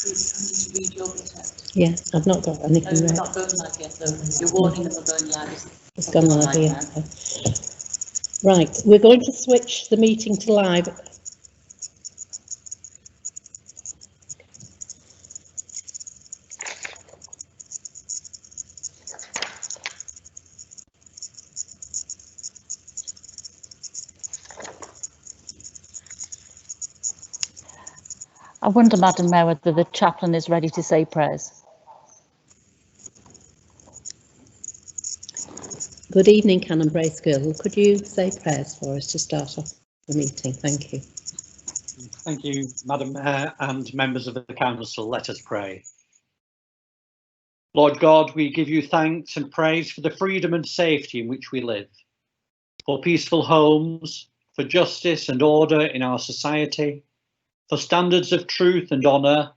Read your text. Yeah, I've not got anything read. Not going live yet, so your warning of the going live It's gone live here. Right, we're going to switch the meeting to live. I wonder, Madam Mayor, whether the chaplain is ready to say prayers. Good evening, Canon Bracegirdle. Could you say prayers for us to start off the meeting? Thank you. Thank you, Madam Mayor and members of the Council. Let us pray. Lord God, we give you thanks and praise for the freedom and safety in which we live, for peaceful homes, for justice and order in our society, for standards of truth and honour,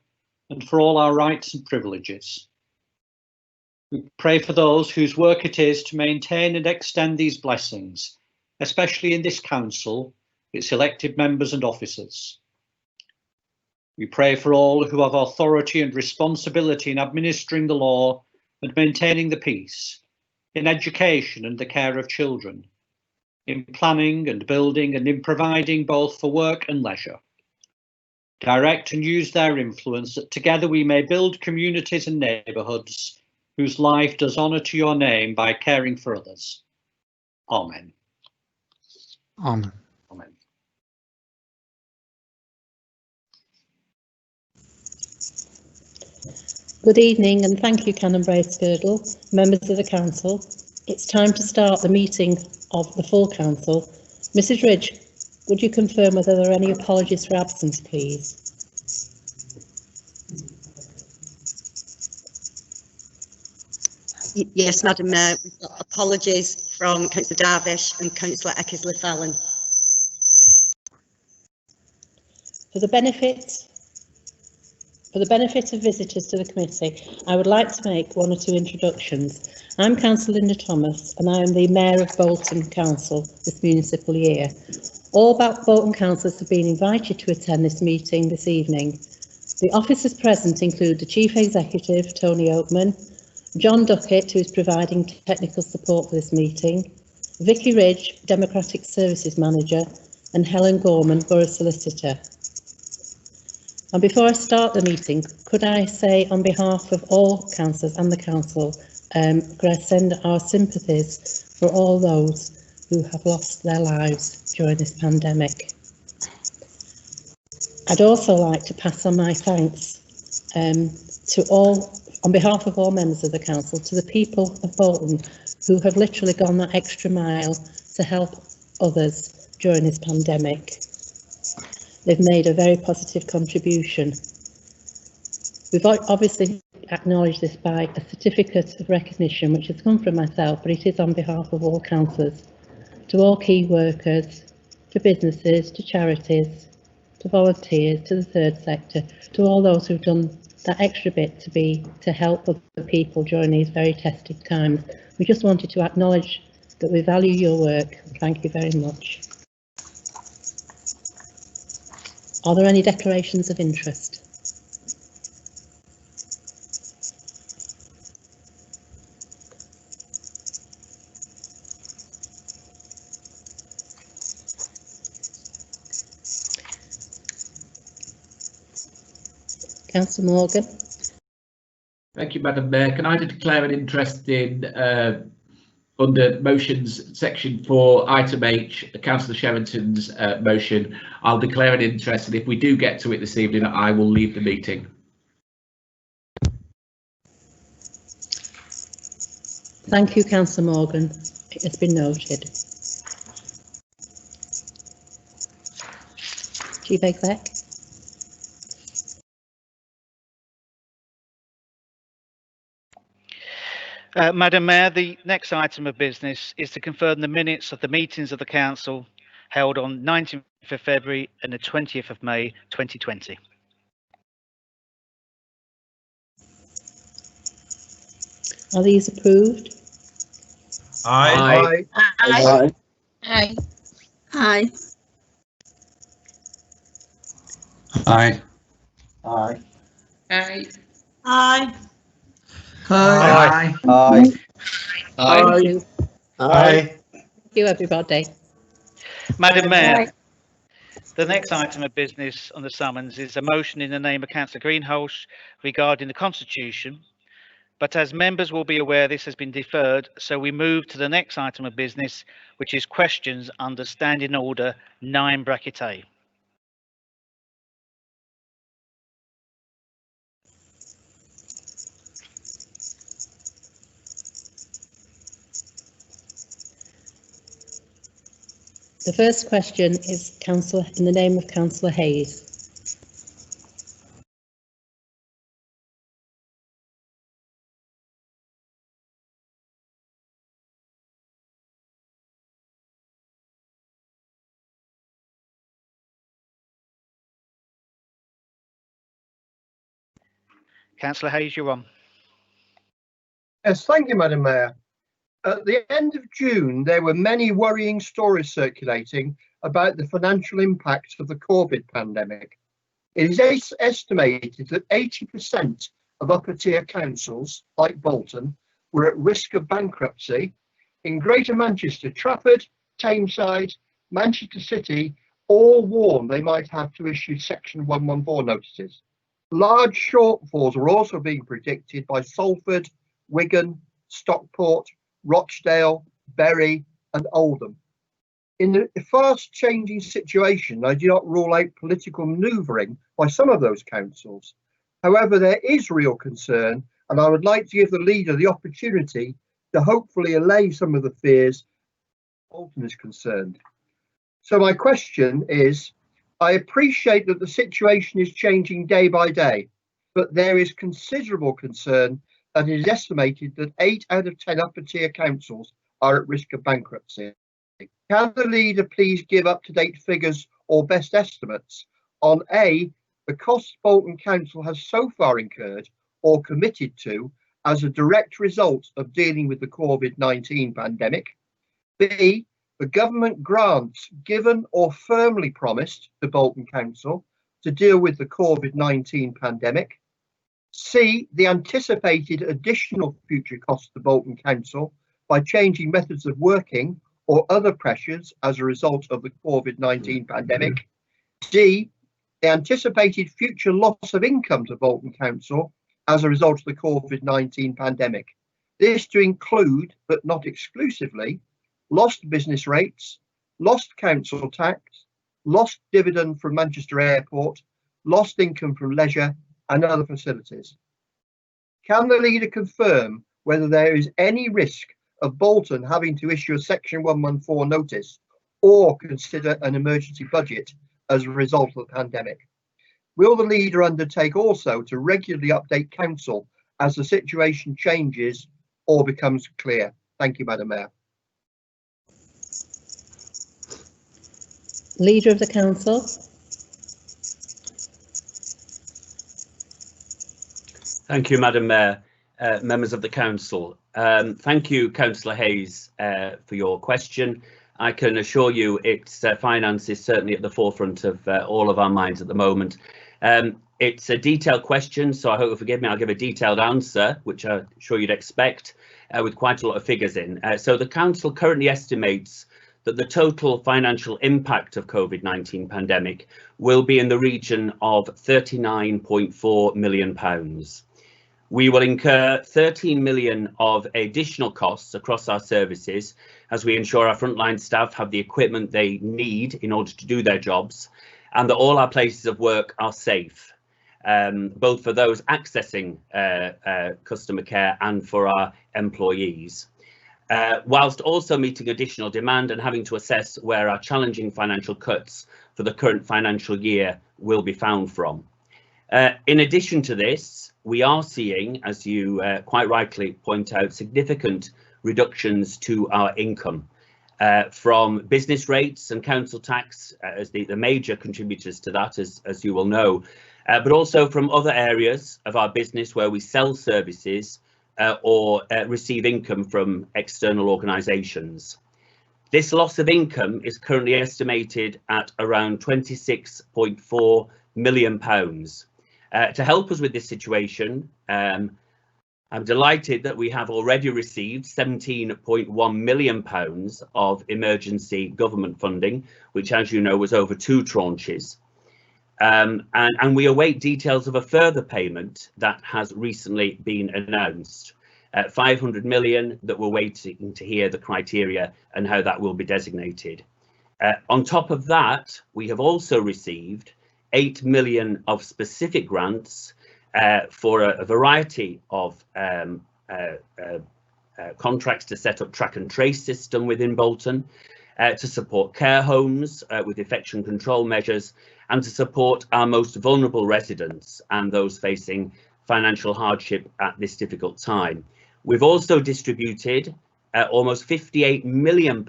and for all our rights and privileges. We pray for those whose work it is to maintain and extend these blessings, especially in this Council, its elected members and officers. We pray for all who have authority and responsibility in administering the law and maintaining the peace, in education and the care of children, in planning and building and in providing both for work and leisure. Direct and use their influence that together we may build communities and neighbourhoods whose life does honour to your name by caring for others. Amen. Amen. Amen. Good evening and thank you, Canon Bracegirdle, members of the Council. It's time to start the meeting of the full Council. Mrs Ridge, would you confirm whether there are any apologies for absence, please? Yes, Madam Mayor, we've got apologies from Councillor Darvish and Councillor Eckersley-Fallon. For the benefit of visitors to the committee, I would like to make one or two introductions. I'm Councillor Linda Thomas and I am the Mayor of Bolton Council this municipal year. All Bolton councillors have been invited to attend this meeting this evening. The officers present include the Chief Executive, Tony Oakman, John Duckett, who is providing technical support for this meeting, Vicky Ridge, Democratic Services Manager, and Helen Gorman, Borough Solicitor. And before I start the meeting, could I say on behalf of all councillors and the council, could I send our sympathies for all those who have lost their lives during this pandemic. I'd also like to pass on my thanks to all, on behalf of all members of the council, to the people of Bolton who have literally gone that extra mile to help others during this pandemic. They've made a very positive contribution. We've obviously acknowledged this by a certificate of recognition, which has come from myself, but it is on behalf of all councillors, to all key workers, to businesses, to charities, to volunteers, to the third sector, to all those who've done that extra bit to help other people during these very tested times. We just wanted to acknowledge that we value your work. Thank you very much. Are there any declarations of interest? Councillor Morgan. Thank you, Madam Mayor. Can I declare an interest in under motions section 4 item H, Councillor Sherrington's motion? I'll declare an interest, and if we do get to it this evening, I will leave the meeting. Thank you, Councillor Morgan. It has been noted. Chief Exec. Madam Mayor, the next item of business is to confirm the minutes of the meetings of the Council held on 19th of February and the 20th of May 2020. Are these approved? Aye. Aye. Aye. Aye. Aye. Aye. Aye. Aye. Aye. Aye. Thank you. Aye. Thank you, everybody. Madam Mayor, Aye. the next item of business on the summons is a motion in the name of Councillor Greenhalgh regarding the Constitution. But as members will be aware, this has been deferred, so we move to the next item of business, which is questions under Standing Order 9(a). The first question is Councillor, in the name of Councillor Hayes. Councillor Hayes, you're on. Yes, thank you, Madam Mayor. At the end of June, there were many worrying stories circulating about the financial impact of the COVID pandemic. It is estimated that 80% of upper tier councils, like Bolton, were at risk of bankruptcy. In Greater Manchester, Trafford, Tameside, Manchester City all warned they might have to issue Section 114 notices. Large shortfalls were also being predicted by Salford, Wigan, Stockport, Rochdale, Bury and Oldham. In a fast-changing situation, I do not rule out political manoeuvring by some of those councils. However, there is real concern, and I would like to give the leader the opportunity to hopefully allay some of the fears Bolton is concerned. So my question is, I appreciate that the situation is changing day by day, but there is considerable concern that it is estimated that 8 out of 10 upper tier councils are at risk of bankruptcy. Can the leader please give up-to-date figures or best estimates on A, the costs Bolton Council has so far incurred or committed to as a direct result of dealing with the COVID-19 pandemic, B, the government grants given or firmly promised to Bolton Council to deal with the COVID-19 pandemic, C, the anticipated additional future costs to Bolton Council by changing methods of working or other pressures as a result of the COVID-19 pandemic, D, the anticipated future loss of income to Bolton Council as a result of the COVID-19 pandemic. This to include, but not exclusively, lost business rates, lost council tax, lost dividend from Manchester Airport, lost income from leisure and other facilities. Can the leader confirm whether there is any risk of Bolton having to issue a Section 114 notice or consider an emergency budget as a result of the pandemic? Will the leader undertake also to regularly update council as the situation changes or becomes clear? Thank you, Madam Mayor. Leader of the Council. Thank you, Madam Mayor, members of the Council. Thank you, Councillor Hayes, for your question. I can assure you its finance is certainly at the forefront of all of our minds at the moment. It's a detailed question, so I hope you'll forgive me. I'll give a detailed answer, which I'm sure you'd expect, with quite a lot of figures in. So the Council currently estimates that the total financial impact of COVID-19 pandemic will be in the region of £39.4 million. We will incur 13 million of additional costs across our services as we ensure our frontline staff have the equipment they need in order to do their jobs, and that all our places of work are safe, both for those accessing customer care and for our employees, whilst also meeting additional demand and having to assess where our challenging financial cuts for the current financial year will be found from. In addition to this, we are seeing, as you quite rightly point out, significant reductions to our income from business rates and council tax as the major contributors to that, as you will know, but also from other areas of our business where we sell services or receive income from external organisations. This loss of income is currently estimated at around £26.4 million. To help us with this situation, I'm delighted that we have already received £17.1 million of emergency government funding, which, as you know, was over 2 tranches. And we await details of a further payment that has recently been announced. 500 million that we're waiting to hear the criteria and how that will be designated. On top of that, we have also received 8 million of specific grants for a variety of contracts to set up track and trace system within Bolton, to support care homes with infection control measures, and to support our most vulnerable residents and those facing financial hardship at this difficult time. We've also distributed almost £58 million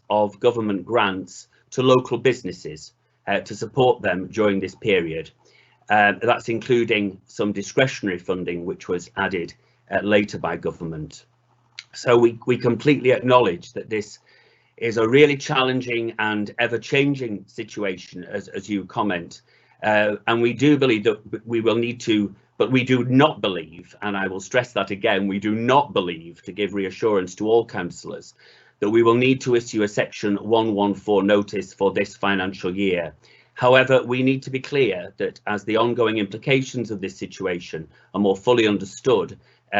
of government grants to local businesses to support them during this period. That's including some discretionary funding which was added later by government. So we completely acknowledge that this is a really challenging and ever-changing situation, as you comment, and we do believe that we will need to, but we do not believe, and I will stress that again, we do not believe, to give reassurance to all councillors, that we will need to issue a section 114 notice for this financial year. However, we need to be clear that as the ongoing implications of this situation are more fully understood,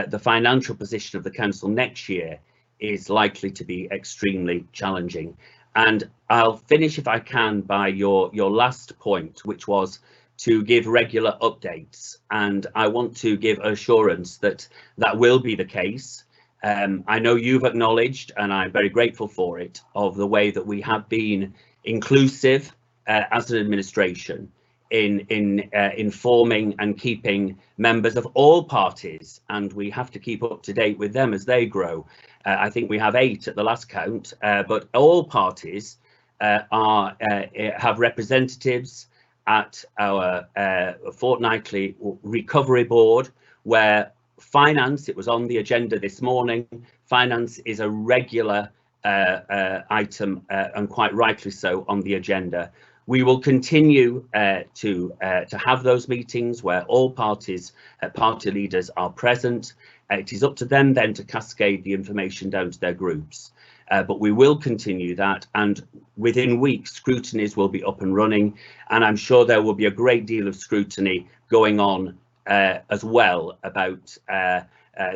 the financial position of the council next year is likely to be extremely challenging. And I'll finish, if I can, by your last point, which was to give regular updates. And I want to give assurance that that will be the case. I know you've acknowledged, and I'm very grateful for it, of the way that we have been inclusive as an administration in informing and keeping members of all parties, and we have to keep up to date with them as they grow. I think we have 8 at the last count, but all parties have representatives at our fortnightly recovery board, where finance, it was on the agenda this morning, finance is a regular item, and quite rightly so, on the agenda. We will continue to have those meetings where all parties, party leaders are present. It is up to them then to cascade the information down to their groups. But we will continue that, and within weeks scrutinies will be up and running, and I'm sure there will be a great deal of scrutiny going on as well about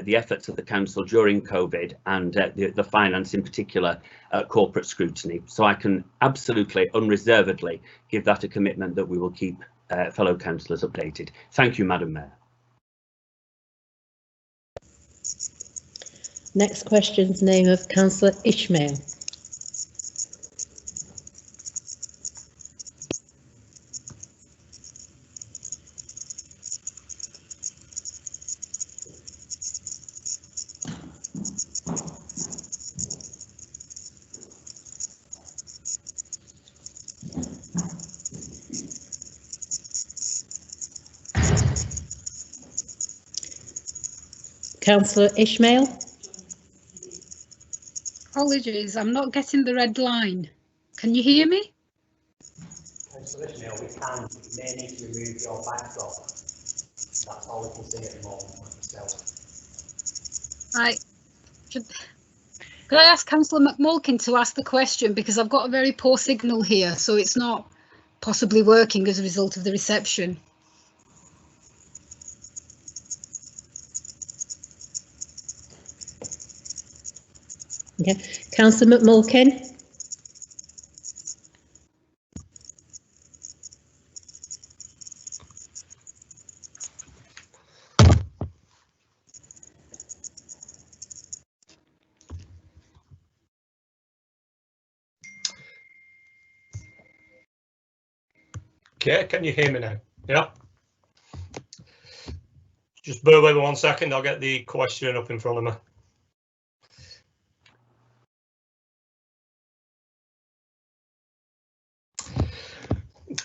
the efforts of the council during COVID and the finance, in particular, corporate scrutiny. So I can absolutely unreservedly give that a commitment that we will keep fellow councillors updated. Thank you, Madam Mayor. Next question's name of Councillor Ishmael. Councillor Ishmael. Apologies, I'm not getting the red line. Can you hear me? Councillor Ishmael, we can. You may need to remove your backdrop. That's all we can see at the moment myself. Could I ask Councillor McMulkin to ask the question, because I've got a very poor signal here, so it's not possibly working as a result of the reception. Okay, Councillor McMulkin. Okay, can you hear me now? Yeah. Just bear with me 1 second, I'll get the question up in front of me.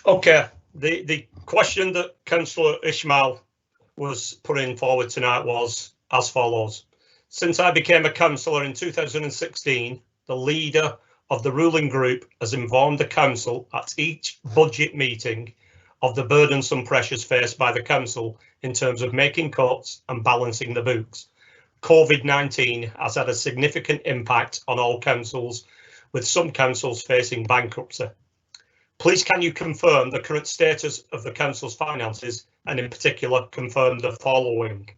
Okay, the question that Councillor Ishmael was putting forward tonight was as follows. Since I became a councillor in 2016, the leader of the ruling group has informed the council at each budget meeting of the burdensome pressures faced by the council in terms of making cuts and balancing the books. COVID-19 has had a significant impact on all councils, with some councils facing bankruptcy. Please can you confirm the current status of the council's finances, and in particular confirm the following.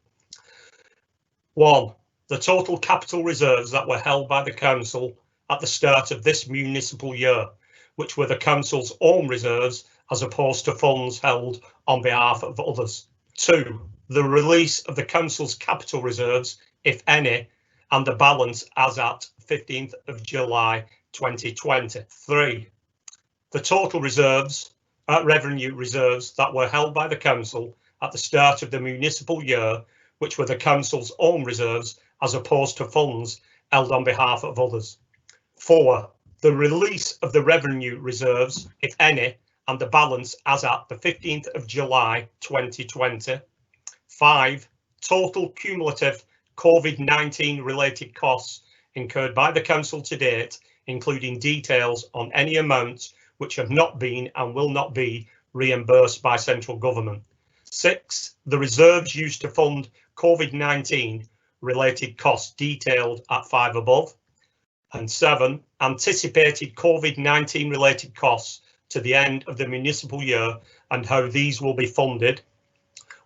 1. The total capital reserves that were held by the council at the start of this municipal year, which were the council's own reserves as opposed to funds held on behalf of others. 2. The release of the council's capital reserves, if any, and the balance as at 15th of July 2020. 3. The total reserves, revenue reserves that were held by the council at the start of the municipal year, which were the council's own reserves as opposed to funds held on behalf of others. 4. The release of the revenue reserves, if any, and the balance as at the 15th of July 2020. 5. Total cumulative COVID-19 related costs incurred by the council to date, including details on any amounts which have not been and will not be reimbursed by central government. 6. The reserves used to fund COVID-19 related costs detailed at 5 above. And 7. Anticipated COVID-19 related costs to the end of the municipal year and how these will be funded,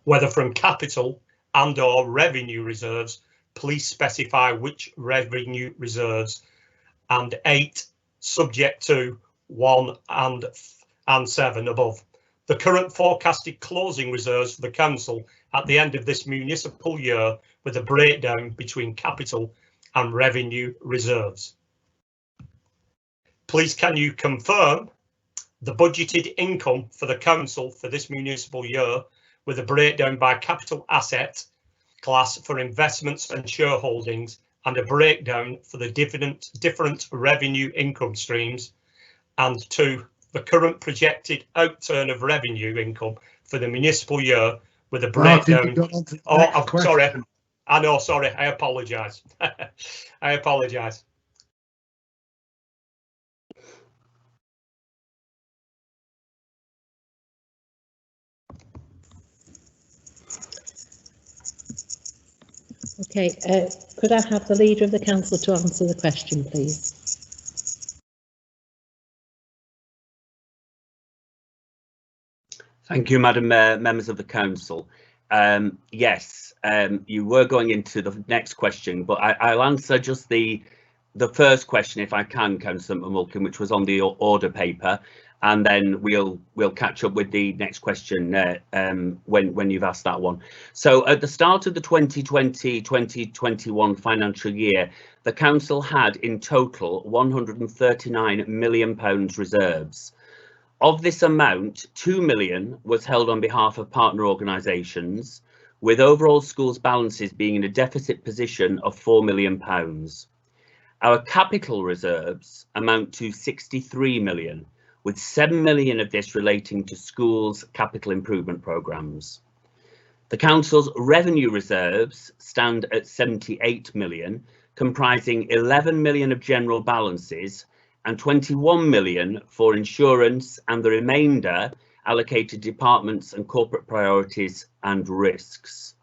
whether from capital and/or revenue reserves. Please specify which revenue reserves. And 8. Subject to 1 and 7 above. The current forecasted closing reserves for the council at the end of this municipal year, with a breakdown between capital and revenue reserves. Please can you confirm the budgeted income for the council for this municipal year, with a breakdown by capital asset class for investments and shareholdings, and a breakdown for the different revenue income streams. And 2, the current projected outturn of revenue income for the municipal year, with a breakdown. I'm sorry. I know, sorry, I apologise. I apologise. Okay, could I have the leader of the council to answer the question, please? Thank you, Madam Mayor, members of the council. Yes, you were going into the next question, but I'll answer just the first question if I can, Councillor McMulkin, which was on the order paper, and then we'll catch up with the next question when you've asked that one. So at the start of the 2020-2021 financial year, the council had in total £139 million reserves. Of this amount, £2 million was held on behalf of partner organisations, with overall schools balances being in a deficit position of £4 million. Our capital reserves amount to £63 million, with £7 million of this relating to schools' capital improvement programmes. The council's revenue reserves stand at £78 million, comprising £11 million of general balances and £21 million for insurance, and the remainder allocated departments and corporate priorities and risks.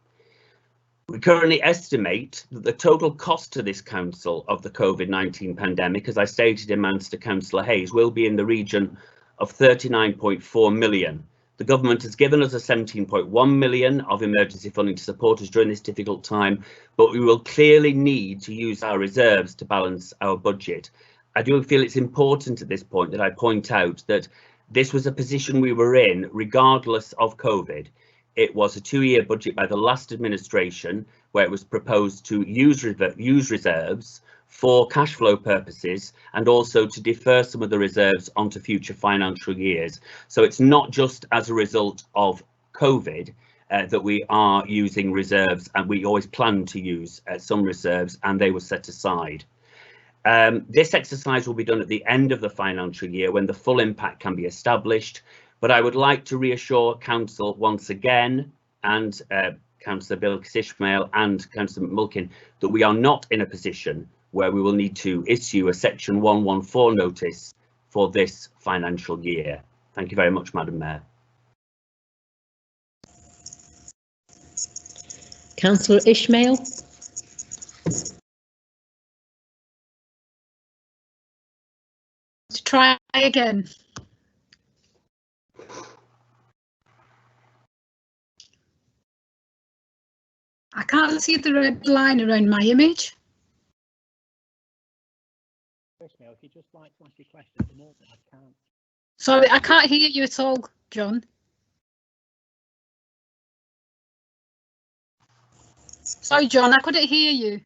We currently estimate that the total cost to this council of the COVID-19 pandemic, as I stated in answer to Councillor Hayes, will be in the region of £39.4 million. The government has given us a £17.1 million of emergency funding to support us during this difficult time, but we will clearly need to use our reserves to balance our budget. I do feel it's important at this point that I point out that this was a position we were in regardless of COVID. It was a 2-year budget by the last administration where it was proposed to use reserves for cash flow purposes and also to defer some of the reserves onto future financial years. So it's not just as a result of COVID that we are using reserves, and we always plan to use some reserves, and they were set aside. This exercise will be done at the end of the financial year when the full impact can be established, but I would like to reassure Council once again, and Councillor Bilkis-Ishmael and Councillor McMulkin, that we are not in a position where we will need to issue a Section 114 notice for this financial year. Thank you very much, Madam Mayor. Councillor Ishmael. To try again. I can't see the red line around my image. If you just like to ask your question at the moment, I can't. Sorry, I can't hear you at all, John. Sorry, John, I couldn't hear you.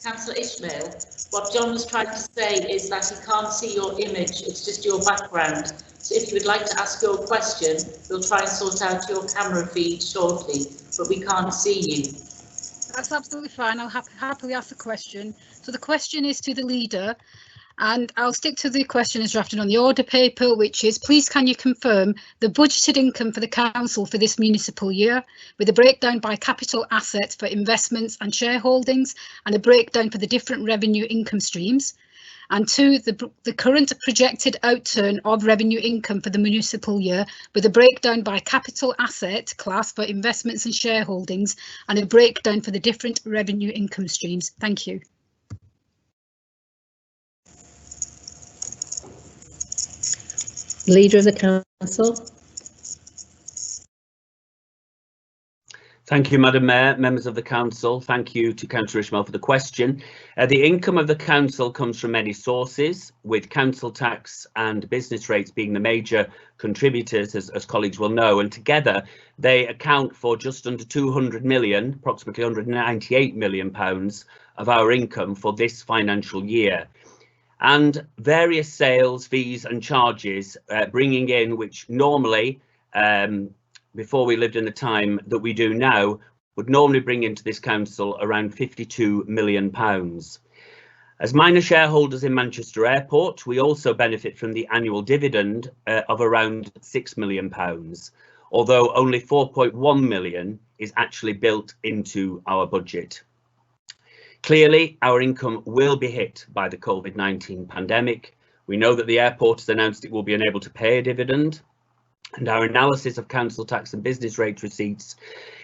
Councillor Ishmael, what John was trying to say is that he can't see your image, it's just your background. So if you would like to ask your question, we'll try and sort out your camera feed shortly, but we can't see you. That's absolutely fine. I'll happily ask the question. So the question is to the leader, and I'll stick to the question as drafted on the order paper, which is, please can you confirm the budgeted income for the council for this municipal year, with a breakdown by capital asset for investments and shareholdings, and a breakdown for the different revenue income streams. And two, the current projected outturn of revenue income for the municipal year, with a breakdown by capital asset class for investments and shareholdings, and a breakdown for the different revenue income streams. Thank you. Leader of the Council. Thank you, Madam Mayor, members of the Council. Thank you to Councillor Ishmael for the question. The income of the Council comes from many sources, with council tax and business rates being the major contributors, as colleagues will know, and together they account for just under 200 million, approximately £198 million of our income for this financial year. And various sales, fees and charges bringing in, which normally, before we lived in the time that we do now, would normally bring into this council around £52 million. As minor shareholders in Manchester Airport, we also benefit from the annual dividend of around £6 million, although only 4.1 million is actually built into our budget. Clearly, our income will be hit by the COVID-19 pandemic. We know that the airport has announced it will be unable to pay a dividend, and our analysis of council tax and business rate receipts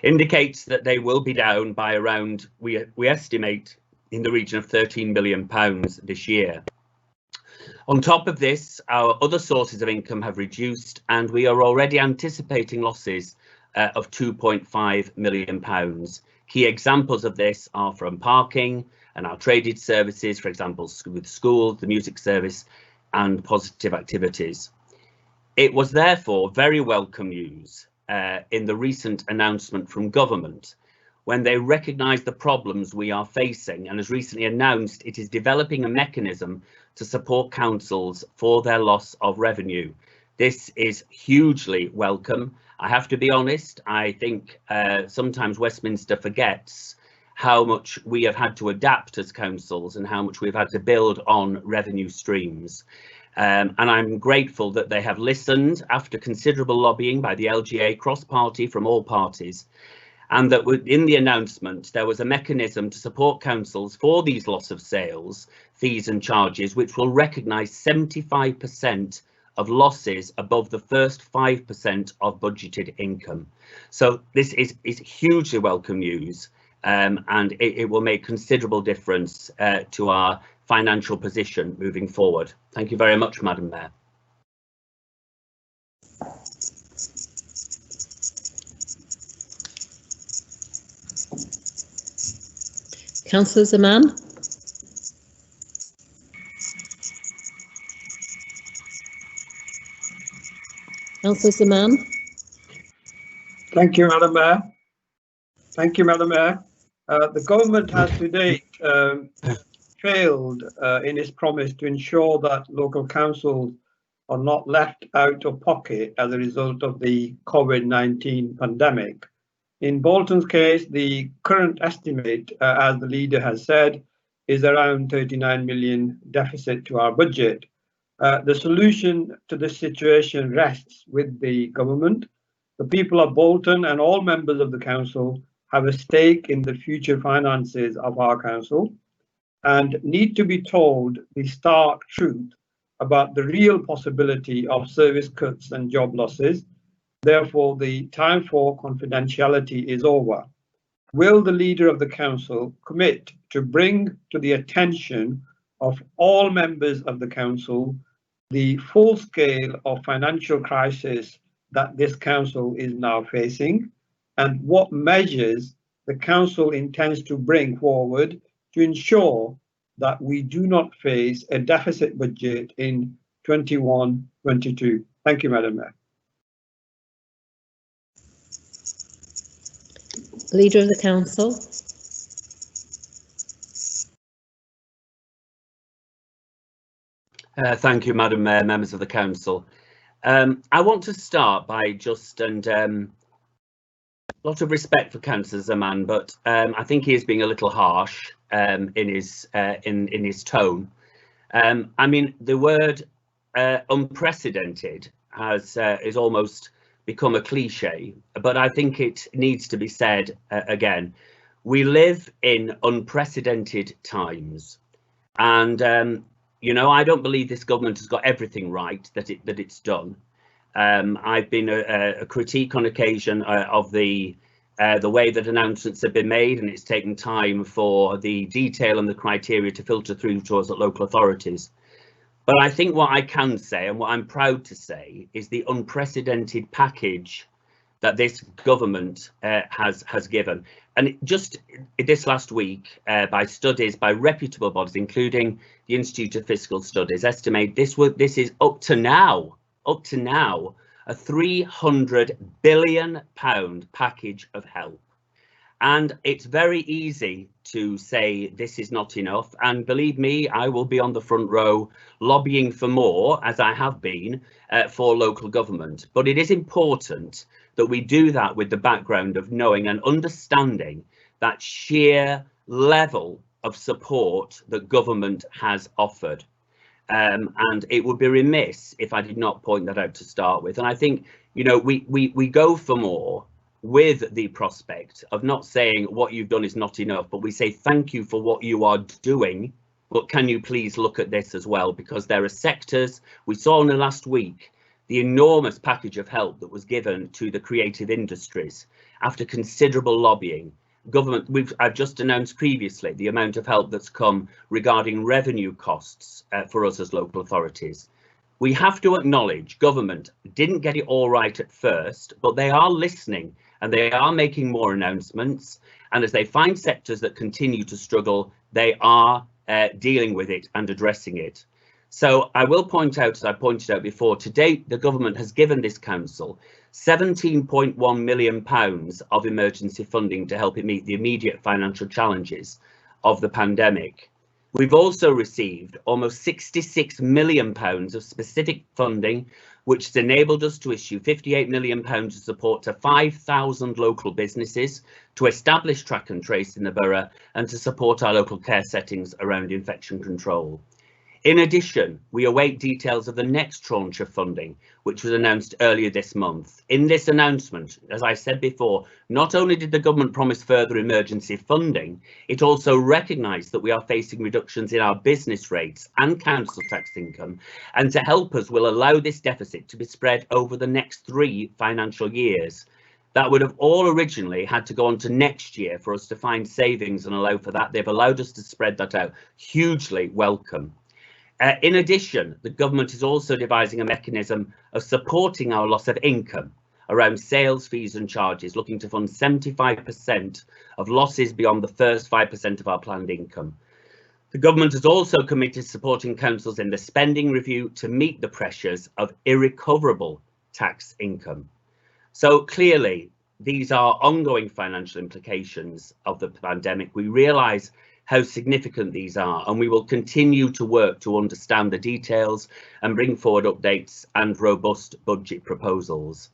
indicates that they will be down by around, we estimate, in the region of £13 million this year. On top of this, our other sources of income have reduced, and we are already anticipating losses of £2.5 million. Key examples of this are from parking and our traded services, for example, with schools, the music service and positive activities. It was therefore very welcome news in the recent announcement from government when they recognised the problems we are facing, and as recently announced, it is developing a mechanism to support councils for their loss of revenue. This is hugely welcome. I have to be honest, I think sometimes Westminster forgets how much we have had to adapt as councils and how much we've had to build on revenue streams. And I'm grateful that they have listened after considerable lobbying by the LGA cross-party from all parties, and that in the announcement there was a mechanism to support councils for these loss of sales, fees and charges, which will recognise 75% of losses above the first 5% of budgeted income. So this is hugely welcome news, and it will make considerable difference to our financial position moving forward. Thank you very much, Madam Mayor. Councillor Zaman. Councillor Zaman. Thank you, Madam Mayor. Thank you, Madam Mayor. The government has to date failed in its promise to ensure that local councils are not left out of pocket as a result of the COVID-19 pandemic. In Bolton's case, the current estimate, as the leader has said, is around 39 million deficit to our budget. The solution to this situation rests with the government. The people of Bolton and all members of the council have a stake in the future finances of our council and need to be told the stark truth about the real possibility of service cuts and job losses. Therefore, the time for confidentiality is over. will the Leader of the Council commit to bring to the attention of all members of the Council the full scale of financial crisis that this Council is now facing, and what measures the Council intends to bring forward to ensure that we do not face a deficit budget in 21-22? Thank you, Madam Mayor. Leader of the Council. Thank you, Madam Mayor, members of the Council. I want to start by just, a lot of respect for Councillor Zaman, but I think he is being a little harsh in his tone. I mean, the word unprecedented is almost become a cliche, but I think it needs to be said again. We live in unprecedented times, and you know, I don't believe this government has got everything right that it's done. I've been a critique on occasion of the way that announcements have been made, and it's taken time for the detail and the criteria to filter through to us at local authorities. But I think what I can say, and what I'm proud to say, is the unprecedented package that this government has given. And just this last week, by studies, by reputable bodies, including the Institute of Fiscal Studies, estimate this is up to now a £300 billion package of help. And it's very easy to say this is not enough. And believe me, I will be on the front row lobbying for more, as I have been, for local government. But it is important that we do that with the background of knowing and understanding that sheer level of support that government has offered. And it would be remiss if I did not point that out to start with. And I think, you know, we go for more with the prospect of not saying what you've done is not enough, but we say thank you for what you are doing, but can you please look at this as well? Because there are sectors, we saw in the last week, the enormous package of help that was given to the creative industries after considerable lobbying. Government, I've just announced previously the amount of help that's come regarding revenue costs for us as local authorities. We have to acknowledge government didn't get it all right at first, but they are listening and they are making more announcements. And as they find sectors that continue to struggle, they are dealing with it and addressing it. So I will point out, as I pointed out before, to date, the government has given this council £17.1 million of emergency funding to help it meet the immediate financial challenges of the pandemic. We've also received almost £66 million of specific funding, which has enabled us to issue £58 million of support to 5,000 local businesses to establish track and trace in the borough and to support our local care settings around infection control. In addition, we await details of the next tranche of funding, which was announced earlier this month. In this announcement, as I said before, not only did the government promise further emergency funding, it also recognised that we are facing reductions in our business rates and council tax income, and to help us will allow this deficit to be spread over the next 3 financial years. That would have all originally had to go on to next year for us to find savings and allow for that. They've allowed us to spread that out. Hugely welcome. In addition, the government is also devising a mechanism of supporting our loss of income around sales fees and charges, looking to fund 75% of losses beyond the first 5% of our planned income. The government has also committed to supporting councils in the spending review to meet the pressures of irrecoverable tax income. So clearly, these are ongoing financial implications of the pandemic. We realise how significant these are, and we will continue to work to understand the details and bring forward updates and robust budget proposals.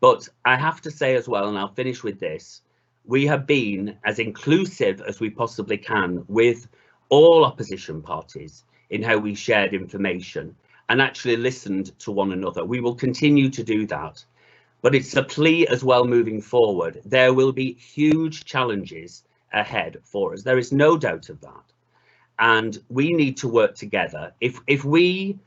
But I have to say as well, and I'll finish with this, we have been as inclusive as we possibly can with all opposition parties in how we shared information and actually listened to one another. We will continue to do that, but it's a plea as well moving forward. There will be huge challenges ahead for us. There is no doubt of that. And we need to work together. If we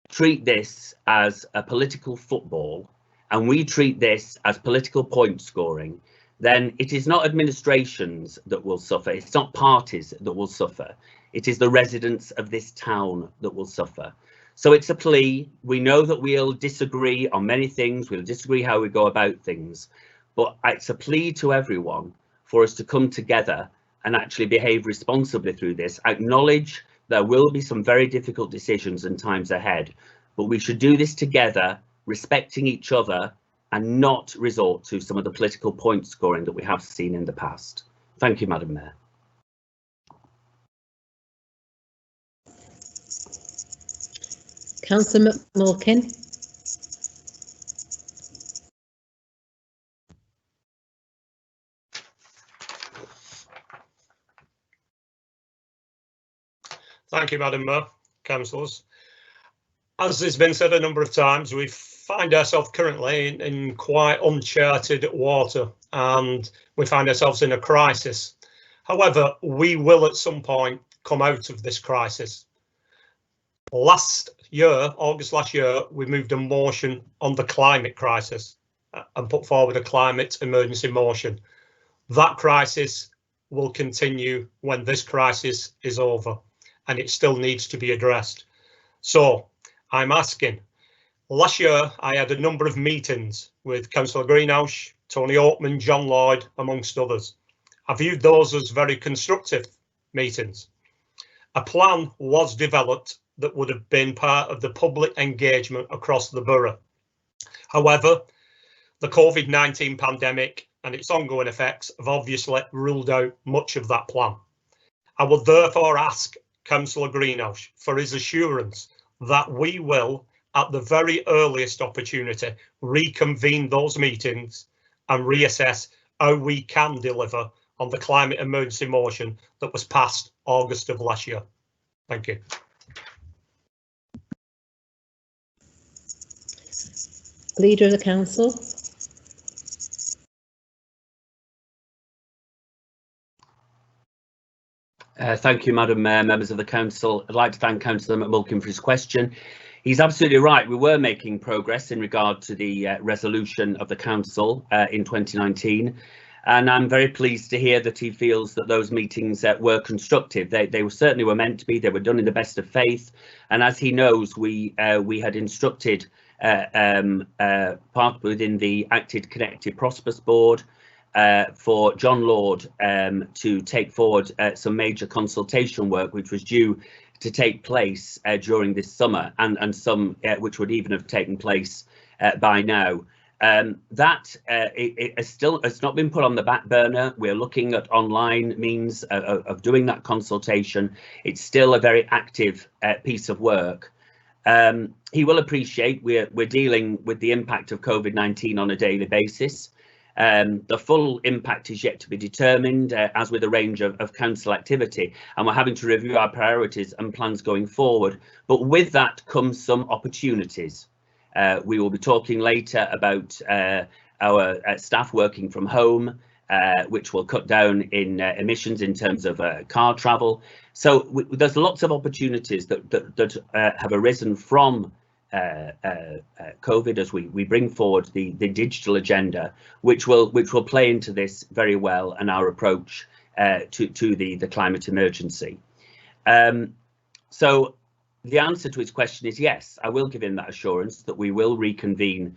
treat this as a political football and we treat this as political point scoring, then it is not administrations that will suffer. It's not parties that will suffer. It is the residents of this town that will suffer. So it's a plea. We know that we'll disagree on many things. We'll disagree how we go about things, but it's a plea to everyone for us to come together and actually behave responsibly through this. Acknowledge there will be some very difficult decisions and times ahead, but we should do this together, respecting each other, and not resort to some of the political point scoring that we have seen in the past. Thank you, Madam Mayor. Councillor McMulkin. Thank you, Madam Mayor, councillors. As has been said a number of times, we find ourselves currently in quite uncharted water, and we find ourselves in a crisis. However, we will at some point come out of this crisis. Last year, August last year, we moved a motion on the climate crisis and put forward a climate emergency motion. That crisis will continue when this crisis is over, and it still needs to be addressed. So I'm asking, last year I had a number of meetings with Councillor Greenhouse, Tony Oatman, John Lloyd, amongst others. I viewed those as very constructive meetings. A plan was developed that would have been part of the public engagement across the borough. However, the COVID-19 pandemic and its ongoing effects have obviously ruled out much of that plan. I would therefore ask Councillor Greenhouse for his assurance that we will, at the very earliest opportunity, reconvene those meetings and reassess how we can deliver on the climate emergency motion that was passed August of last year. Thank you. Leader of the Council. Thank you, Madam Mayor, members of the Council. I'd like to thank Councillor McMulkin for his question. He's absolutely right. We were making progress in regard to the resolution of the Council in 2019. And I'm very pleased to hear that he feels that those meetings were constructive. They certainly were meant to be. They were done in the best of faith. And as he knows, we had instructed part within the Acted Connected Prosperous Board for John Lord to take forward some major consultation work, which was due to take place during this summer, and some which would even have taken place by now. It's not been put on the back burner. We're looking at online means of doing that consultation. It's still a very active piece of work. He will appreciate we're dealing with the impact of COVID-19 on a daily basis. The full impact is yet to be determined, as with a range of council activity, and we're having to review our priorities and plans going forward. But with that comes some opportunities. We will be talking later about our staff working from home, which will cut down in emissions in terms of car travel. So there's lots of opportunities that have arisen from COVID as we bring forward the digital agenda, which will play into this very well, and our approach to the climate emergency. So the answer to his question is yes, I will give him that assurance that we will reconvene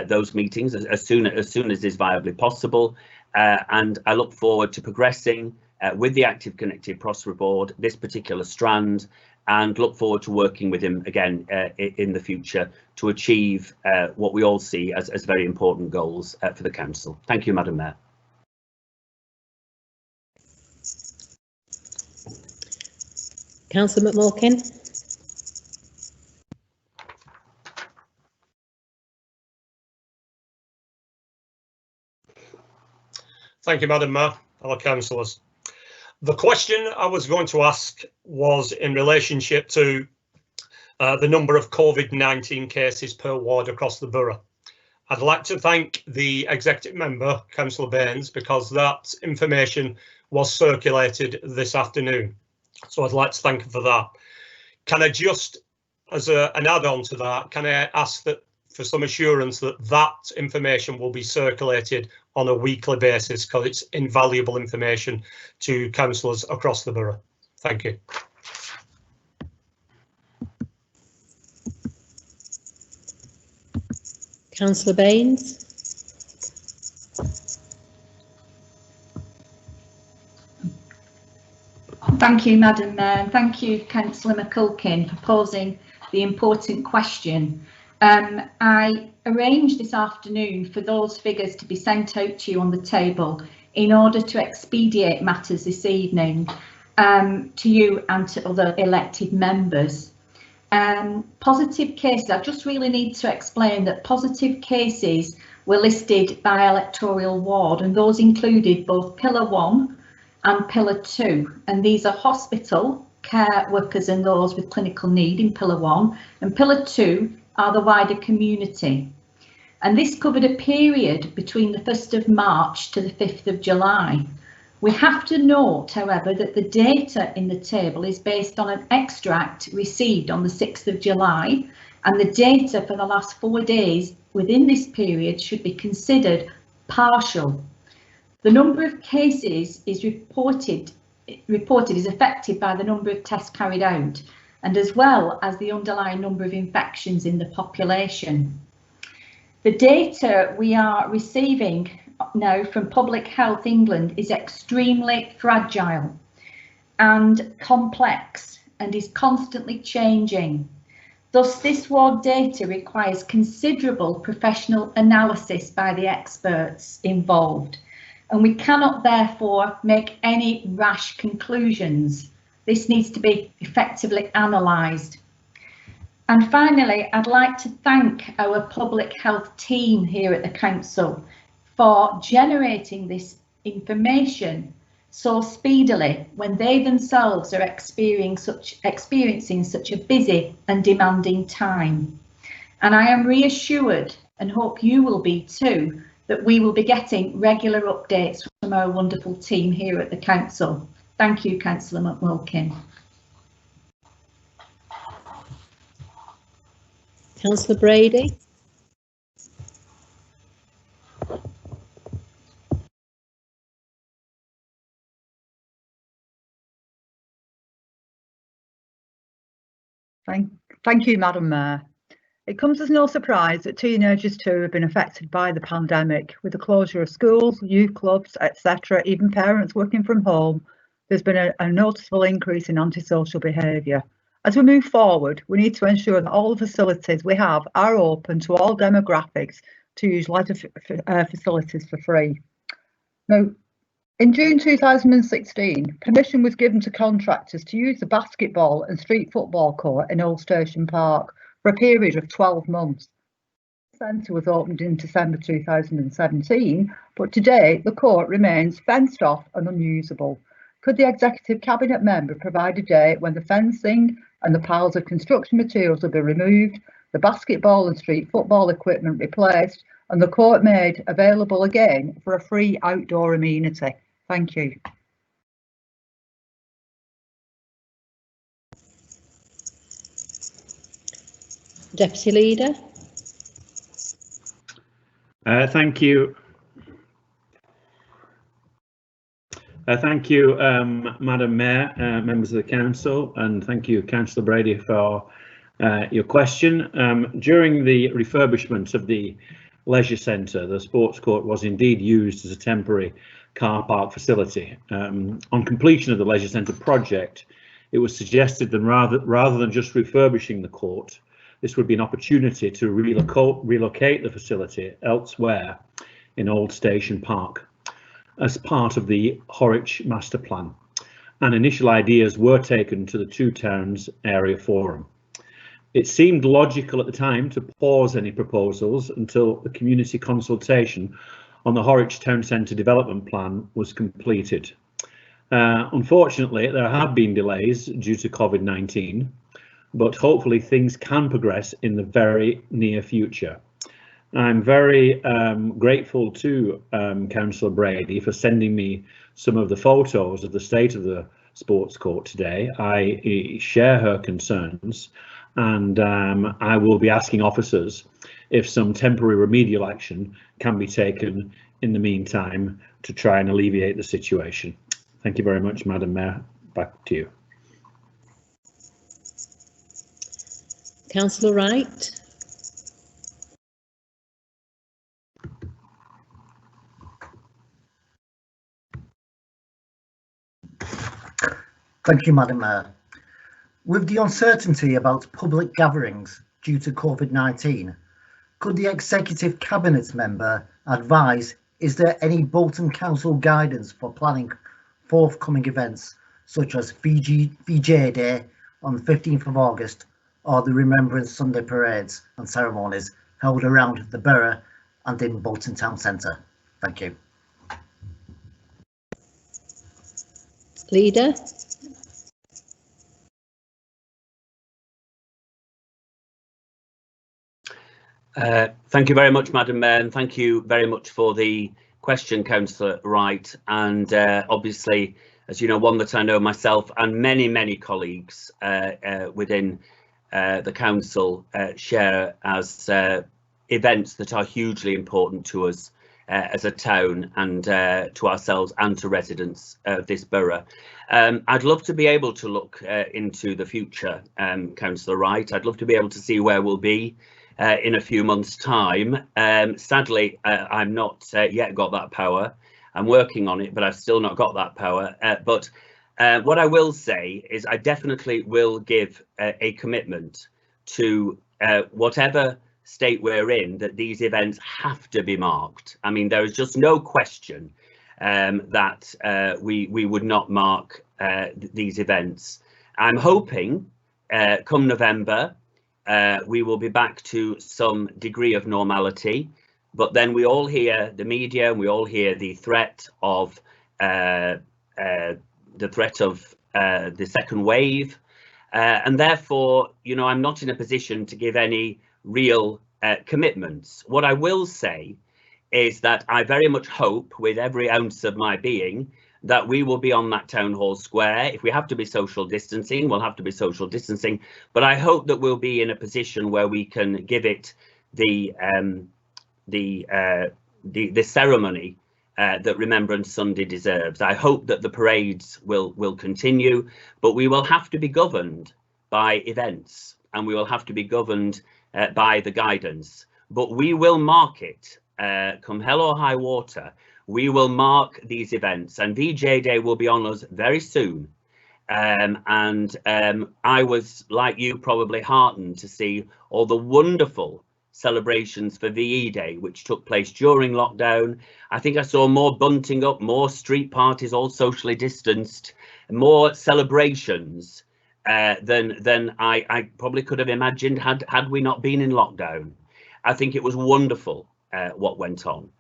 those meetings as soon as is viably possible, and I look forward to progressing with the Active Connected Prosperous Board this particular strand, and look forward to working with him again in the future to achieve what we all see as very important goals for the council. Thank you, Madam Mayor. Councillor McMulkin. Thank you, Madam Mayor, fellow councillors. The question I was going to ask was in relationship to the number of COVID-19 cases per ward across the borough. I'd like to thank the executive member, Councillor Baines, because that information was circulated this afternoon. So I'd like to thank him for that. Can I just, as an add-on to that, can I ask that for some assurance that that information will be circulated on a weekly basis because it's invaluable information to councillors across the borough. Thank you. Councillor Baines. Thank you, Madam Mayor, and thank you, Councillor McCulkin, for posing the important question. I arranged this afternoon for those figures to be sent out to you on the table in order to expedite matters this evening to you and to other elected members. Positive cases, I just really need to explain that positive cases were listed by electoral ward, and those included both Pillar 1 and Pillar 2, and these are hospital care workers and those with clinical need in Pillar 1, and Pillar 2 are the wider community. And this covered a period between the 1st of March to the 5th of July. We have to note, however, that the data in the table is based on an extract received on the 6th of July, and the data for the last 4 days within this period should be considered partial. The number of cases is reported is affected by the number of tests carried out, and as well as the underlying number of infections in the population. The data we are receiving now from Public Health England is extremely fragile and complex and is constantly changing. Thus, this ward data requires considerable professional analysis by the experts involved, and we cannot therefore make any rash conclusions. This needs to be effectively analysed. And finally, I'd like to thank our public health team here at the council for generating this information so speedily when they themselves are experiencing such a busy and demanding time. And I am reassured, and hope you will be too, that we will be getting regular updates from our wonderful team here at the council. Thank you, Councillor McWilkin. Councillor Brady. Thank you, Madam Mayor. It comes as no surprise that teenagers too have been affected by the pandemic. With the closure of schools, youth clubs, etc., even parents working from home, there's been a noticeable increase in antisocial behaviour. As we move forward, we need to ensure that all the facilities we have are open to all demographics to use leisure facilities for free. Now, in June 2016, permission was given to contractors to use the basketball and street football court in Old Station Park for a period of 12 months. The centre was opened in December 2017, but today the court remains fenced off and unusable. Could the Executive Cabinet member provide a date when the fencing and the piles of construction materials will be removed, the basketball and street football equipment replaced, and the court made available again for a free outdoor amenity? Thank you. Deputy Leader. Thank you. Thank you, Madam Mayor, members of the council, and thank you, Councillor Brady, for your question. During the refurbishment of the leisure centre, the sports court was indeed used as a temporary car park facility. On completion of the leisure centre project, it was suggested that rather than just refurbishing the court, this would be an opportunity to relocate the facility elsewhere in Old Station Park as part of the Horwich Master Plan, and initial ideas were taken to the Two Towns Area Forum. It seemed logical at the time to pause any proposals until the community consultation on the Horwich Town Centre Development Plan was completed. Unfortunately, there have been delays due to COVID-19, but hopefully things can progress in the very near future. I'm very grateful to Councillor Brady for sending me some of the photos of the state of the sports court today. I share her concerns, and I will be asking officers if some temporary remedial action can be taken in the meantime to try and alleviate the situation. Thank you very much, Madam Mayor. Back to you. Councillor Wright. Thank you, Madam Mayor. With the uncertainty about public gatherings due to COVID-19, could the Executive Cabinet member advise, is there any Bolton Council guidance for planning forthcoming events such as VJ Day on the 15th of August or the Remembrance Sunday parades and ceremonies held around the borough and in Bolton Town Centre? Thank you. Leader. Thank you very much, Madam Mayor, and thank you very much for the question, Councillor Wright. And obviously, as you know, one that I know myself and many colleagues within the council share as events that are hugely important to us as a town and to ourselves and to residents of this borough. I'd love to be able to look into the future, Councillor Wright. I'd love to be able to see where we'll be in a few months' time. Sadly, I'm not yet got that power. I'm working on it, but I've still not got that power. But what I will say is I definitely will give a commitment to whatever state we're in, that these events have to be marked. I mean, there is just no question that we would not mark these events. I'm hoping come November, we will be back to some degree of normality, but then we all hear the media and we all hear the threat of the second wave, and therefore, you know, I'm not in a position to give any real commitments. What I will say is that I very much hope with every ounce of my being that we will be on that town hall square. If we have to be social distancing, we'll have to be social distancing, but I hope that we'll be in a position where we can give it the ceremony that Remembrance Sunday deserves. I hope that the parades will continue, but we will have to be governed by events and we will have to be governed by the guidance. But we will mark it, come hell or high water. We will mark these events, and VJ Day will be on us very soon. I was, like you, probably heartened to see all the wonderful celebrations for VE Day, which took place during lockdown. I think I saw more bunting up, more street parties, all socially distanced, more celebrations than I probably could have imagined had we not been in lockdown. I think it was wonderful what went on.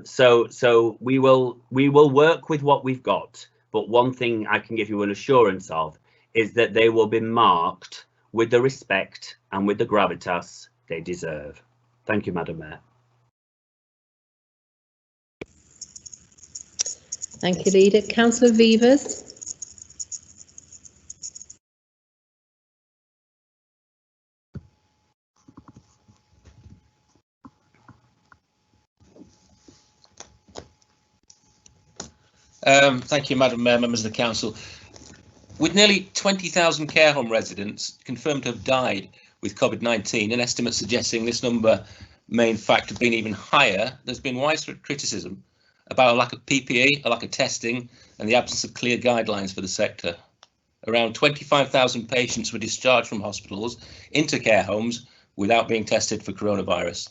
So we will work with what we've got, but one thing I can give you an assurance of is that they will be marked with the respect and with the gravitas they deserve. Thank you, Madam Mayor. Thank you, Leader. Councillor Vivers. Thank you, Madam Mayor, members of the council. With nearly 20,000 care home residents confirmed to have died with COVID-19, an estimate suggesting this number may in fact have been even higher, there's been widespread criticism about a lack of PPE, a lack of testing, and the absence of clear guidelines for the sector. Around 25,000 patients were discharged from hospitals into care homes without being tested for coronavirus.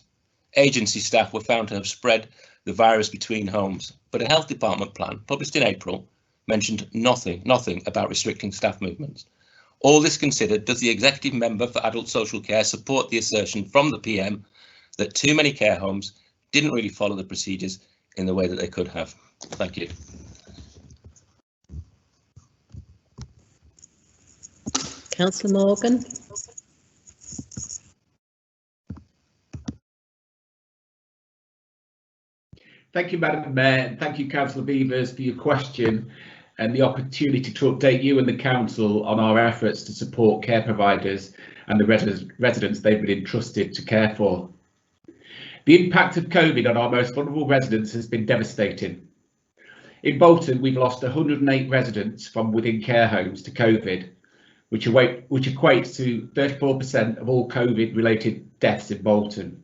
Agency staff were found to have spread the virus between homes, but a health department plan published in April mentioned nothing about restricting staff movements. All this considered, does the executive member for adult social care support the assertion from the PM that too many care homes didn't really follow the procedures in the way that they could have? Thank you. Councillor Morgan. Thank you, Madam Mayor, and thank you, Councillor Beavers, for your question and the opportunity to update you and the council on our efforts to support care providers and the residents they've been entrusted to care for. The impact of COVID on our most vulnerable residents has been devastating. In Bolton, we've lost 108 residents from within care homes to COVID, which equates to 34% of all COVID-related deaths in Bolton.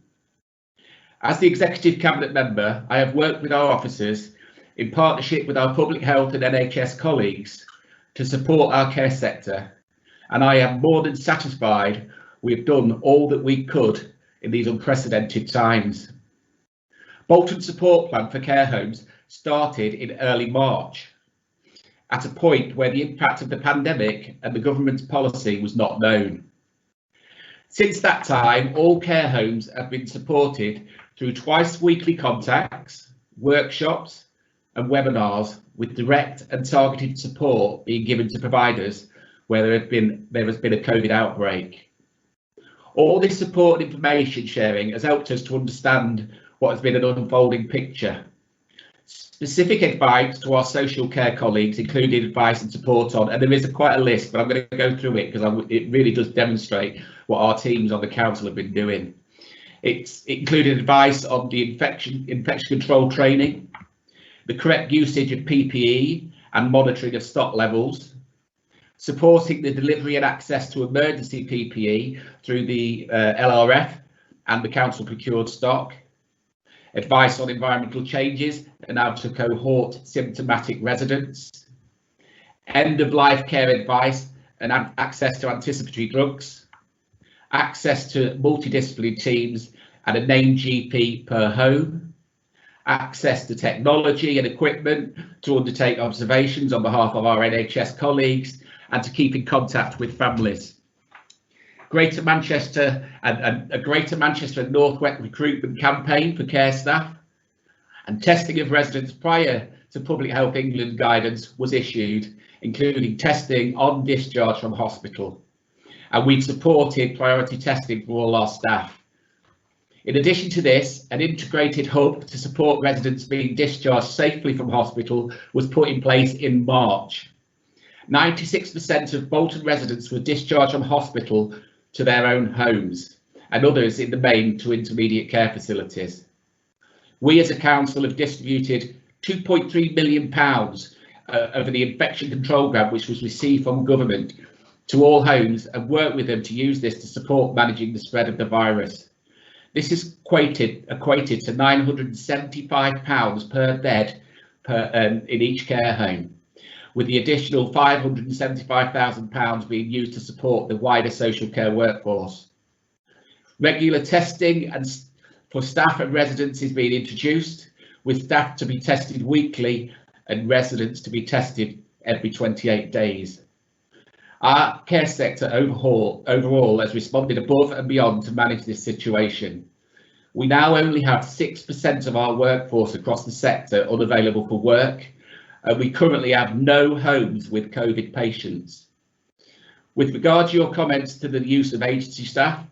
As the Executive Cabinet member, I have worked with our officers in partnership with our public health and NHS colleagues to support our care sector, and I am more than satisfied we have done all that we could in these unprecedented times. Bolton's support plan for care homes started in early March, at a point where the impact of the pandemic and the government's policy was not known. Since that time, all care homes have been supported through twice weekly contacts, workshops and webinars, with direct and targeted support being given to providers where there has been a COVID outbreak. All this support and information sharing has helped us to understand what has been an unfolding picture. Specific advice to our social care colleagues included advice and support on, and there is quite a list, but I'm going to go through it because it really does demonstrate what our teams on the council have been doing. It included advice on the infection control training, the correct usage of PPE and monitoring of stock levels, supporting the delivery and access to emergency PPE through the LRF and the council procured stock, advice on environmental changes and how to cohort symptomatic residents, end-of-life care advice and access to anticipatory drugs, access to multidisciplinary teams and a named GP per home, access to technology and equipment to undertake observations on behalf of our NHS colleagues and to keep in contact with families. Greater Manchester and a Greater Manchester and North West recruitment campaign for care staff, and testing of residents prior to Public Health England guidance was issued, including testing on discharge from hospital. And we've supported priority testing for all our staff. In addition to this, an integrated hub to support residents being discharged safely from hospital was put in place in March. 96% of Bolton residents were discharged from hospital to their own homes, and others in the main to intermediate care facilities. We as a council have distributed £2.3 million over the infection control grant which was received from government to all homes, and worked with them to use this to support managing the spread of the virus. This is equated to £975 per bed in each care home, with the additional £575,000 being used to support the wider social care workforce. Regular testing for staff and residents is being introduced, with staff to be tested weekly and residents to be tested every 28 days. Our care sector overall has responded above and beyond to manage this situation. We now only have 6% of our workforce across the sector unavailable for work, and we currently have no homes with COVID patients. With regard to your comments to the use of agency staff,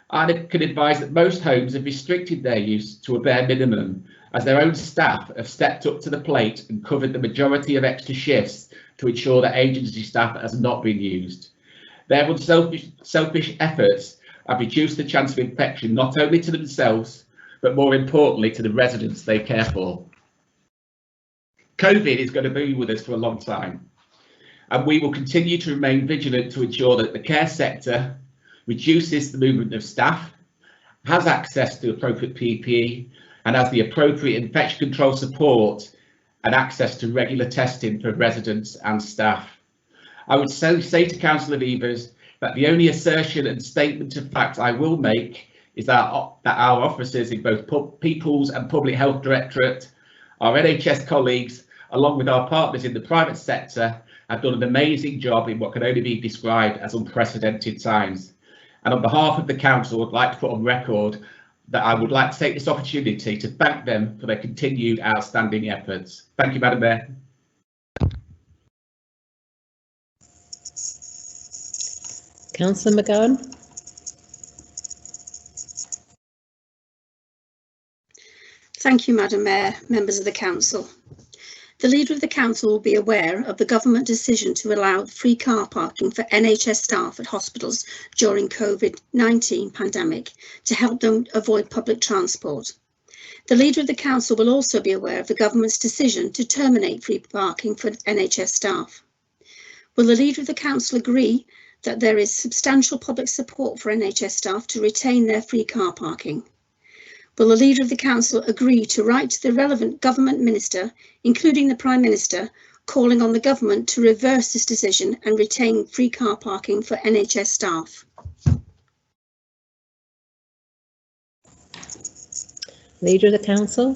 I can advise that most homes have restricted their use to a bare minimum, as their own staff have stepped up to the plate and covered the majority of extra shifts to ensure that agency staff has not been used. Their unselfish efforts have reduced the chance of infection not only to themselves, but more importantly to the residents they care for. COVID is going to be with us for a long time, and we will continue to remain vigilant to ensure that the care sector reduces the movement of staff, has access to appropriate PPE, and has the appropriate infection control support and access to regular testing for residents and staff. I would say to Councillor Evers that the only assertion and statement of fact I will make is that our officers in both People's and Public Health Directorate, our NHS colleagues, along with our partners in the private sector, have done an amazing job in what can only be described as unprecedented times. And on behalf of the council, I'd like to put on record that I would like to take this opportunity to thank them for their continued outstanding efforts. Thank you, Madam Mayor. Councillor McGowan. Thank you, Madam Mayor, members of the council. The Leader of the Council will be aware of the government decision to allow free car parking for NHS staff at hospitals during COVID-19 pandemic to help them avoid public transport. The Leader of the Council will also be aware of the government's decision to terminate free parking for NHS staff. Will the Leader of the Council agree that there is substantial public support for NHS staff to retain their free car parking? Will the Leader of the Council agree to write to the relevant government minister, including the Prime Minister, calling on the government to reverse this decision and retain free car parking for NHS staff? Leader of the Council.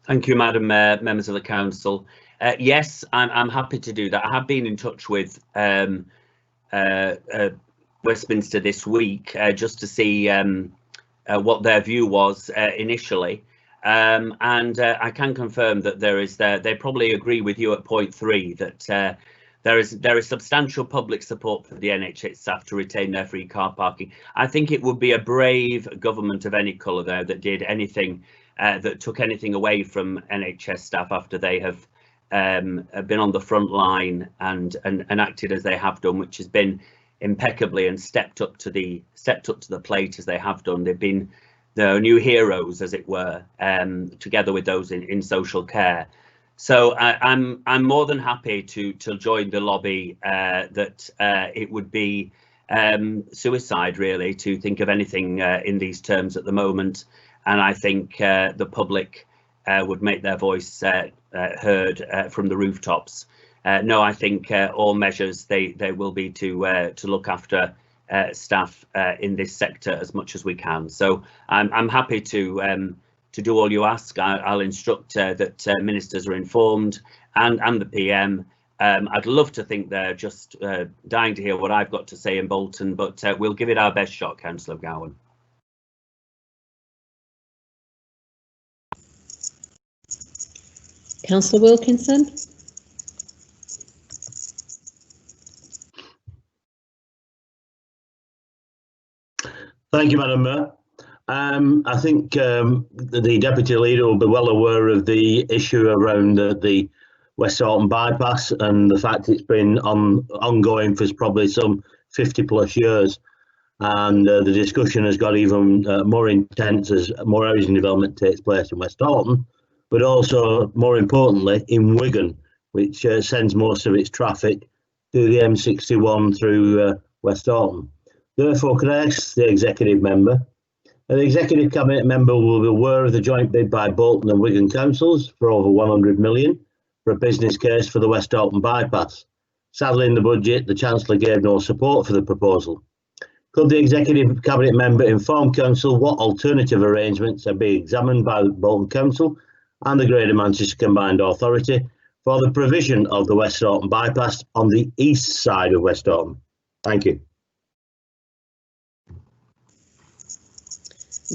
Thank you, Madam Mayor, members of the Council. Yes, I'm happy to do that. I have been in touch with Westminster this week just to see what their view was initially, and I can confirm that they probably agree with you at point 3 that there is substantial public support for the NHS staff to retain their free car parking. I think it would be a brave government of any colour there that did anything that took anything away from NHS staff after they have been on the front line and acted as they have done, which has been impeccably, and stepped up to the plate as they have done. They've been the new heroes, as it were, together with those in social care. So I'm more than happy to join the lobby that it would be suicide, really, to think of anything in these terms at the moment. And I think the public would make their voice heard from the rooftops. No, I think all measures they will be to look after staff in this sector as much as we can. So I'm happy to do all you ask. I'll instruct that ministers are informed and the PM. I'd love to think they're just dying to hear what I've got to say in Bolton, but we'll give it our best shot, Councillor Gowan. Councillor Wilkinson. Thank you, Madam Mayor. I think the Deputy Leader will be well aware of the issue around the West Orton bypass and the fact it's been ongoing for probably some 50 plus years. And the discussion has got even more intense as more housing development takes place in West Orton, but also, more importantly, in Wigan, which sends most of its traffic through the M61 through West Orton. Therefore, can I ask the executive member, the executive cabinet member will be aware of the joint bid by Bolton and Wigan councils for over 100 million for a business case for the West Orton bypass. Sadly, in the budget, the Chancellor gave no support for the proposal. Could the executive cabinet member inform council what alternative arrangements are being examined by the Bolton Council and the Greater Manchester Combined Authority for the provision of the West Orton bypass on the east side of West Orton? Thank you.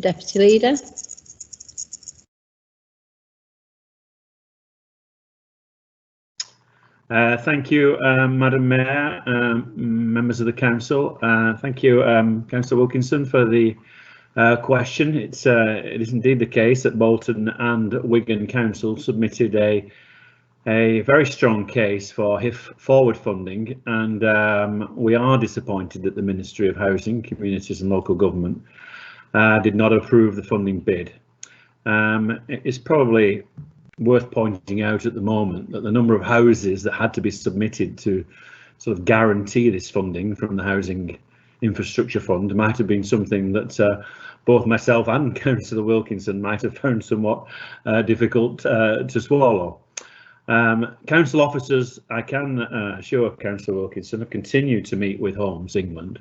Deputy Leader. Thank you, Madam Mayor, members of the Council. Thank you, Councillor Wilkinson, for the question. It is indeed the case that Bolton and Wigan Council submitted a very strong case for HIF forward funding, and we are disappointed that the Ministry of Housing, Communities and Local Government did not approve the funding bid. It's probably worth pointing out at the moment that the number of houses that had to be submitted to sort of guarantee this funding from the Housing Infrastructure Fund might have been something that both myself and Councillor Wilkinson might have found somewhat difficult to swallow. Council officers, I can assure Councillor Wilkinson, have continued to meet with Homes England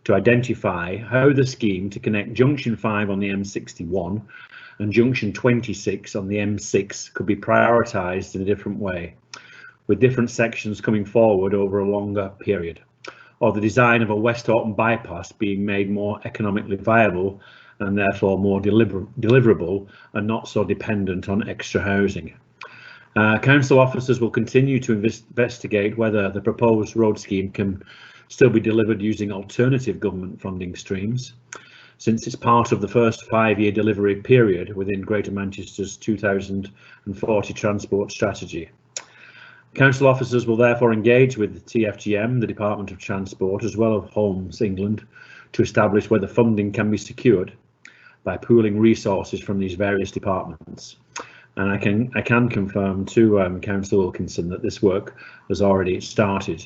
to identify how the scheme to connect Junction 5 on the M61 and Junction 26 on the M6 could be prioritised in a different way, with different sections coming forward over a longer period, or the design of a West Orton bypass being made more economically viable and therefore more deliverable and not so dependent on extra housing. Council officers will continue to investigate whether the proposed road scheme can still be delivered using alternative government funding streams. since it's part of the first 5-year delivery period within Greater Manchester's 2040 transport strategy. Council officers will therefore engage with the TFGM, the Department of Transport, as well as Homes England, to establish whether funding can be secured by pooling resources from these various departments. And I can confirm to Councillor Wilkinson that this work has already started.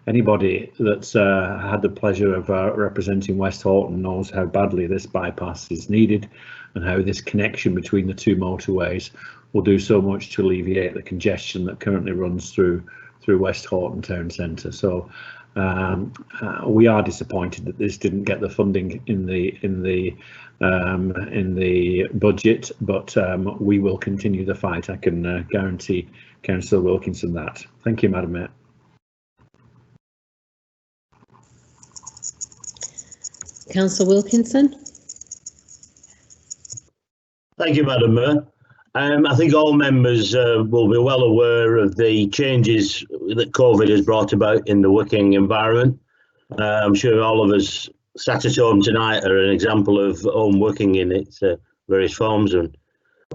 Anybody that's had the pleasure of representing West Horton knows how badly this bypass is needed and how this connection between the two motorways will do so much to alleviate the congestion that currently runs through West Horton town centre. So we are disappointed that this didn't get the funding in the budget, but we will continue the fight. I can guarantee Councillor Wilkinson that. Thank you, Madam Mayor. Councillor Wilkinson. Thank you, Madam Mayor. I think all members will be well aware of the changes that COVID has brought about in the working environment. I'm sure all of us sat at home tonight are an example of home working in its various forms, and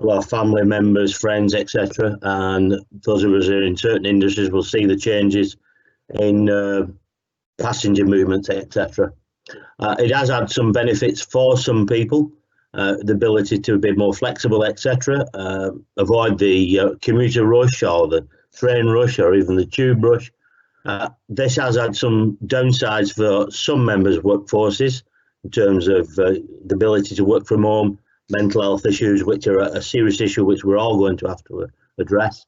a lot of family members, friends, etc. And those of us who are in certain industries will see the changes in passenger movements, etc. It has had some benefits for some people. The ability to be more flexible, etc. Avoid the commuter rush or the train rush or even the tube rush. This has had some downsides for some members' workforces in terms of the ability to work from home, mental health issues, which are a serious issue which we're all going to have to address.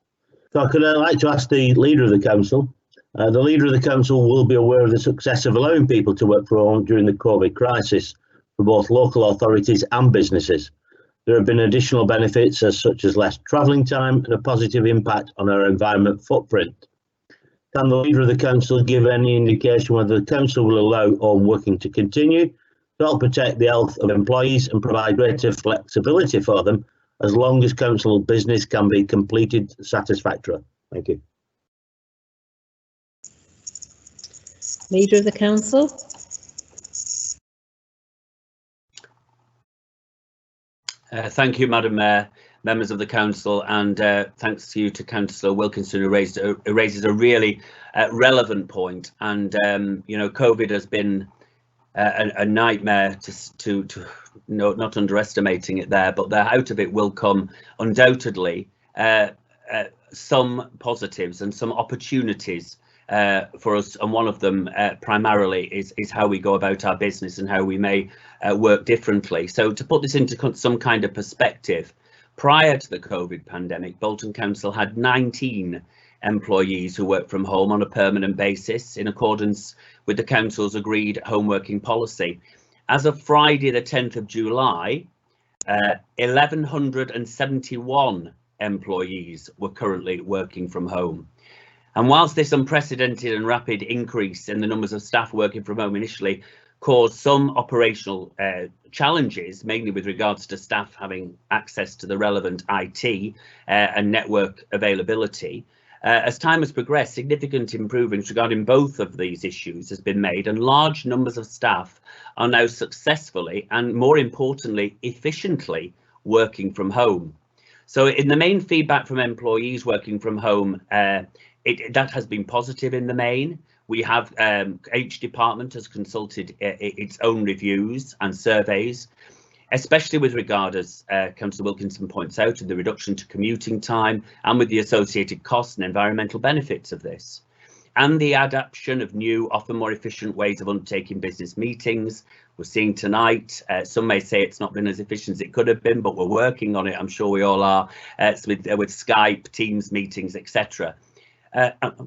So I could like to ask the Leader of the Council. The Leader of the Council will be aware of the success of allowing people to work from home during the COVID crisis for both local authorities and businesses. There have been additional benefits such as less travelling time and a positive impact on our environment footprint. Can the Leader of the Council give any indication whether the Council will allow home working to continue to help protect the health of employees and provide greater flexibility for them as long as Council business can be completed satisfactorily? Thank you. Leader of the Council. Thank you, Madam Mayor, members of the Council, and thanks to you to Councillor Wilkinson, who raises a really relevant point. And you know, COVID has been a nightmare to not underestimating it there, but out of it will come undoubtedly some positives and some opportunities for us, and one of them primarily is how we go about our business and how we may work differently. So to put this into some kind of perspective, prior to the COVID pandemic, Bolton Council had 19 employees who work from home on a permanent basis in accordance with the Council's agreed home working policy. As of Friday the 10th of July, 1,171 employees were currently working from home. And whilst this unprecedented and rapid increase in the numbers of staff working from home initially caused some operational challenges, mainly with regards to staff having access to the relevant IT and network availability, as time has progressed, significant improvements regarding both of these issues has been made, and large numbers of staff are now successfully and, more importantly, efficiently working from home. So in the main, feedback from employees working from home, that has been positive in the main. We have each department has consulted its own reviews and surveys, especially with regard, as Councillor Wilkinson points out, to the reduction to commuting time and with the associated costs and environmental benefits of this, and the adoption of new, often more efficient ways of undertaking business meetings. We're seeing tonight, some may say it's not been as efficient as it could have been, but we're working on it. I'm sure we all are, with Skype, Teams meetings, etc.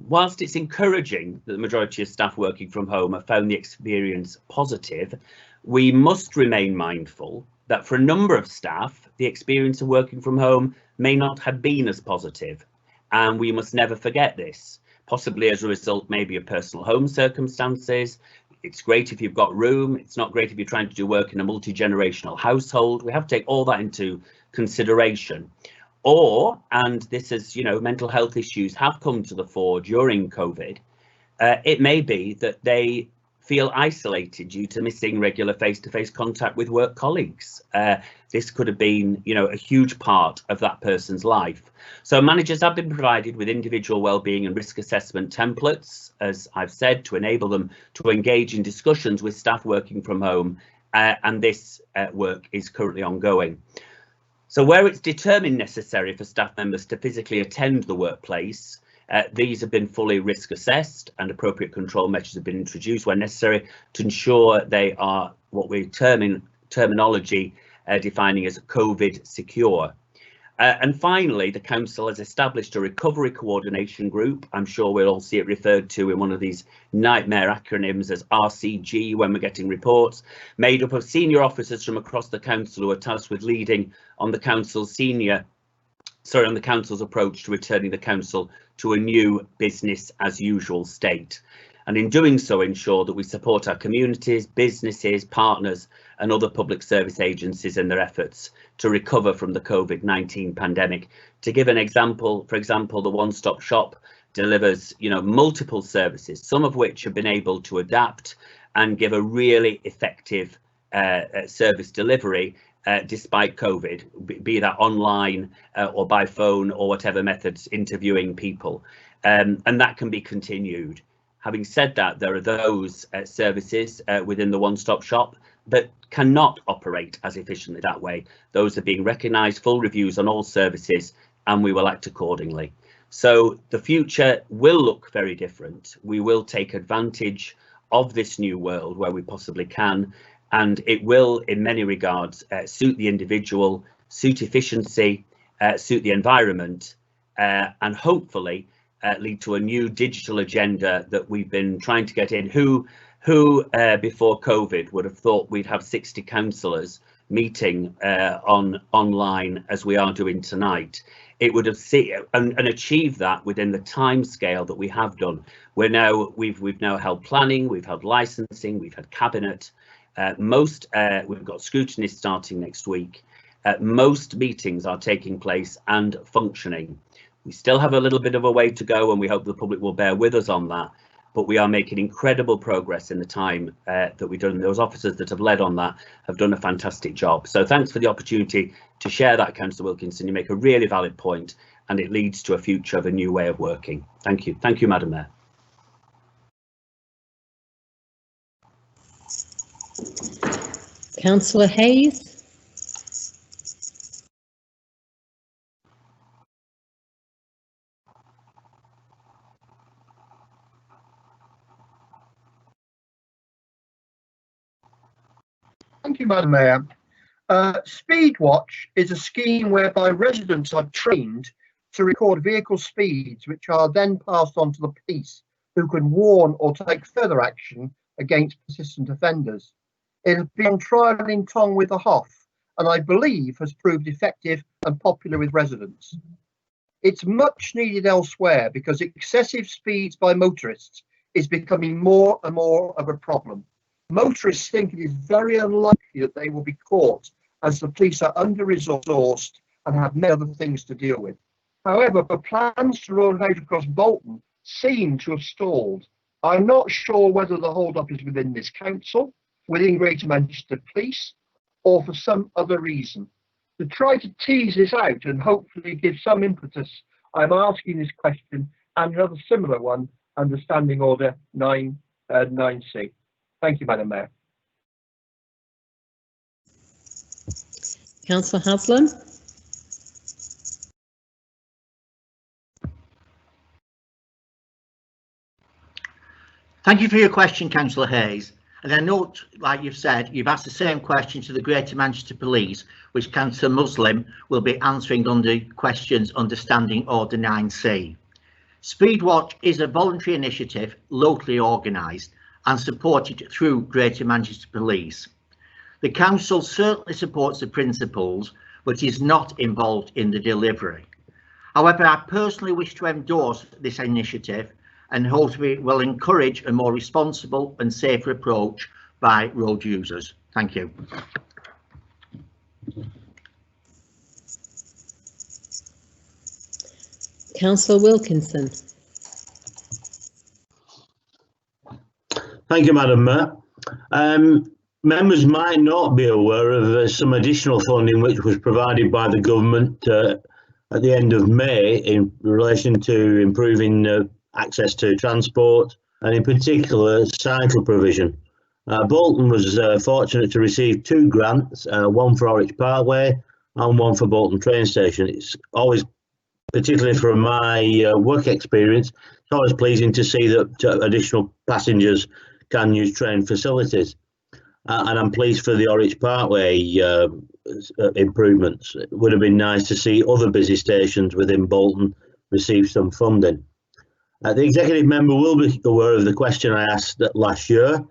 Whilst it's encouraging that the majority of staff working from home have found the experience positive, we must remain mindful that for a number of staff, the experience of working from home may not have been as positive, and we must never forget this, possibly as a result maybe of personal home circumstances. It's great if you've got room, it's not great if you're trying to do work in a multi-generational household. We have to take all that into consideration. Or, and this is, you know, mental health issues have come to the fore during COVID, it may be that they feel isolated due to missing regular face-to-face contact with work colleagues. This could have been, you know, a huge part of that person's life. So managers have been provided with individual wellbeing and risk assessment templates, as I've said, to enable them to engage in discussions with staff working from home, and this work is currently ongoing. So where it's determined necessary for staff members to physically attend the workplace, these have been fully risk assessed and appropriate control measures have been introduced where necessary to ensure they are what we terminology defining as COVID secure. And finally, the council has established a recovery coordination group. I'm sure we'll all see it referred to in one of these nightmare acronyms as RCG when we're getting reports, made up of senior officers from across the council who are tasked with leading on the council's approach to returning the council to a new business as usual state. And in doing so, ensure that we support our communities, businesses, partners and other public service agencies in their efforts to recover from the COVID-19 pandemic. To give an example, for example, the one-stop shop delivers, you know, multiple services, some of which have been able to adapt and give a really effective service delivery despite COVID, be that online or by phone or whatever methods, interviewing people, and that can be continued. Having said that, there are those services within the one-stop shop that cannot operate as efficiently that way. Those are being recognised, full reviews on all services, and we will act accordingly. So the future will look very different. We will take advantage of this new world where we possibly can, and it will, in many regards, suit the individual, suit efficiency, suit the environment, and hopefully lead to a new digital agenda that we've been trying to get in. Who before COVID would have thought we'd have 60 councillors meeting online as we are doing tonight? It would have seen and achieved that within the time scale that we have done. We've now held planning, we've held licensing, we've had cabinet. We've got scrutiny starting next week. Most meetings are taking place and functioning. We still have a little bit of a way to go, and we hope the public will bear with us on that. But we are making incredible progress in the time that we've done. Those officers that have led on that have done a fantastic job. So thanks for the opportunity to share that, Councillor Wilkinson. You make a really valid point, and it leads to a future of a new way of working. Thank you. Thank you, Madam Mayor. Councillor Hayes. Thank you, Madam Mayor. Speedwatch is a scheme whereby residents are trained to record vehicle speeds, which are then passed on to the police, who can warn or take further action against persistent offenders. It has been on trial in Tong with the Hoff, and I believe has proved effective and popular with residents. It's much needed elsewhere because excessive speeds by motorists is becoming more and more of a problem. Motorists think it is very unlikely that they will be caught as the police are under-resourced and have many other things to deal with. However, the plans to roll it out across Bolton seem to have stalled. I'm not sure whether the hold-up is within this council, within Greater Manchester Police, or for some other reason. To try to tease this out and hopefully give some impetus, I'm asking this question and another similar one under Standing Order 9C. Thank you, Madam Mayor. Councillor Haslam. Thank you for your question, Councillor Hayes. And I note, like you've said, you've asked the same question to the Greater Manchester Police, which Councillor Muslim will be answering under questions under Standing Order 9C. Speedwatch is a voluntary initiative, locally organised and supported through Greater Manchester Police. The council certainly supports the principles, but is not involved in the delivery. However, I personally wish to endorse this initiative and hope we will encourage a more responsible and safer approach by road users. Thank you. Councillor Wilkinson. Thank you, Madam Mayor. Members might not be aware of some additional funding which was provided by the government at the end of May in relation to improving access to transport and in particular cycle provision. Bolton was fortunate to receive 2 grants, one for Orwich Parkway and one for Bolton train station. It's always, particularly from my work experience, it's always pleasing to see that additional passengers can use train facilities. And I'm pleased for the Orwich Parkway improvements. It would have been nice to see other busy stations within Bolton receive some funding. The executive member will be aware of the question I asked last year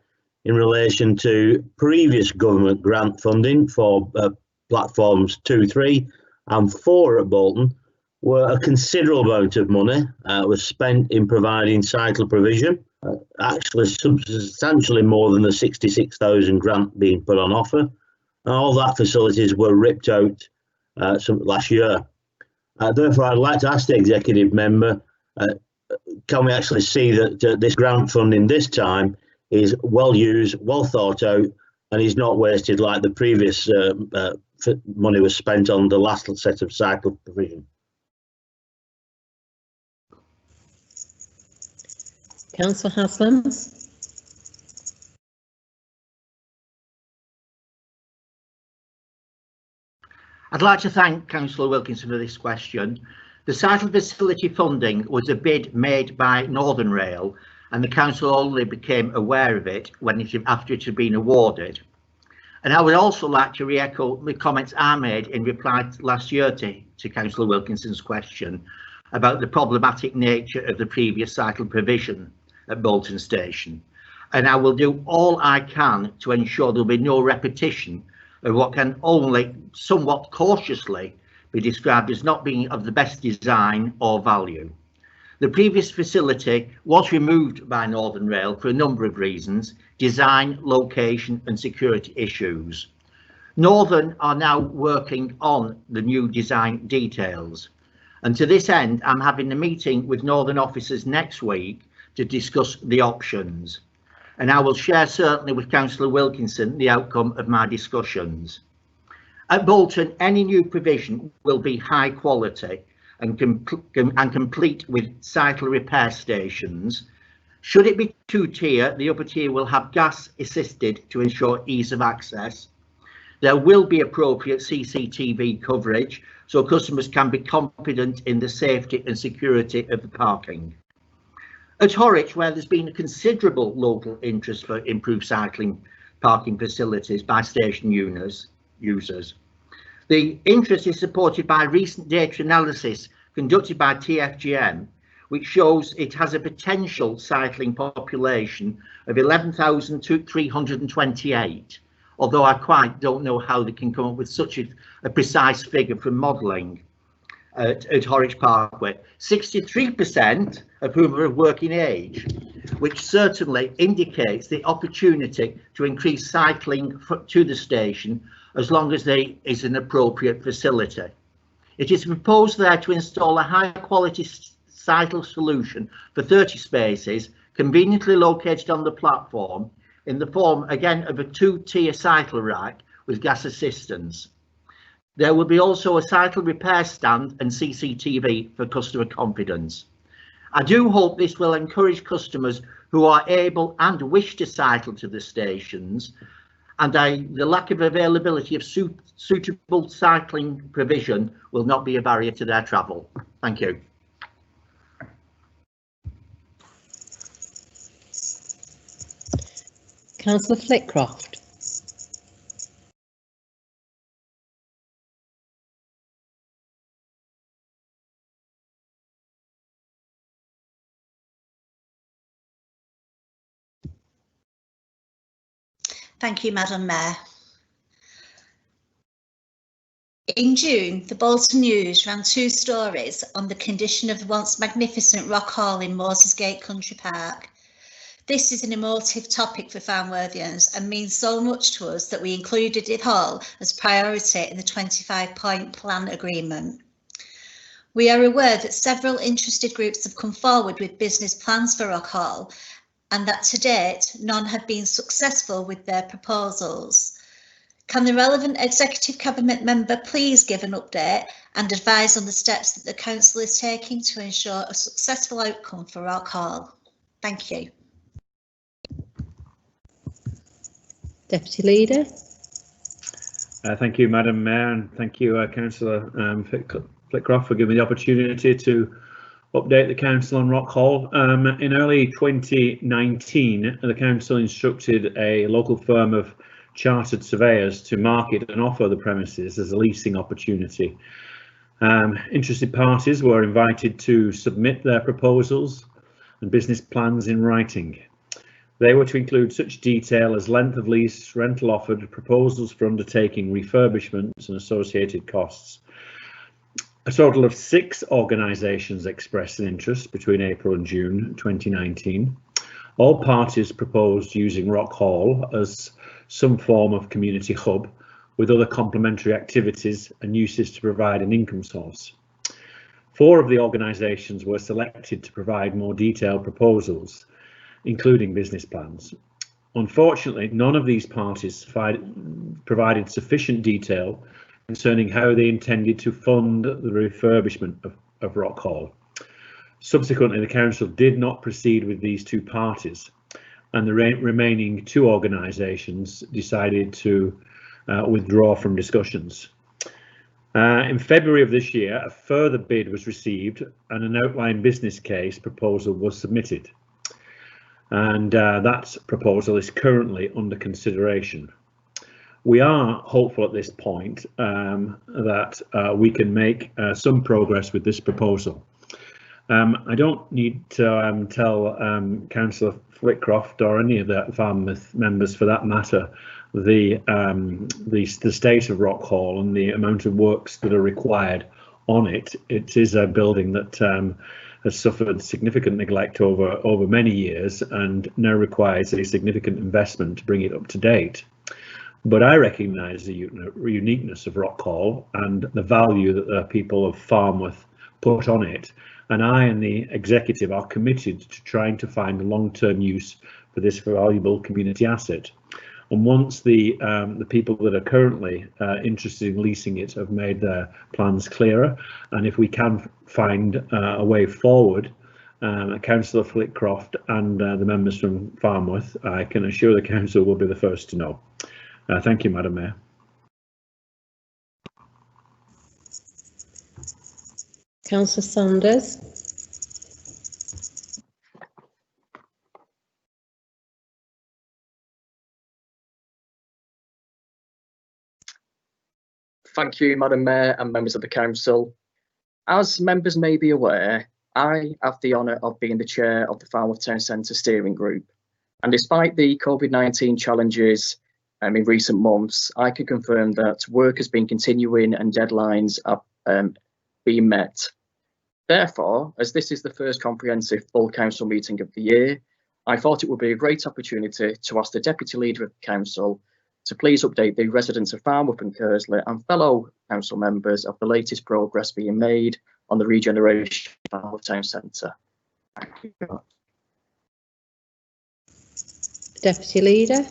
in relation to previous government grant funding for platforms 2, 3 and 4 at Bolton, where a considerable amount of money was spent in providing cycle provision. Actually substantially more than the 66,000 grant being put on offer. And all that facilities were ripped out last year. Therefore, I'd like to ask the executive member, can we actually see that this grant funding this time is well used, well thought out, and is not wasted like the previous money was spent on the last set of cycle provision? Councillor Haslam. I'd like to thank Councillor Wilkinson for this question. The cycle facility funding was a bid made by Northern Rail, and the council only became aware of it after it had been awarded. And I would also like to re-echo the comments I made in reply last year to Councillor Wilkinson's question about the problematic nature of the previous cycle provision at Bolton Station, and I will do all I can to ensure there will be no repetition of what can only somewhat cautiously be described as not being of the best design or value. The previous facility was removed by Northern Rail for a number of reasons: design, location and security issues. Northern are now working on the new design details, and to this end I'm having a meeting with Northern officers next week to discuss the options, and I will share certainly with Councillor Wilkinson the outcome of my discussions. At Bolton, any new provision will be high quality and complete with cycle repair stations. Should it be 2-tier, the upper tier will have gas assisted to ensure ease of access. There will be appropriate CCTV coverage so customers can be confident in the safety and security of the parking. At Horwich, where there's been a considerable local interest for improved cycling parking facilities by station users, the interest is supported by recent data analysis conducted by TFGM, which shows it has a potential cycling population of 11,328, although I quite don't know how they can come up with such a precise figure from modelling. At Horwich Parkway, 63% of whom are of working age, which certainly indicates the opportunity to increase cycling to the station as long as there is an appropriate facility. It is proposed there to install a high quality cycle solution for 30 spaces conveniently located on the platform in the form again of a 2-tier cycle rack with gas assistance. There will be also a cycle repair stand and CCTV for customer confidence. I do hope this will encourage customers who are able and wish to cycle to the stations, and the lack of availability of suitable cycling provision will not be a barrier to their travel. Thank you. Councillor Flitcroft. Thank you, Madam Mayor. In June, the Bolton News ran 2 stories on the condition of the once magnificent Rock Hall in Morsesgate Country Park. This is an emotive topic for Farnworthians and means so much to us that we included the hall as priority in the 25-point plan agreement. We are aware that several interested groups have come forward with business plans for Rock Hall, and that to date none have been successful with their proposals. Can the relevant Executive Cabinet member please give an update and advise on the steps that the Council is taking to ensure a successful outcome for Rock Hall? Thank you. Deputy Leader. Thank you, Madam Mayor, and thank you, Councillor Flitcroft, for giving me the opportunity to update the Council on Rock Hall. In early 2019, the Council instructed a local firm of chartered surveyors to market and offer the premises as a leasing opportunity. Interested parties were invited to submit their proposals and business plans in writing. They were to include such detail as length of lease, rental offered, proposals for undertaking refurbishments and associated costs. A total of 6 organisations expressed an interest between April and June 2019. All parties proposed using Rock Hall as some form of community hub with other complementary activities and uses to provide an income source. 4 of the organisations were selected to provide more detailed proposals, including business plans. Unfortunately, none of these parties provided sufficient detail concerning how they intended to fund the refurbishment of Rock Hall. Subsequently, the Council did not proceed with these 2 parties, and the remaining 2 organisations decided to withdraw from discussions. In February of this year, a further bid was received and an outline business case proposal was submitted. And that proposal is currently under consideration. We are hopeful at this point that we can make some progress with this proposal. I don't need to tell Councillor Flitcroft or any of the Farnborough members for that matter the state of Rock Hall and the amount of works that are required on it. It is a building that has suffered significant neglect over many years and now requires a significant investment to bring it up to date. But I recognise the uniqueness of Rock Hall and the value that the people of Farnborough put on it, and I and the executive are committed to trying to find a long-term use for this valuable community asset. And once the people that are currently interested in leasing it have made their plans clearer, and if we can find a way forward, Councillor Flitcroft and the members from Farnborough, I can assure the Council will be the first to know. Thank you, Madam Mayor. Councillor Saunders. Thank you, Madam Mayor and members of the Council. As members may be aware, I have the honour of being the chair of the Farnborough Town Centre Steering Group. And despite the COVID-19 challenges in recent months, I can confirm that work has been continuing and deadlines are being met. Therefore, as this is the first comprehensive full council meeting of the year, I thought it would be a great opportunity to ask the Deputy Leader of the Council to please update the residents of Farnborough and Kersley and fellow council members of the latest progress being made on the regeneration of Farnborough Town Centre. Thank you. Deputy Leader.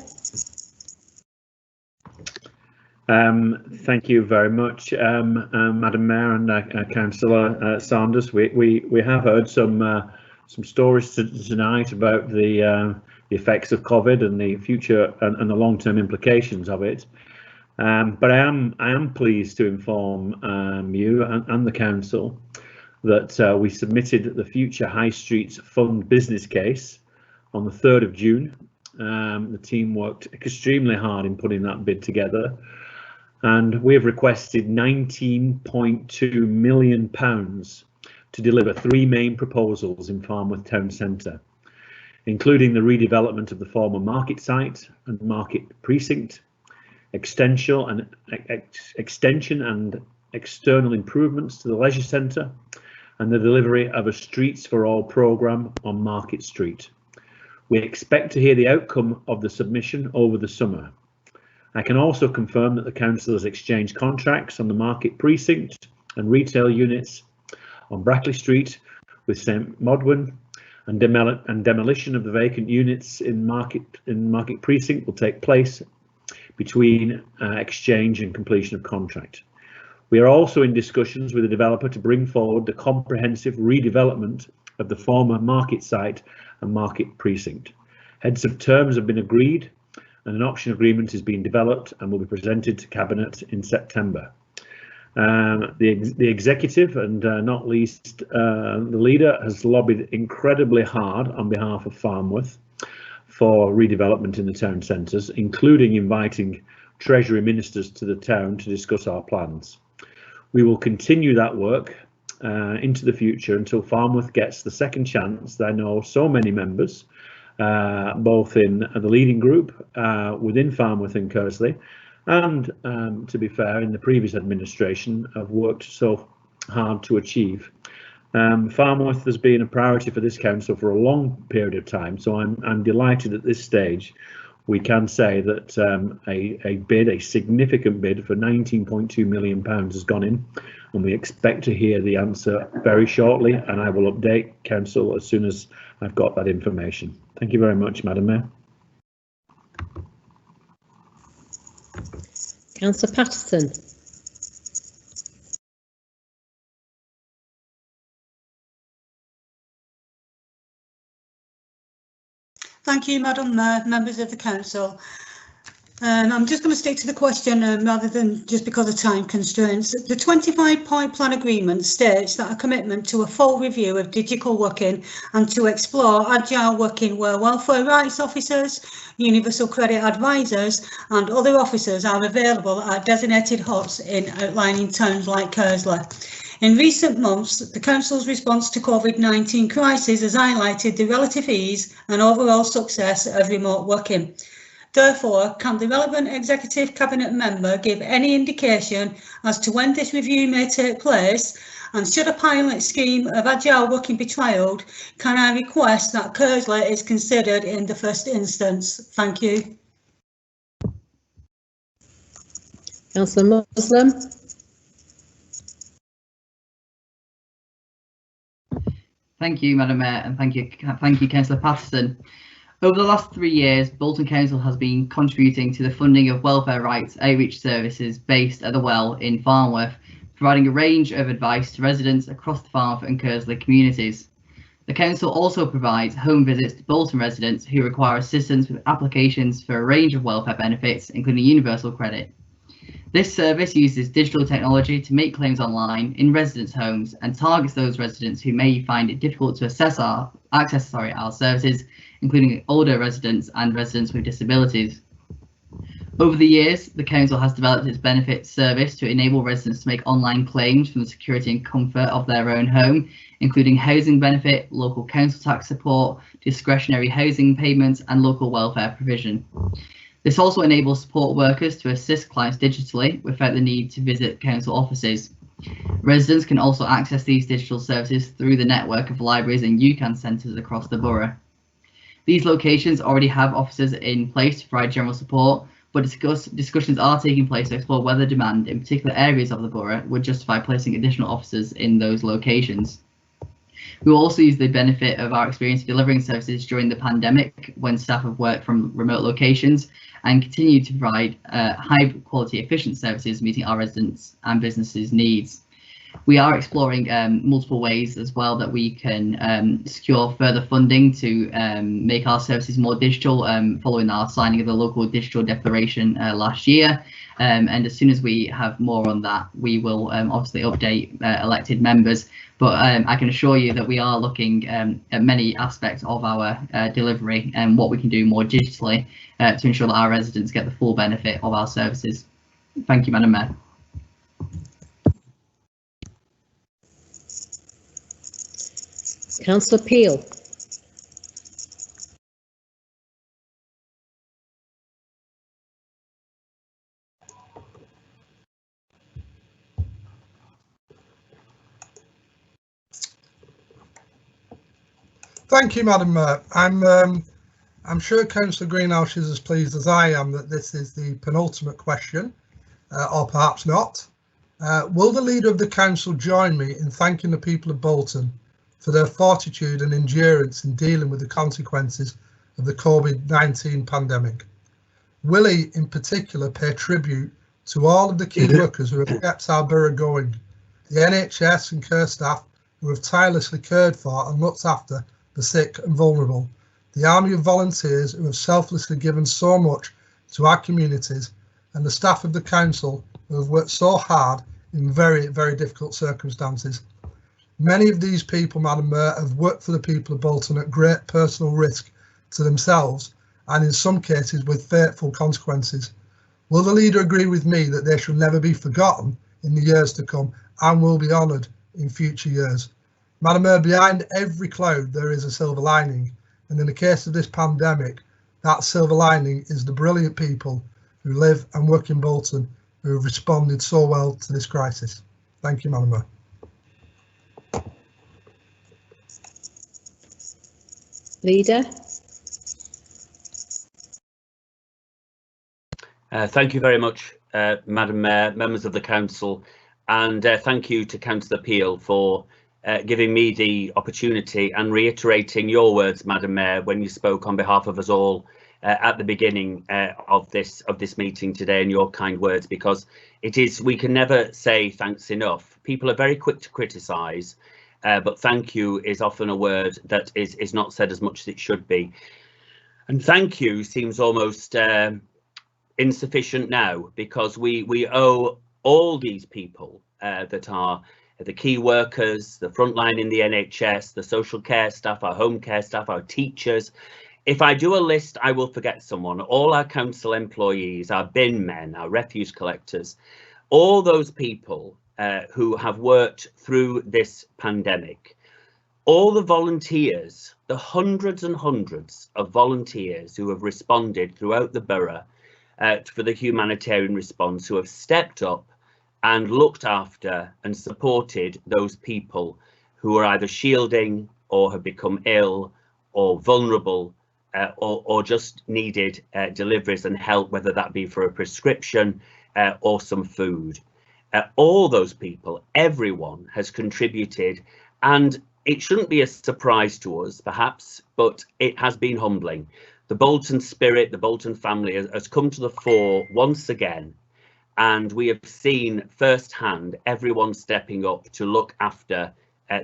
Thank you very much, Madam Mayor and Councillor Saunders. We have heard some stories tonight about the effects of COVID and the future and the long-term implications of it. But I am pleased to inform you and the Council that we submitted the Future High Streets Fund business case on the 3rd of June. The team worked extremely hard in putting that bid together, and we have requested £19.2 million to deliver 3 main proposals in Farnborough Town Centre, including the redevelopment of the former market site and market precinct, extension and external improvements to the leisure centre, and the delivery of a Streets for All programme on Market Street. We expect to hear the outcome of the submission over the summer. I can also confirm that the Council has exchanged contracts on the market precinct and retail units on Brackley Street with St Modwen, and demolition of the vacant units in Market Precinct will take place between exchange and completion of contract. We are also in discussions with the developer to bring forward the comprehensive redevelopment of the former market site and Market Precinct. Heads of terms have been agreed and an option agreement is being developed and will be presented to Cabinet in September. The executive and not least the leader has lobbied incredibly hard on behalf of Farnworth for redevelopment in the town centres, including inviting Treasury ministers to the town to discuss our plans. We will continue that work into the future until Farnworth gets the second chance that I know so many members, both in the leading group within Farnworth and Kersley, and to be fair, in the previous administration have worked so hard to achieve. Farnworth has been a priority for this council for a long period of time, so I'm delighted at this stage we can say that a significant bid for £19.2 million has gone in, and we expect to hear the answer very shortly, and I will update council as soon as I've got that information. Thank you very much, Madam Mayor. Councillor Patterson. Thank you, Madam Mayor, members of the council. I'm just going to stick to the question rather than just because of time constraints. The 25-point plan agreement states that a commitment to a full review of digital working and to explore agile working where welfare rights officers, universal credit advisors and other officers are available at designated huts in outlying towns like Kersley. In recent months, the Council's response to COVID-19 crisis has highlighted the relative ease and overall success of remote working. Therefore, can the relevant Executive Cabinet member give any indication as to when this review may take place? And should a pilot scheme of agile working be trialled, can I request that Kersley is considered in the first instance? Thank you. Councillor Muslim. Thank you, Madam Mayor, and thank you, Councillor Patterson. Over the last 3 years, Bolton Council has been contributing to the funding of welfare rights outreach services based at the Well in Farnworth, providing a range of advice to residents across the Farnworth and Kersley communities. The council also provides home visits to Bolton residents who require assistance with applications for a range of welfare benefits, including universal credit. This service uses digital technology to make claims online in residents' homes and targets those residents who may find it difficult to access our services, including older residents and residents with disabilities. Over the years, the council has developed its benefit service to enable residents to make online claims from the security and comfort of their own home, including housing benefit, local council tax support, discretionary housing payments and local welfare provision. This also enables support workers to assist clients digitally without the need to visit council offices. Residents can also access these digital services through the network of libraries and UCAN centres across the borough. These locations already have officers in place to provide general support, but discussions are taking place to explore whether demand in particular areas of the borough would justify placing additional officers in those locations. We will also use the benefit of our experience delivering services during the pandemic when staff have worked from remote locations and continue to provide high quality efficient services meeting our residents and businesses needs. We are exploring multiple ways as well that we can secure further funding to make our services more digital following our signing of the local digital declaration last year. And as soon as we have more on that, we will obviously update elected members. But I can assure you that we are looking at many aspects of our delivery and what we can do more digitally to ensure that our residents get the full benefit of our services. Thank you, Madam Mayor. Councillor Peel. Thank you, Madam Mayor. I'm sure Councillor Greenhouse is as pleased as I am that this is the penultimate question, or perhaps not. Will the leader of the council join me in thanking the people of Bolton for their fortitude and endurance in dealing with the consequences of the COVID-19 pandemic. Willie in particular pay tribute to all of the key workers who have kept our borough going, the NHS and care staff who have tirelessly cared for and looked after the sick and vulnerable, the army of volunteers who have selflessly given so much to our communities, and the staff of the council who have worked so hard in very, very difficult circumstances. Many of these people, Madam Mayor, have worked for the people of Bolton at great personal risk to themselves and in some cases with fateful consequences. Will the leader agree with me that they should never be forgotten in the years to come and will be honoured in future years? Madam Mayor, behind every cloud there is a silver lining, and in the case of this pandemic, that silver lining is the brilliant people who live and work in Bolton who have responded so well to this crisis. Thank you, Madam Mayor. Leader. Thank you very much, Madam Mayor, members of the council, and thank you to Councillor Peel for giving me the opportunity and reiterating your words, Madam Mayor, when you spoke on behalf of us all at the beginning of this meeting today, and your kind words, because we can never say thanks enough. People are very quick to criticise, but thank you is often a word that is not said as much as it should be. And thank you seems almost insufficient now, because we owe all these people that are the key workers, the frontline in the NHS, the social care staff, our home care staff, our teachers. If I do a list, I will forget someone. All our council employees, our bin men, our refuse collectors, all those people who have worked through this pandemic, all the volunteers, the hundreds and hundreds of volunteers who have responded throughout the borough for the humanitarian response, who have stepped up and looked after and supported those people who are either shielding or have become ill or vulnerable or just needed deliveries and help, whether that be for a prescription or some food. All those people, everyone has contributed, and it shouldn't be a surprise to us, perhaps, but it has been humbling. The Bolton spirit, the Bolton family has come to the fore once again, and we have seen firsthand everyone stepping up to look after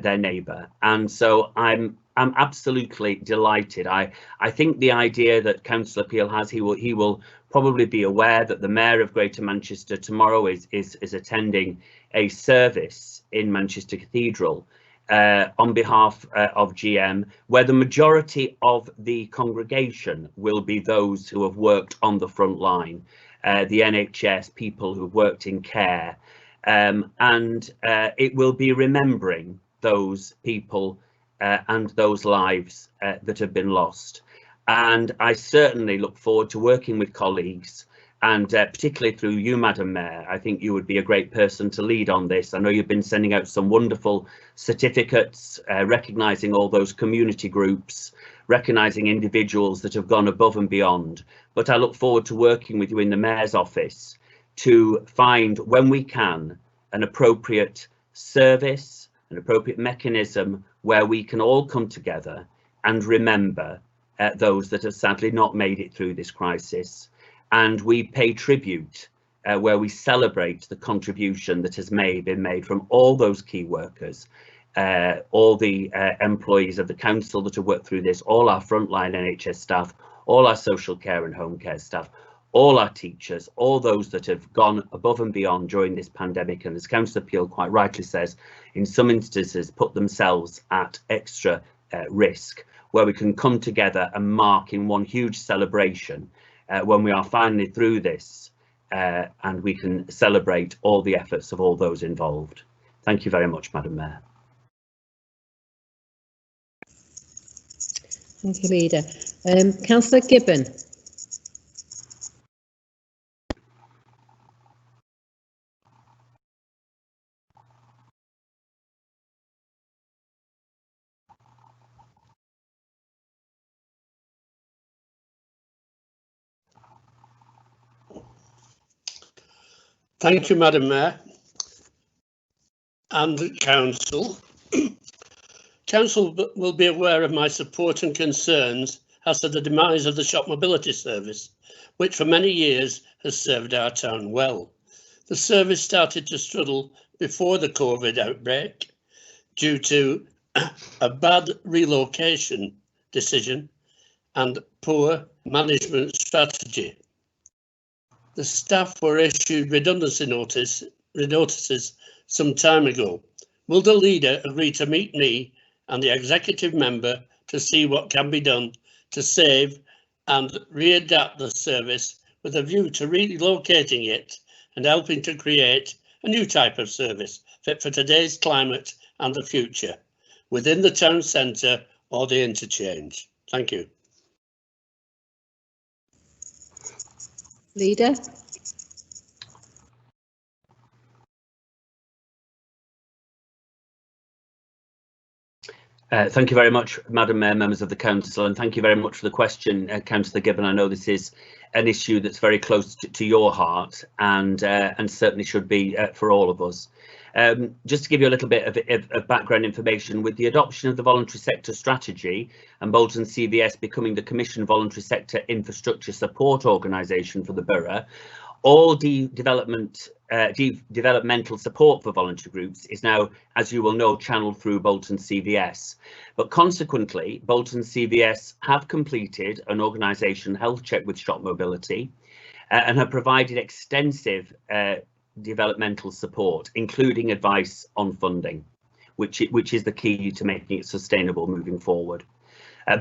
their neighbour. And so I'm absolutely delighted. I think the idea that Councillor Peel has, he will probably be aware that the Mayor of Greater Manchester tomorrow is attending a service in Manchester Cathedral on behalf of GM, where the majority of the congregation will be those who have worked on the front line, the NHS, people who've worked in care, and it will be remembering those people and those lives that have been lost. And I certainly look forward to working with colleagues, and particularly through you, Madam Mayor. I think you would be a great person to lead on this. I know you've been sending out some wonderful certificates, recognising all those community groups, recognising individuals that have gone above and beyond. But I look forward to working with you in the Mayor's office to find, when we can, an appropriate service, an appropriate mechanism where we can all come together and remember those that have sadly not made it through this crisis. And we pay tribute where we celebrate the contribution that has been made from all those key workers, all the employees of the council that have worked through this, all our frontline NHS staff, all our social care and home care staff, all our teachers, all those that have gone above and beyond during this pandemic, and as Councillor Peel quite rightly says, in some instances put themselves at extra risk, where we can come together and mark in one huge celebration when we are finally through this, and we can celebrate all the efforts of all those involved. Thank you very much, Madam Mayor. Thank you, Leader. Councillor Gibbon. Thank you, Madam Mayor and the Council. Council will be aware of my support and concerns as to the demise of the shop mobility service, which for many years has served our town well. The service started to struggle before the COVID outbreak due to a bad relocation decision and poor management strategy. The staff were issued redundancy notices some time ago. Will the leader agree to meet me and the executive member to see what can be done to save and readapt the service with a view to relocating it and helping to create a new type of service fit for today's climate and the future within the town centre or the interchange? Thank you. Leader. Thank you very much, Madam Mayor, members of the Council, and thank you very much for the question, Councillor Gibbon. I know this is an issue that's very close to your heart and certainly should be for all of us. Just to give you a little bit of background information, with the adoption of the voluntary sector strategy and Bolton CVS becoming the Commission Voluntary Sector Infrastructure Support Organisation for the borough, all developmental support for voluntary groups is now, as you will know, channeled through Bolton CVS. But consequently, Bolton CVS have completed an organisation health check with shop mobility and have provided extensive developmental support, including advice on funding, which is the key to making it sustainable moving forward.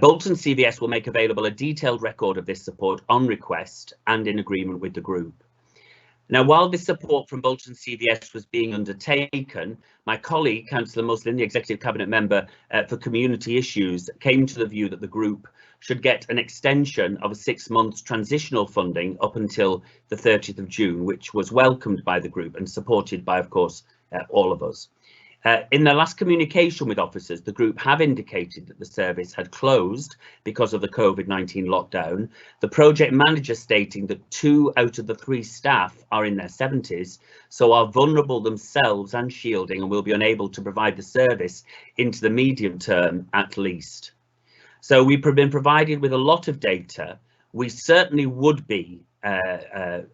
Bolton CVS will make available a detailed record of this support on request and in agreement with the group. Now, while this support from Bolton CVS was being undertaken, my colleague, Councillor Muslin, the Executive Cabinet Member for Community Issues, came to the view that the group should get an extension of a 6 months transitional funding up until the 30th of June, which was welcomed by the group and supported by, of course, all of us. In their last communication with officers, the group have indicated that the service had closed because of the COVID-19 lockdown. The project manager stating that 2 out of the 3 staff are in their 70s, so are vulnerable themselves and shielding and will be unable to provide the service into the medium term at least. So we've been provided with a lot of data. We certainly would be I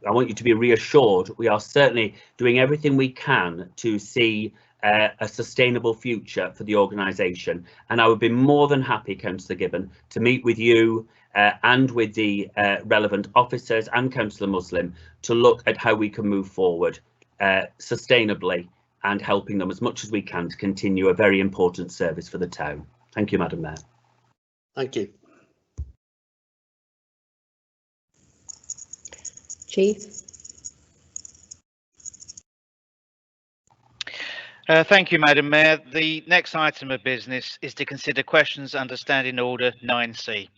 want you to be reassured, we are certainly doing everything we can to see a sustainable future for the organisation, and I would be more than happy, Councillor Gibbon, to meet with you and with the relevant officers and Councillor Muslim to look at how we can move forward sustainably and helping them as much as we can to continue a very important service for the town. Thank you, Madam Mayor. Thank you. Chief. Thank you, Madam Mayor. The next item of business is to consider questions under Standing Order 9C.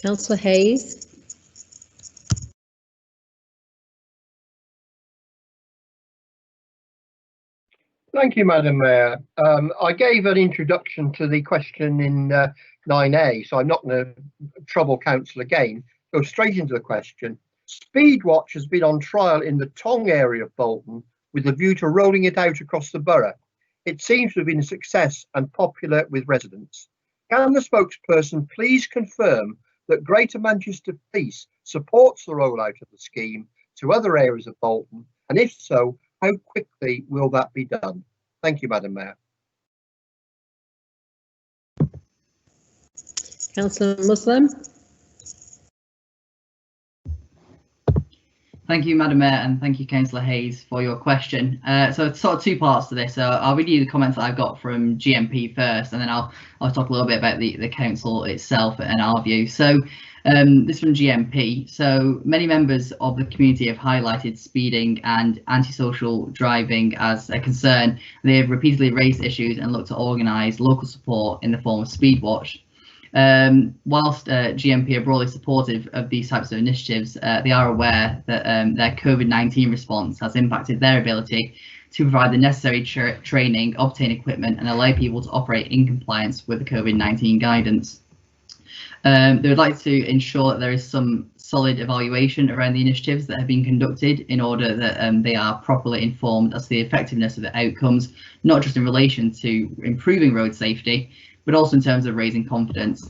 Councillor Hayes. Thank you, Madam Mayor. I gave an introduction to the question in 9A, so I'm not going to trouble Council again. Go straight into the question. Speedwatch has been on trial in the Tong area of Bolton with a view to rolling it out across the borough. It seems to have been a success and popular with residents. Can the spokesperson please confirm that Greater Manchester Police supports the rollout of the scheme to other areas of Bolton, and if so, how quickly will that be done? Thank you, Madam Mayor. Councillor Muslim. Thank you, Madam Mayor, and thank you, Councillor Hayes, for your question. So it's sort of 2 parts to this. So I'll read you the comments that I've got from GMP first, and then I'll talk a little bit about the council itself and our view. So this from GMP. So many members of the community have highlighted speeding and antisocial driving as a concern. They have repeatedly raised issues and looked to organise local support in the form of Speedwatch. Whilst GMP are broadly supportive of these types of initiatives, they are aware that their COVID-19 response has impacted their ability to provide the necessary training, obtain equipment, and allow people to operate in compliance with the COVID-19 guidance. They would like to ensure that there is some solid evaluation around the initiatives that have been conducted in order that they are properly informed as to the effectiveness of the outcomes, not just in relation to improving road safety, but also in terms of raising confidence.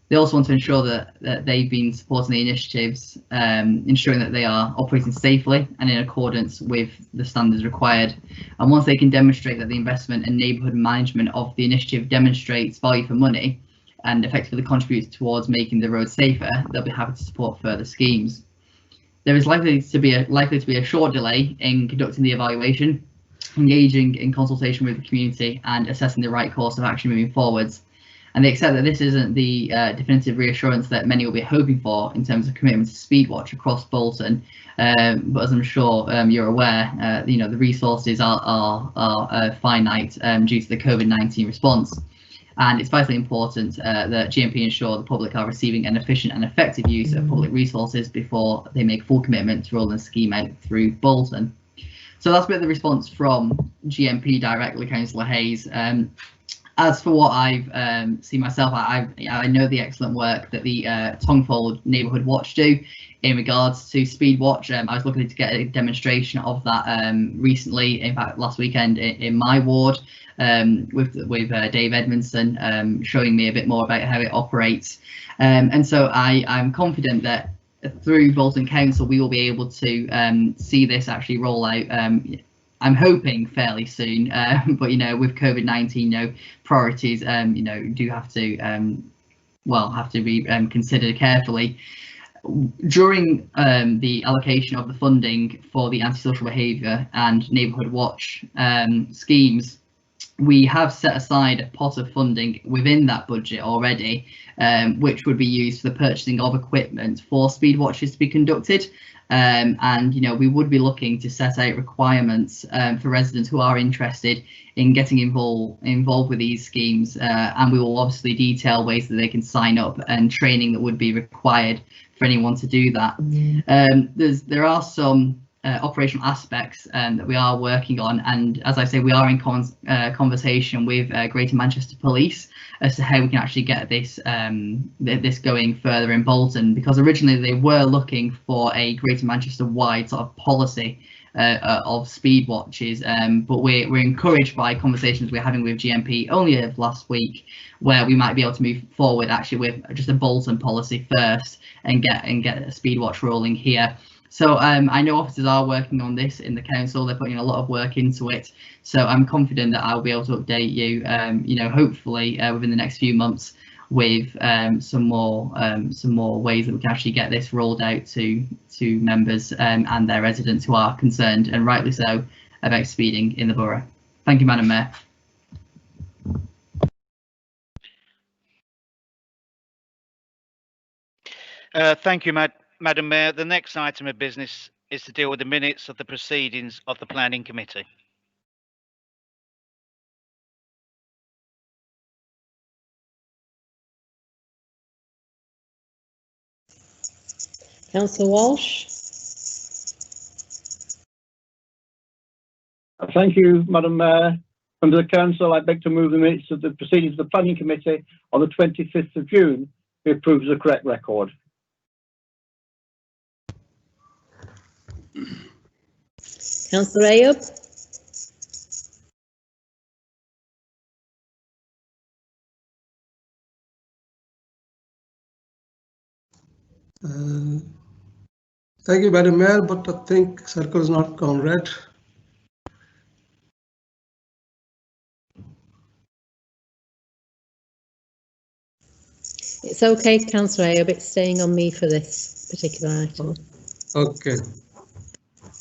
They also want to ensure that they've been supporting the initiatives, ensuring that they are operating safely and in accordance with the standards required. And once they can demonstrate that the investment and neighbourhood management of the initiative demonstrates value for money and effectively contributes towards making the road safer, they'll be happy to support further schemes. There is likely to be a short delay in conducting the evaluation, engaging in consultation with the community and assessing the right course of action moving forwards. And they accept that this isn't the definitive reassurance that many will be hoping for in terms of commitment to Speedwatch across Bolton. But as I'm sure you're aware, the resources are finite due to the COVID-19 response. And it's vitally important that GMP ensure the public are receiving an efficient and effective use of public resources before they make full commitment to rolling the scheme out through Bolton. So that's a bit of the response from GMP directly, Councillor Hayes. As for what I've seen myself, I know the excellent work that the Tongfold Neighbourhood Watch do in regards to Speedwatch. I was looking to get a demonstration of that recently, in fact last weekend in my ward, with Dave Edmondson showing me a bit more about how it operates. And so I'm confident that through Bolton Council we will be able to see this actually roll out. I'm hoping fairly soon, but with COVID-19, priorities, do have to be considered carefully. During the allocation of the funding for the antisocial behaviour and neighbourhood watch schemes, we have set aside a pot of funding within that budget already, which would be used for the purchasing of equipment for speed watches to be conducted. And we would be looking to set out requirements for residents who are interested in getting involved with these schemes, and we will obviously detail ways that they can sign up and training that would be required for anyone to do that. There are some operational aspects that we are working on, and as I say, we are in conversation with Greater Manchester Police as to how we can actually get this this going further in Bolton, because originally they were looking for a Greater Manchester wide sort of policy of speed watches, but we're encouraged by conversations we're having with GMP only of last week, where we might be able to move forward actually with just a Bolton policy first and get a speed watch rolling here. So I know officers are working on this in the council. They're putting a lot of work into it. So I'm confident that I'll be able to update you, hopefully within the next few months with some more ways that we can actually get this rolled out to members and their residents who are concerned, and rightly so, about speeding in the borough. Thank you, Madam Mayor. Thank you, Madam Mayor. The next item of business is to deal with the minutes of the proceedings of the Planning Committee. Councillor Walsh. Thank you, Madam Mayor. Under the Council, I beg to move the minutes of the proceedings of the Planning Committee on the 25th of June be approved as a correct record. Councillor Ayoub. Thank you, Madam Mayor, but I think circle is not gone red. It's okay, Councillor Ayoub, it's staying on me for this particular item. Okay.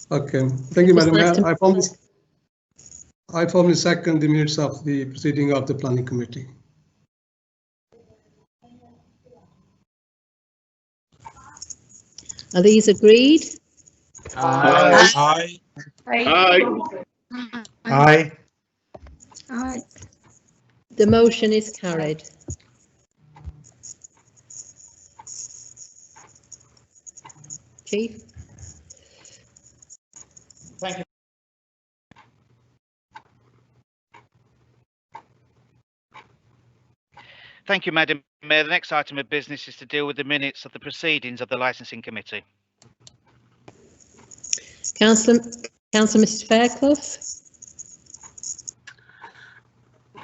Okay. Thank you, Madam Mayor. I formally second the minutes of the proceeding of the Planning Committee. Are these agreed? Aye. Aye. Aye. Aye. Aye. The motion is carried. Chief. Thank you. Thank you, Madam Mayor. The next item of business is to deal with the minutes of the proceedings of the Licensing Committee. Councillor Mrs Fairclough.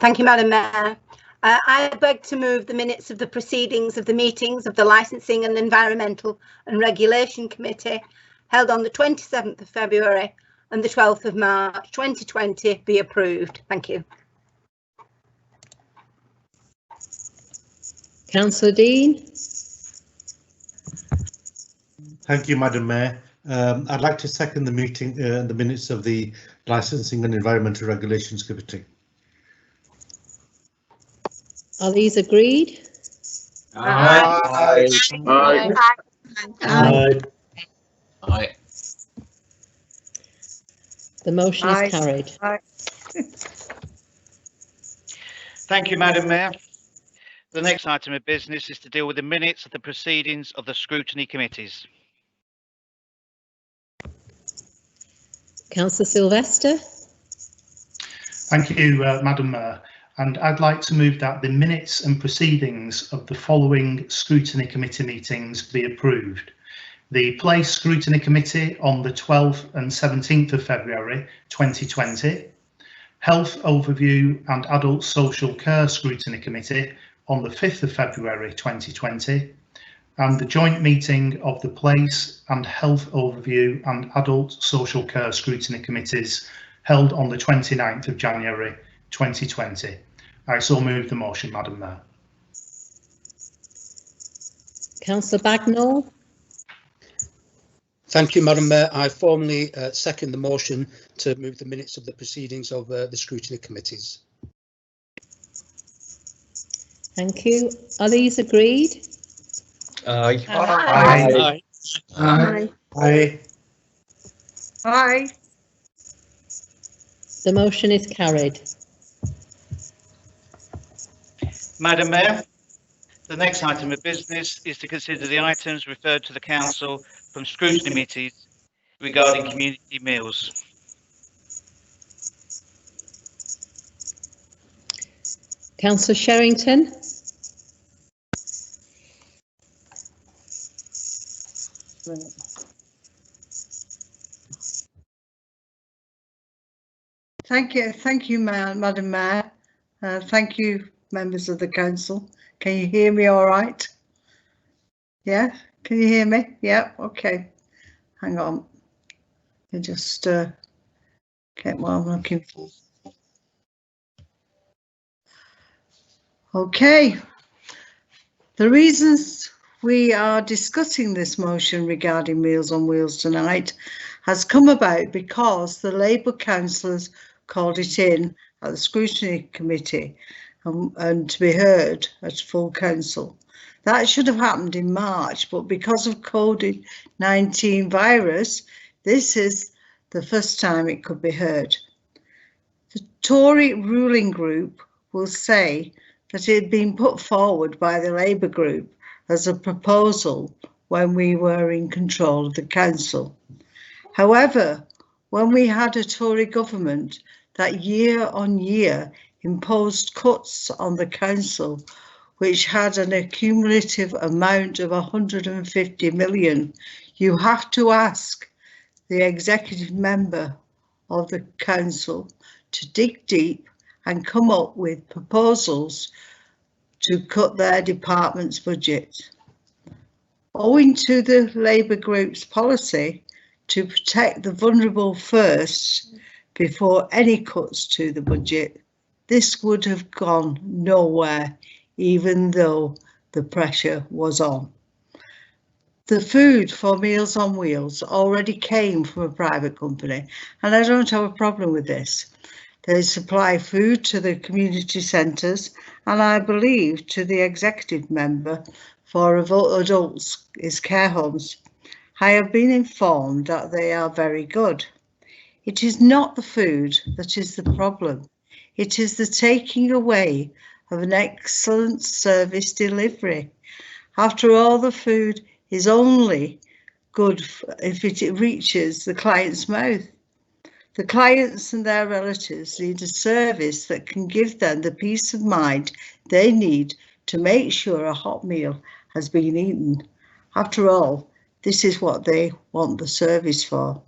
Thank you, Madam Mayor. I beg to move the minutes of the proceedings of the meetings of the Licensing and Environmental and Regulation Committee held on the 27th of February and the 12th of March 2020 be approved. Thank you. Councillor Dean. Thank you, Madam Mayor. I'd like to second the minutes of the Licensing and Environmental Regulations Committee. Are these agreed? Aye. Aye. Aye. Aye. Aye. The motion is carried. Thank you, Madam Mayor. The next item of business is to deal with the minutes of the proceedings of the scrutiny committees. Councillor Sylvester. Thank you, Madam Mayor. And I'd like to move that the minutes and proceedings of the following scrutiny committee meetings be approved. The Place Scrutiny Committee on the 12th and 17th of February 2020. Health Overview and Adult Social Care Scrutiny Committee on the 5th of February 2020. And the joint meeting of the Place and Health Overview and Adult Social Care Scrutiny Committees held on the 29th of January 2020. I so move the motion, Madam Mayor. Councillor Bagnall. Thank you, Madam Mayor. I formally second the motion to move the minutes of the proceedings of the scrutiny committees. Thank you. Are these agreed? Aye. Aye. Aye. Aye. Aye. The motion is carried. Madam Mayor, the next item of business is to consider the items referred to the Council from scrutiny committees regarding community meals. Councillor Sherrington. Thank you, Madam Mayor. Thank you, members of the council. Can you hear me all right? Yeah, can you hear me? Yeah, okay. Hang on. I just get what I'm looking for. Okay. The reasons we are discussing this motion regarding Meals on Wheels tonight has come about because the Labour councillors called it in at the scrutiny committee and to be heard at full council. That should have happened in March, but because of COVID-19 virus, this is the first time it could be heard. The Tory ruling group will say that it had been put forward by the Labour group as a proposal when we were in control of the council. However, when we had a Tory government that year on year imposed cuts on the council, which had an accumulative amount of 150 million, you have to ask the executive member of the council to dig deep and come up with proposals to cut their department's budget. Owing to the Labour group's policy to protect the vulnerable first before any cuts to the budget, this would have gone nowhere, even though the pressure was on. The food for Meals on Wheels already came from a private company, and I don't have a problem with this. They supply food to the community centres and I believe to the executive member for adults is care homes. I have been informed that they are very good. It is not the food that is the problem. It is the taking away of an excellent service delivery. After all, the food is only good if it reaches the client's mouth. The clients and their relatives need a service that can give them the peace of mind they need to make sure a hot meal has been eaten. After all, this is what they want the service for.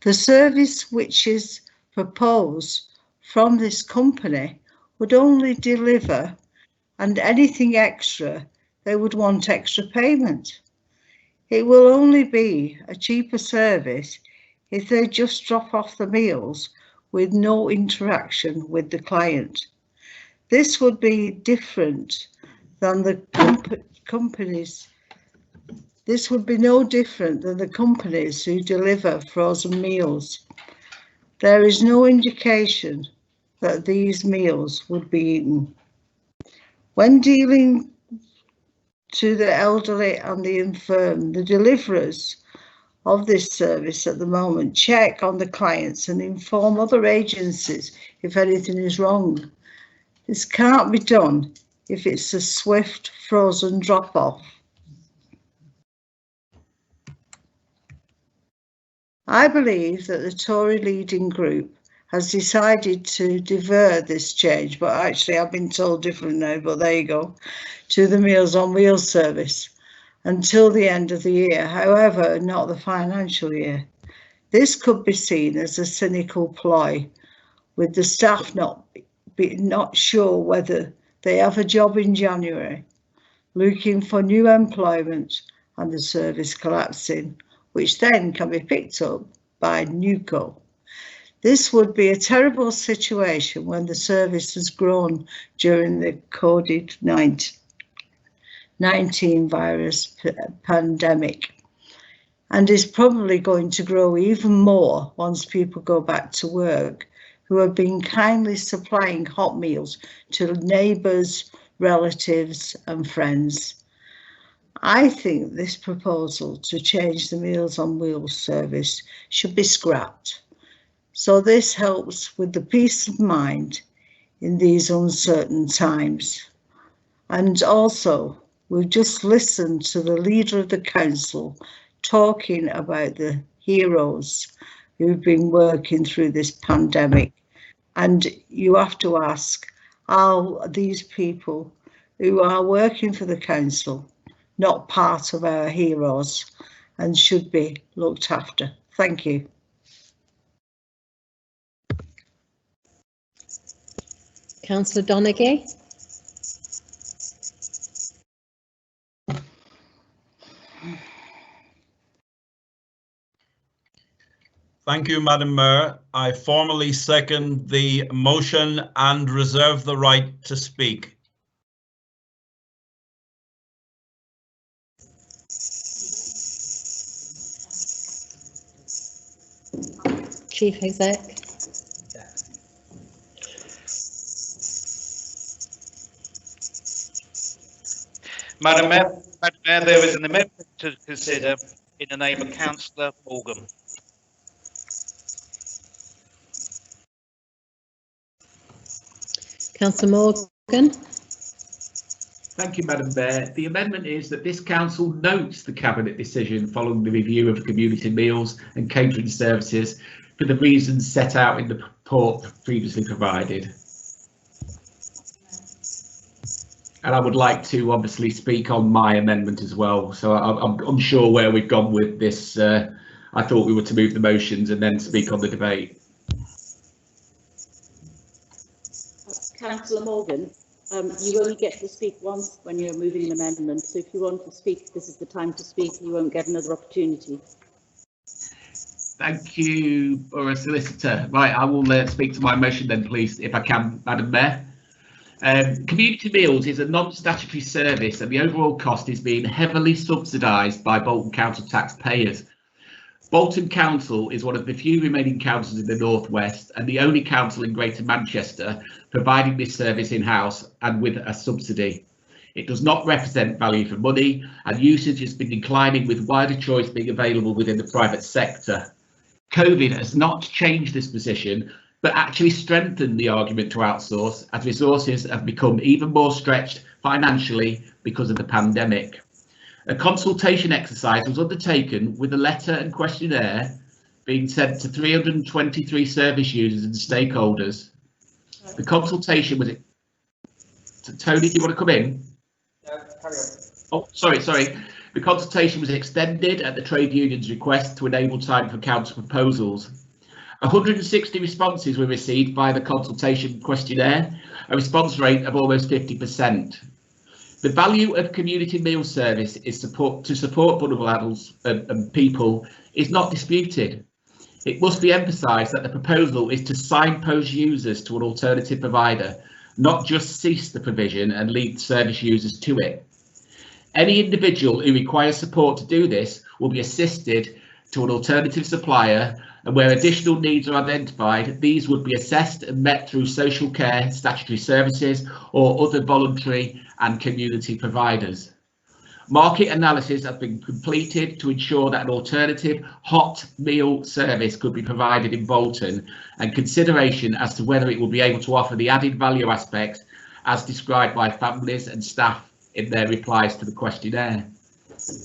The service which is proposed from this company would only deliver, and anything extra, they would want extra payment. It will only be a cheaper service if they just drop off the meals with no interaction with the client. This would be different than the companies. This would be no different than the companies who deliver frozen meals. There is no indication that these meals would be eaten. When dealing to the elderly and the infirm, the deliverers of this service at the moment check on the clients and inform other agencies if anything is wrong. This can't be done if it's a swift frozen drop-off. I believe that the Tory leading group has decided to defer this change, but actually I've been told different now, but there you go, to the Meals on Wheels service until the end of the year, however, not the financial year. This could be seen as a cynical ploy, with the staff not sure whether they have a job in January, looking for new employment and the service collapsing, which then can be picked up by Newco. This would be a terrible situation when the service has grown during the COVID-19 virus pandemic, and is probably going to grow even more once people go back to work, who have been kindly supplying hot meals to neighbours, relatives and friends. I think this proposal to change the Meals on Wheels service should be scrapped. So this helps with the peace of mind in these uncertain times. And also, we've just listened to the leader of the council talking about the heroes who've been working through this pandemic. And you have to ask, are these people who are working for the council not part of our heroes and should be looked after? Thank you. Councillor Donaghy. Thank you, Madam Mayor. I formally second the motion and reserve the right to speak. Chief Exec. Madam Mayor, there is an amendment to consider in the name of Councillor Morgan. Councillor Morgan. Thank you, Madam Mayor. The amendment is that this council notes the Cabinet decision following the review of community meals and catering services for the reasons set out in the report previously provided. And I would like to obviously speak on my amendment as well. So I'm unsure where we've gone with this. I thought we were to move the motions and then speak on the debate. Councillor Morgan, you only get to speak once when you're moving an amendment. So if you want to speak, this is the time to speak. You won't get another opportunity. Thank you, or a solicitor. Right, I will speak to my motion then, please, if I can, Madam Mayor. Community meals is a non-statutory service and the overall cost is being heavily subsidised by Bolton Council taxpayers. Bolton Council is one of the few remaining councils in the North West and the only council in Greater Manchester providing this service in-house and with a subsidy. It does not represent value for money and usage has been declining with wider choice being available within the private sector. COVID has not changed this position but actually strengthened the argument to outsource as resources have become even more stretched financially because of the pandemic. A consultation exercise was undertaken with a letter and questionnaire being sent to 323 service users and stakeholders. The consultation was... Tony, do you want to come in? Oh, sorry. The consultation was extended at the trade union's request to enable time for council proposals. 160 responses were received by the consultation questionnaire, a response rate of almost 50%. The value of community meal service is to support vulnerable adults and people is not disputed. It must be emphasised that the proposal is to signpost users to an alternative provider, not just cease the provision and lead service users to it. Any individual who requires support to do this will be assisted to an alternative supplier, and where additional needs are identified, these would be assessed and met through social care, statutory services or other voluntary and community providers. Market analysis has been completed to ensure that an alternative hot meal service could be provided in Bolton, and consideration as to whether it will be able to offer the added value aspects as described by families and staff in their replies to the questionnaire.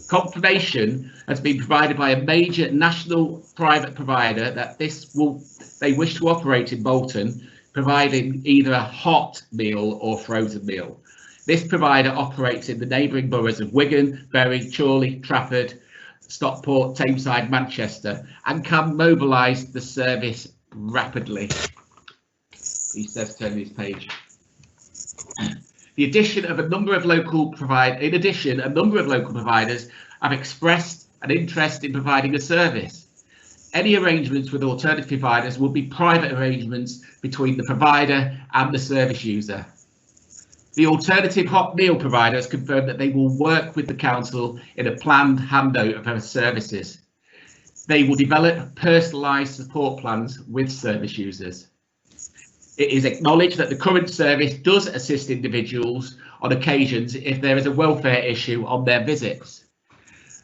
Confirmation has been provided by a major national private provider that they wish to operate in Bolton, providing either a hot meal or frozen meal. This provider operates in the neighbouring boroughs of Wigan, Bury, Chorley, Trafford, Stockport, Tameside, Manchester, and can mobilise the service rapidly. He says, turn this page. In addition, a number of local providers have expressed an interest in providing a service. Any arrangements with alternative providers will be private arrangements between the provider and the service user. The alternative hot meal provider has confirmed that they will work with the council in a planned handover of her services. They will develop personalised support plans with service users. It is acknowledged that the current service does assist individuals on occasions if there is a welfare issue on their visits.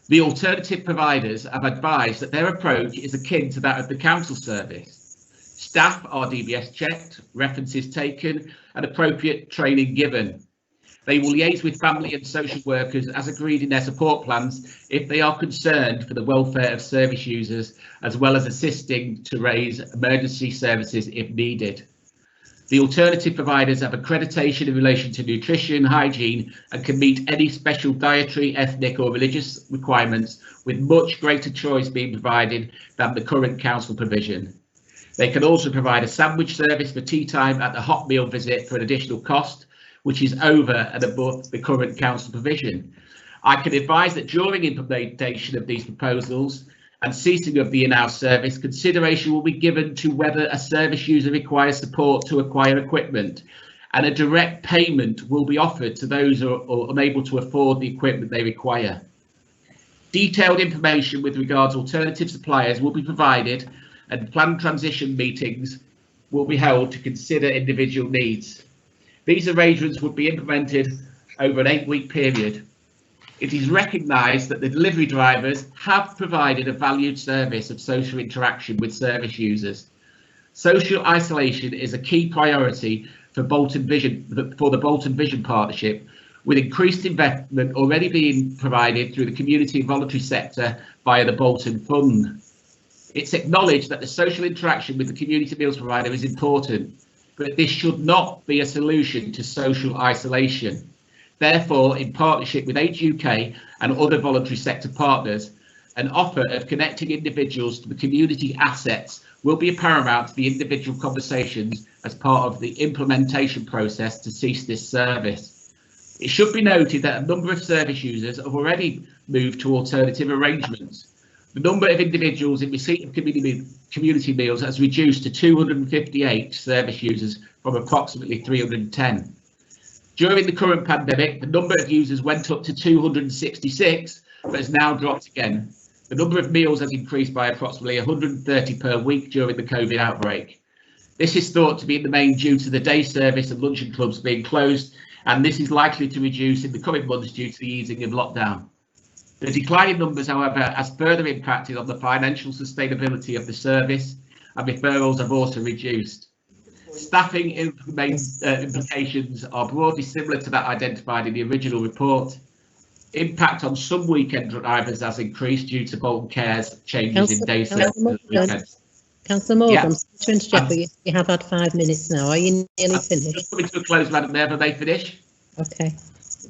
The alternative providers have advised that their approach is akin to that of the council service. Staff are DBS checked, references taken, and appropriate training given. They will liaise with family and social workers as agreed in their support plans if they are concerned for the welfare of service users, as well as assisting to raise emergency services if needed. The alternative providers have accreditation in relation to nutrition, hygiene, and can meet any special dietary, ethnic or religious requirements, with much greater choice being provided than the current council provision. They can also provide a sandwich service for tea time at the hot meal visit for an additional cost, which is over and above the current council provision. I can advise that during implementation of these proposals and ceasing of the in-house service, consideration will be given to whether a service user requires support to acquire equipment, and a direct payment will be offered to those who are unable to afford the equipment they require. Detailed information with regards to alternative suppliers will be provided, and planned transition meetings will be held to consider individual needs. These arrangements would be implemented over an 8-week period. It is recognised that the delivery drivers have provided a valued service of social interaction with service users. Social isolation is a key priority for the Bolton Vision Partnership, with increased investment already being provided through the community and voluntary sector via the Bolton Fund. It's acknowledged that the social interaction with the community meals provider is important, but this should not be a solution to social isolation. Therefore, in partnership with Age UK and other voluntary sector partners, an offer of connecting individuals to the community assets will be paramount to the individual conversations as part of the implementation process to cease this service. It should be noted that a number of service users have already moved to alternative arrangements. The number of individuals in receipt of community meals has reduced to 258 service users from approximately 310. During the current pandemic, the number of users went up to 266, but has now dropped again. The number of meals has increased by approximately 130 per week during the COVID outbreak. This is thought to be in the main due to the day service and luncheon clubs being closed, and this is likely to reduce in the coming months due to the easing of lockdown. The decline in numbers, however, has further impacted on the financial sustainability of the service, and referrals have also reduced. Staffing implications are broadly similar to that identified in the original report. Impact on some weekend drivers has increased due to Bolton Care's changes in day service. Councillor Morgan, Yeah. I'm sorry to interject, but you have had 5 minutes now. Are you nearly finished? Just coming to a close, Madam Mayor, if I may finish. Okay.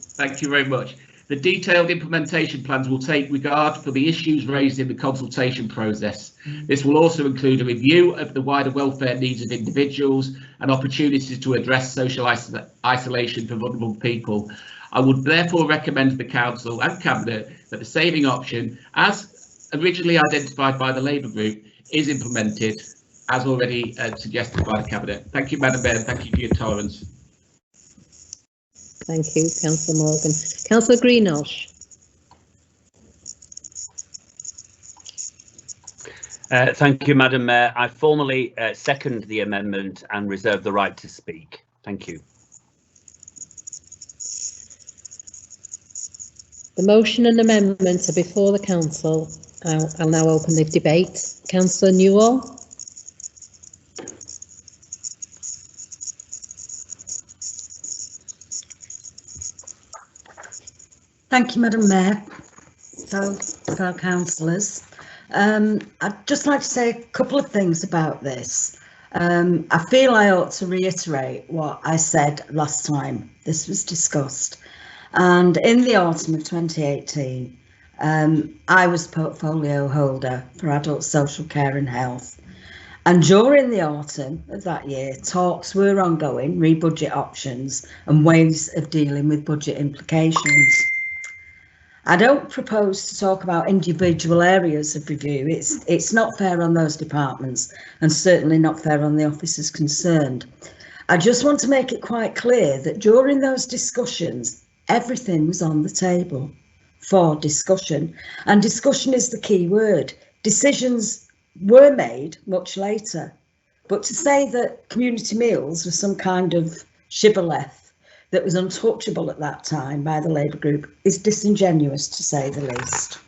Thank you very much. The detailed implementation plans will take regard for the issues raised in the consultation process. This will also include a review of the wider welfare needs of individuals and opportunities to address social isolation for vulnerable people. I would therefore recommend to the Council and Cabinet that the saving option, as originally identified by the Labour Group, is implemented as already suggested by the Cabinet. Thank you, Madam Mayor, and thank you for your tolerance. Thank you, Councillor Morgan. Councillor Greenhalgh. Thank you, Madam Mayor. I formally second the amendment and reserve the right to speak. Thank you. The motion and amendment are before the Council. I'll now open the debate. Councillor Newall. Thank you, Madam Mayor. Fellow councillors, I'd just like to say a couple of things about this. I feel I ought to reiterate what I said last time this was discussed. And in the autumn of 2018, I was portfolio holder for adult social care and health. And during the autumn of that year, talks were ongoing, re-budget options and ways of dealing with budget implications. I don't propose to talk about individual areas of review. It's not fair on those departments and certainly not fair on the officers concerned. I just want to make it quite clear that during those discussions, everything was on the table for discussion, and discussion is the key word. Decisions were made much later, but to say that community meals was some kind of shibboleth that was untouchable at that time by the Labour Group is disingenuous, to say the least.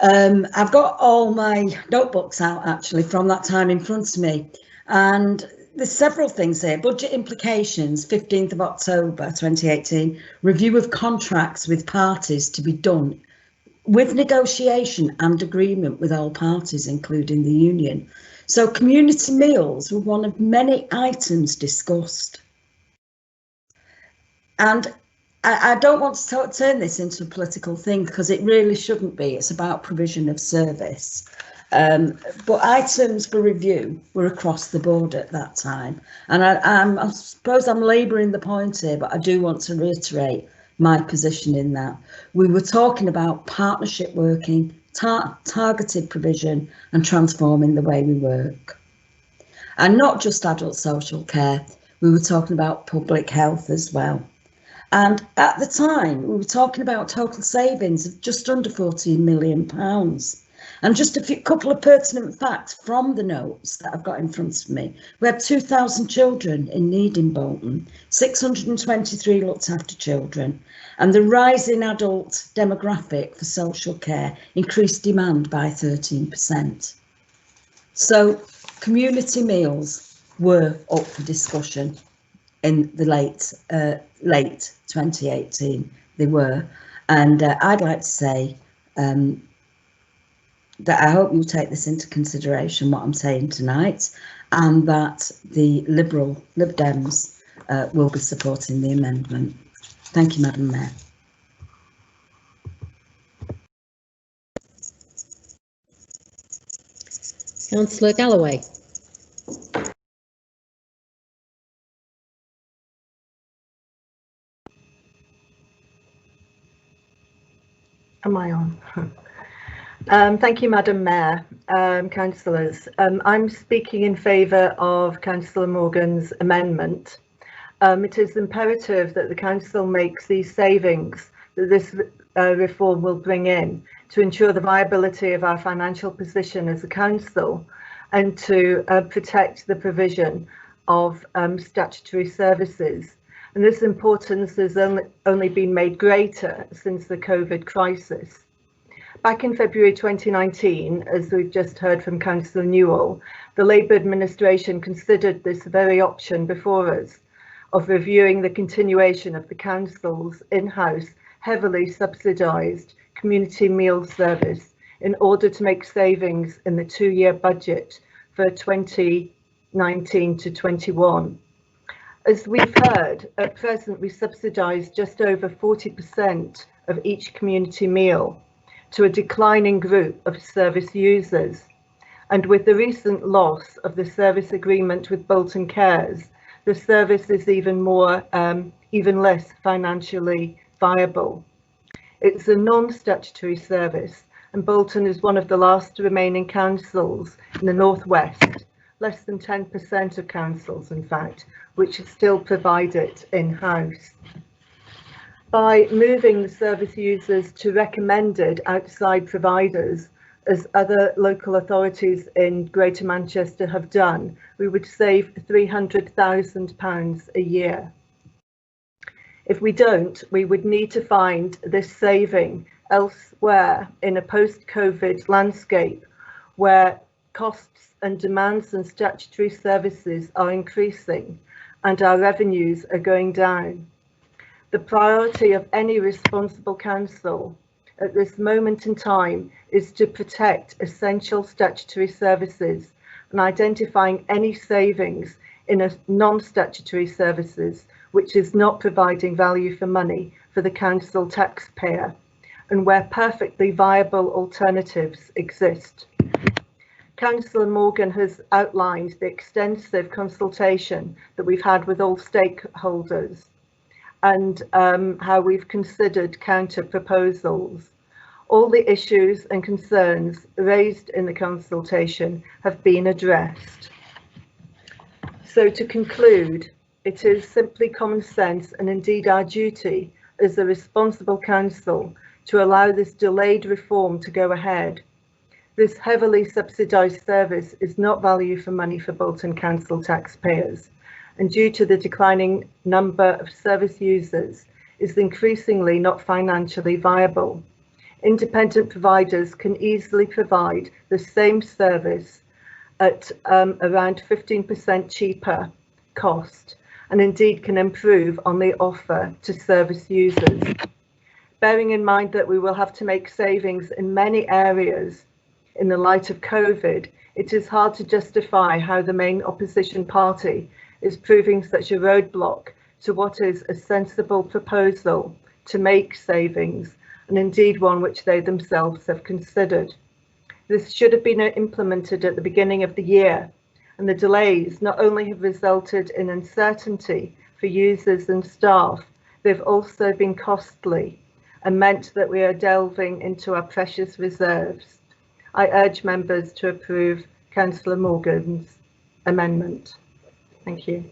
I've got all my notebooks out actually from that time in front of me, and there's several things here. Budget implications, 15th of October 2018, review of contracts with parties to be done with negotiation and agreement with all parties, including the union. So community meals were one of many items discussed. And I don't want to turn this into a political thing because it really shouldn't be. It's about provision of service. But items for review were across the board at that time. And I suppose I'm labouring the point here, but I do want to reiterate my position in that. We were talking about partnership working, targeted provision and transforming the way we work. And not just adult social care, we were talking about public health as well. And at the time, we were talking about total savings of just under £14 million. And just a couple of pertinent facts from the notes that I've got in front of me. We had 2,000 children in need in Bolton, 623 looked after children, and the rising adult demographic for social care increased demand by 13%. So community meals were up for discussion in the late 2018. They were, and I'd like to say that I hope you'll take this into consideration, what I'm saying tonight, and that the Lib Dems will be supporting the amendment. Thank you, Madam Mayor. Councillor Galloway. Am I on? Thank you, Madam Mayor, councillors. I'm speaking in favour of Councillor Morgan's amendment. It is imperative that the council makes these savings that this reform will bring in to ensure the viability of our financial position as a council and to protect the provision of statutory services. And this importance has only been made greater since the COVID crisis. Back in February 2019, as we've just heard from Councillor Newall, the Labour administration considered this very option before us of reviewing the continuation of the council's in-house, heavily subsidised community meal service in order to make savings in the two-year budget for 2019 19 to 21. As we've heard, at present we subsidise just over 40% of each community meal to a declining group of service users. And with the recent loss of the service agreement with Bolton Cares, the service is even less financially viable. It's a non-statutory service, and Bolton is one of the last remaining councils in the northwest, less than 10% of councils, in fact, which still provide it in-house. By moving the service users to recommended outside providers, as other local authorities in Greater Manchester have done, we would save £300,000 a year. If we don't, we would need to find this saving elsewhere in a post-COVID landscape where costs and demands on statutory services are increasing and our revenues are going down. The priority of any responsible council at this moment in time is to protect essential statutory services and identifying any savings in a non-statutory services which is not providing value for money for the council taxpayer and where perfectly viable alternatives exist. Councillor Morgan has outlined the extensive consultation that we've had with all stakeholders and how we've considered counter proposals. All the issues and concerns raised in the consultation have been addressed. So to conclude, it is simply common sense and indeed our duty as a responsible council to allow this delayed reform to go ahead. This heavily subsidised service is not value for money for Bolton Council taxpayers, and due to the declining number of service users, is increasingly not financially viable. Independent providers can easily provide the same service at around 15% cheaper cost, and indeed can improve on the offer to service users. Bearing in mind that we will have to make savings in many areas in the light of COVID, it is hard to justify how the main opposition party is proving such a roadblock to what is a sensible proposal to make savings, and indeed one which they themselves have considered. This should have been implemented at the beginning of the year, and the delays not only have resulted in uncertainty for users and staff, they've also been costly and meant that we are delving into our precious reserves. I urge members to approve Councillor Morgan's amendment. Thank you.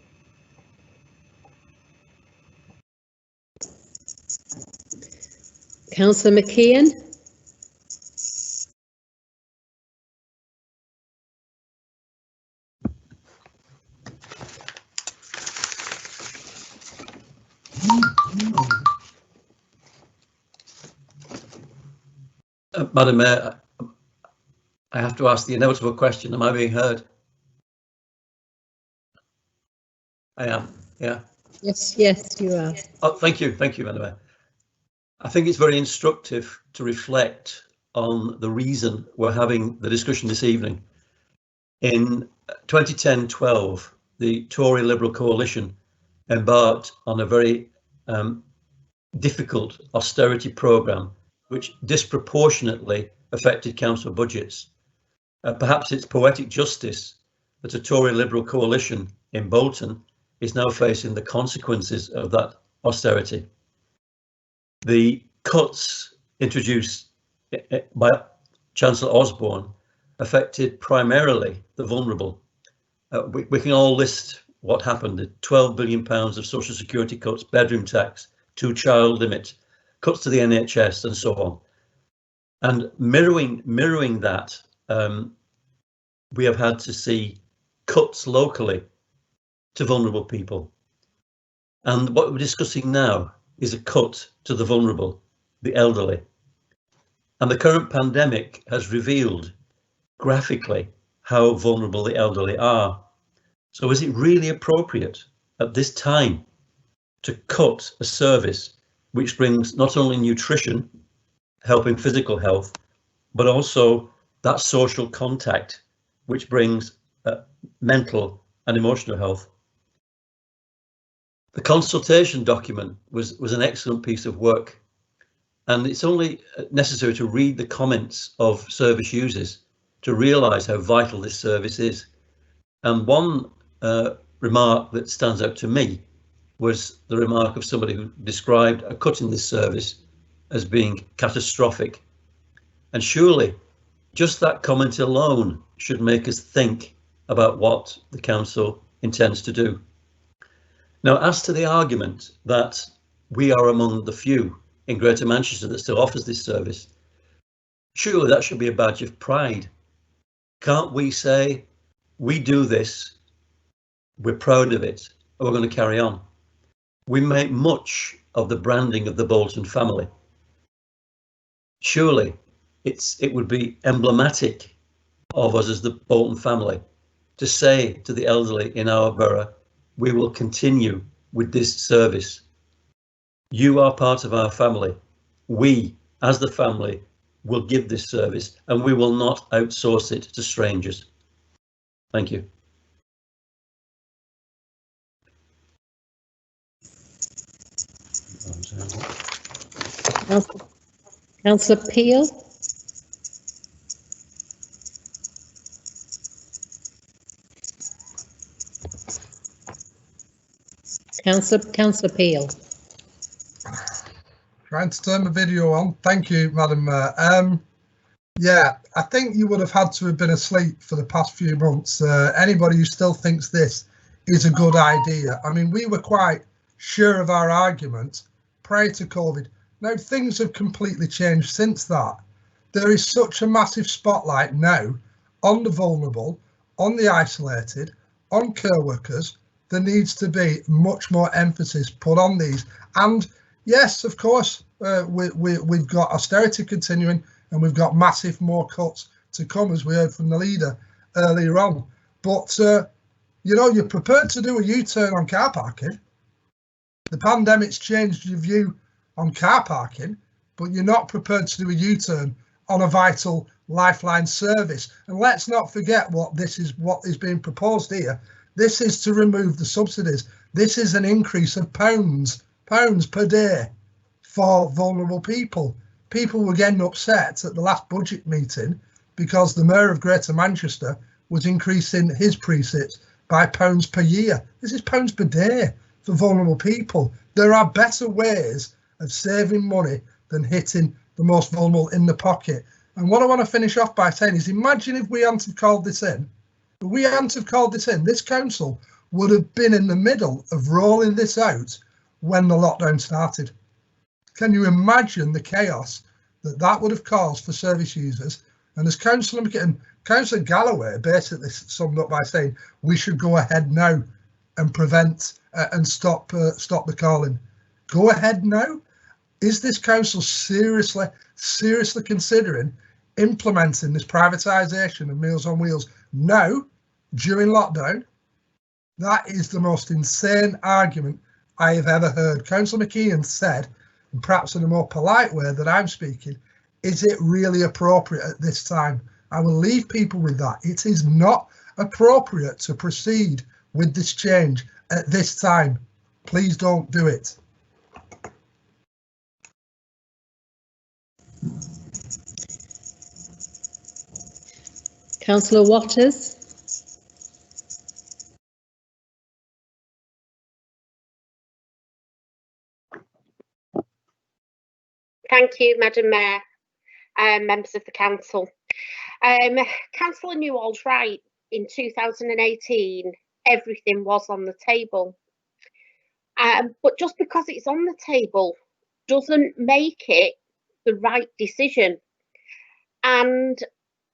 Councillor McKeon. Madam Mayor, I have to ask the inevitable question. Am I being heard? I am, yeah. Yes, you are. Oh, thank you, Madam Mayor. I think it's very instructive to reflect on the reason we're having the discussion this evening. In 2010-12, the Tory Liberal coalition embarked on a very difficult austerity programme which disproportionately affected council budgets. Perhaps it's poetic justice that a Tory Liberal coalition in Bolton is now facing the consequences of that austerity. The cuts introduced by Chancellor Osborne affected primarily the vulnerable. We can all list what happened: the £12 billion of social security cuts, bedroom tax, 2-child limit, cuts to the NHS, and so on. And mirroring that, we have had to see cuts locally to vulnerable people. And what we're discussing now is a cut to the vulnerable, the elderly. And the current pandemic has revealed graphically how vulnerable the elderly are. So is it really appropriate at this time to cut a service which brings not only nutrition, helping physical health, but also that social contact which brings mental and emotional health. The consultation document was an excellent piece of work, and it's only necessary to read the comments of service users to realise how vital this service is. And one remark that stands out to me was the remark of somebody who described a cut in this service as being catastrophic. And surely just that comment alone should make us think about what the council intends to do. Now, as to the argument that we are among the few in Greater Manchester that still offers this service, surely that should be a badge of pride. Can't we say, we do this, we're proud of it, and we're going to carry on? We make much of the branding of the Bolton family. Surely it would be emblematic of us as the Bolton family to say to the elderly in our borough, we will continue with this service. You are part of our family. We, as the family, will give this service and we will not outsource it to strangers. Thank you. Councillor Peel. Councillor Peel. Trying to turn the video on. Thank you, Madam Mayor. Yeah, I think you would have had to have been asleep for the past few months. Anybody who still thinks this is a good idea. I mean, we were quite sure of our argument prior to COVID. Now, things have completely changed since that. There is such a massive spotlight now on the vulnerable, on the isolated, on care workers. There needs to be much more emphasis put on these. And yes, of course, we've got austerity continuing and we've got massive more cuts to come, as we heard from the leader earlier on. But, you know, you're prepared to do a U-turn on car parking. The pandemic's changed your view on car parking, but you're not prepared to do a U-turn on a vital lifeline service. And let's not forget what is being proposed here. This is to remove the subsidies. This is an increase of pounds per day for vulnerable people. People were getting upset at the last budget meeting because the Mayor of Greater Manchester was increasing his precincts by pounds per year. This is pounds per day for vulnerable people. There are better ways of saving money than hitting the most vulnerable in the pocket. And what I want to finish off by saying is, imagine if we hadn't have called this in. If we hadn't have called this in, this council would have been in the middle of rolling this out when the lockdown started. Can you imagine the chaos that would have caused for service users? And as Councillor Galloway basically summed up by saying, we should go ahead now and prevent and stop the calling. Go ahead now? Is this council seriously considering implementing this privatisation of Meals on Wheels now, during lockdown? That is the most insane argument I have ever heard. Councillor McKeon said, and perhaps in a more polite way that I'm speaking, is it really appropriate at this time? I will leave people with that. It is not appropriate to proceed with this change at this time. Please don't do it. Councillor Waters. Thank you, Madam Mayor, members of the council. Councillor Newall's right. In 2018, everything was on the table. But just because it's on the table doesn't make it the right decision. And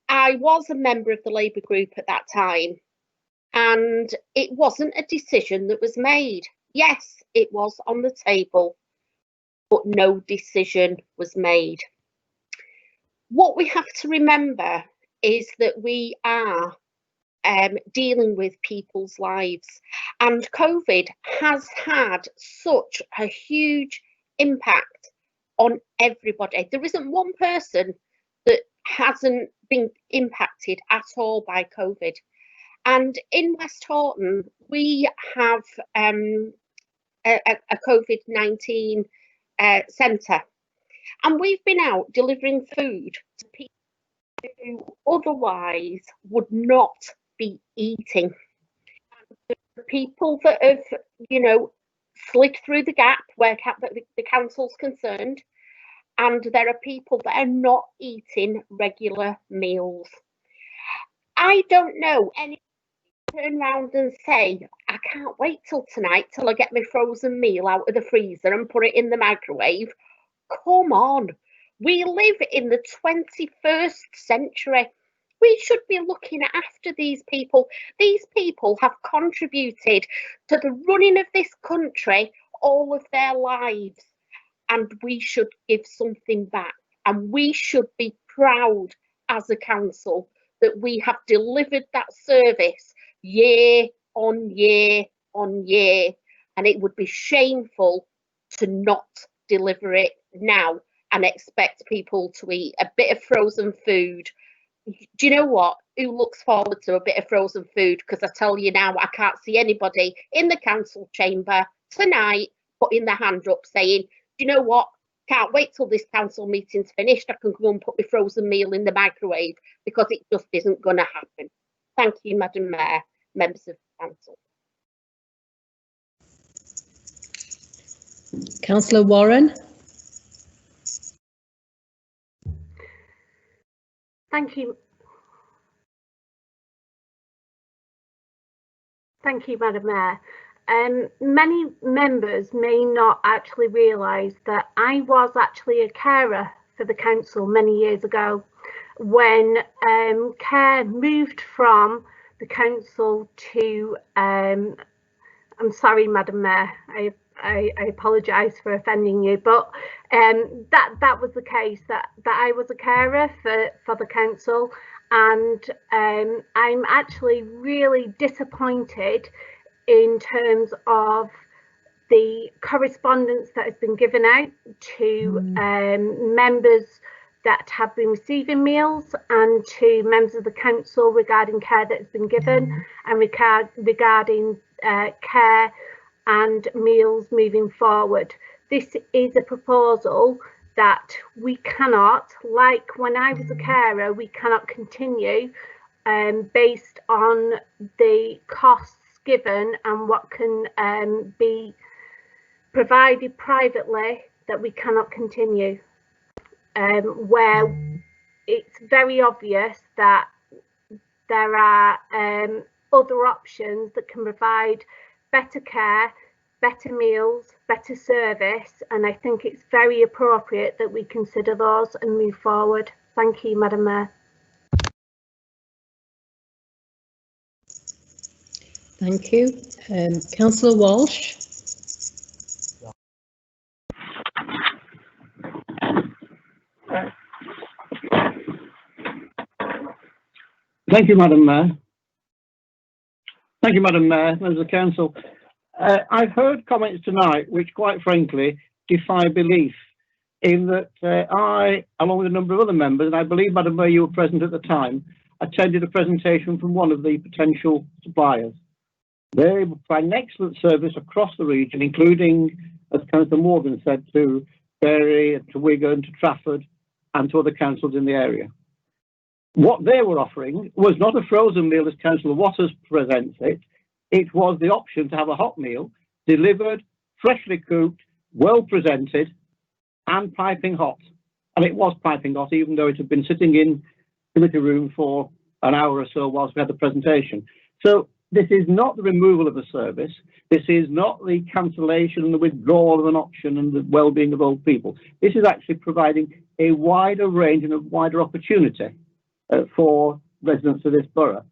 I was a member of the Labour group at that time, and it wasn't a decision that was made. Yes, it was on the table, but no decision was made. What we have to remember is that we are dealing with people's lives, and COVID has had such a huge impact on everybody. There isn't one person that hasn't been impacted at all by COVID. And in West Horton, we have a COVID-19 centre, and we've been out delivering food to people who otherwise would not be eating. The people that have, you know, slid through the gap where the council's concerned, and there are people that are not eating regular meals. I don't know any turn around and say, I can't wait till tonight till I get my frozen meal out of the freezer and put it in the microwave. Come on, we live in the 21st century. We should be looking after these people. These people have contributed to the running of this country all of their lives, and we should give something back. And we should be proud as a council that we have delivered that service year on year on year, and it would be shameful to not deliver it now and expect people to eat a bit of frozen food. Do you know what? Who looks forward to a bit of frozen food? Because I tell you now, I can't see anybody in the council chamber tonight putting their hand up saying, do you know what? Can't wait till this council meeting's finished. I can go and put my frozen meal in the microwave, because it just isn't going to happen. Thank you, Madam Mayor, members of the council. Councillor Warren. Thank you. Thank you, Madam Mayor. Many members may not actually realise that I was actually a carer for the council many years ago, when care moved from the council to, I'm sorry, Madam Mayor, I apologise for offending you, but that was the case, that I was a carer for the council, and I'm actually really disappointed in terms of the correspondence that has been given out to members that have been receiving meals, and to members of the council regarding care that has been given, and regarding care and meals moving forward. This is a proposal that we cannot, like when I was a carer, we cannot continue based on the costs given and what can be provided privately, that we cannot continue, where it's very obvious that there are other options that can provide better care, better meals, better service, and I think it's very appropriate that we consider those and move forward. Thank you, Madam Mayor. Thank you. Councillor Walsh. Thank you, Madam Mayor. Thank you, Madam Mayor, members of the council. I've heard comments tonight which, quite frankly, defy belief, in that I, along with a number of other members, and I believe, Madam Mayor, you were present at the time, attended a presentation from one of the potential suppliers. They provide an excellent service across the region, including, as Councillor Morgan said, to Bury, to Wigan, to Trafford, and to other councils in the area. What they were offering was not a frozen meal as Councillor Waters presents it. It was the option to have a hot meal delivered, freshly cooked, well presented, and piping hot. And it was piping hot, even though it had been sitting in the committee room for an hour or so whilst we had the presentation. So this is not the removal of a service. This is not the cancellation and the withdrawal of an option and the well-being of old people. This is actually providing a wider range and a wider opportunity for residents of this borough.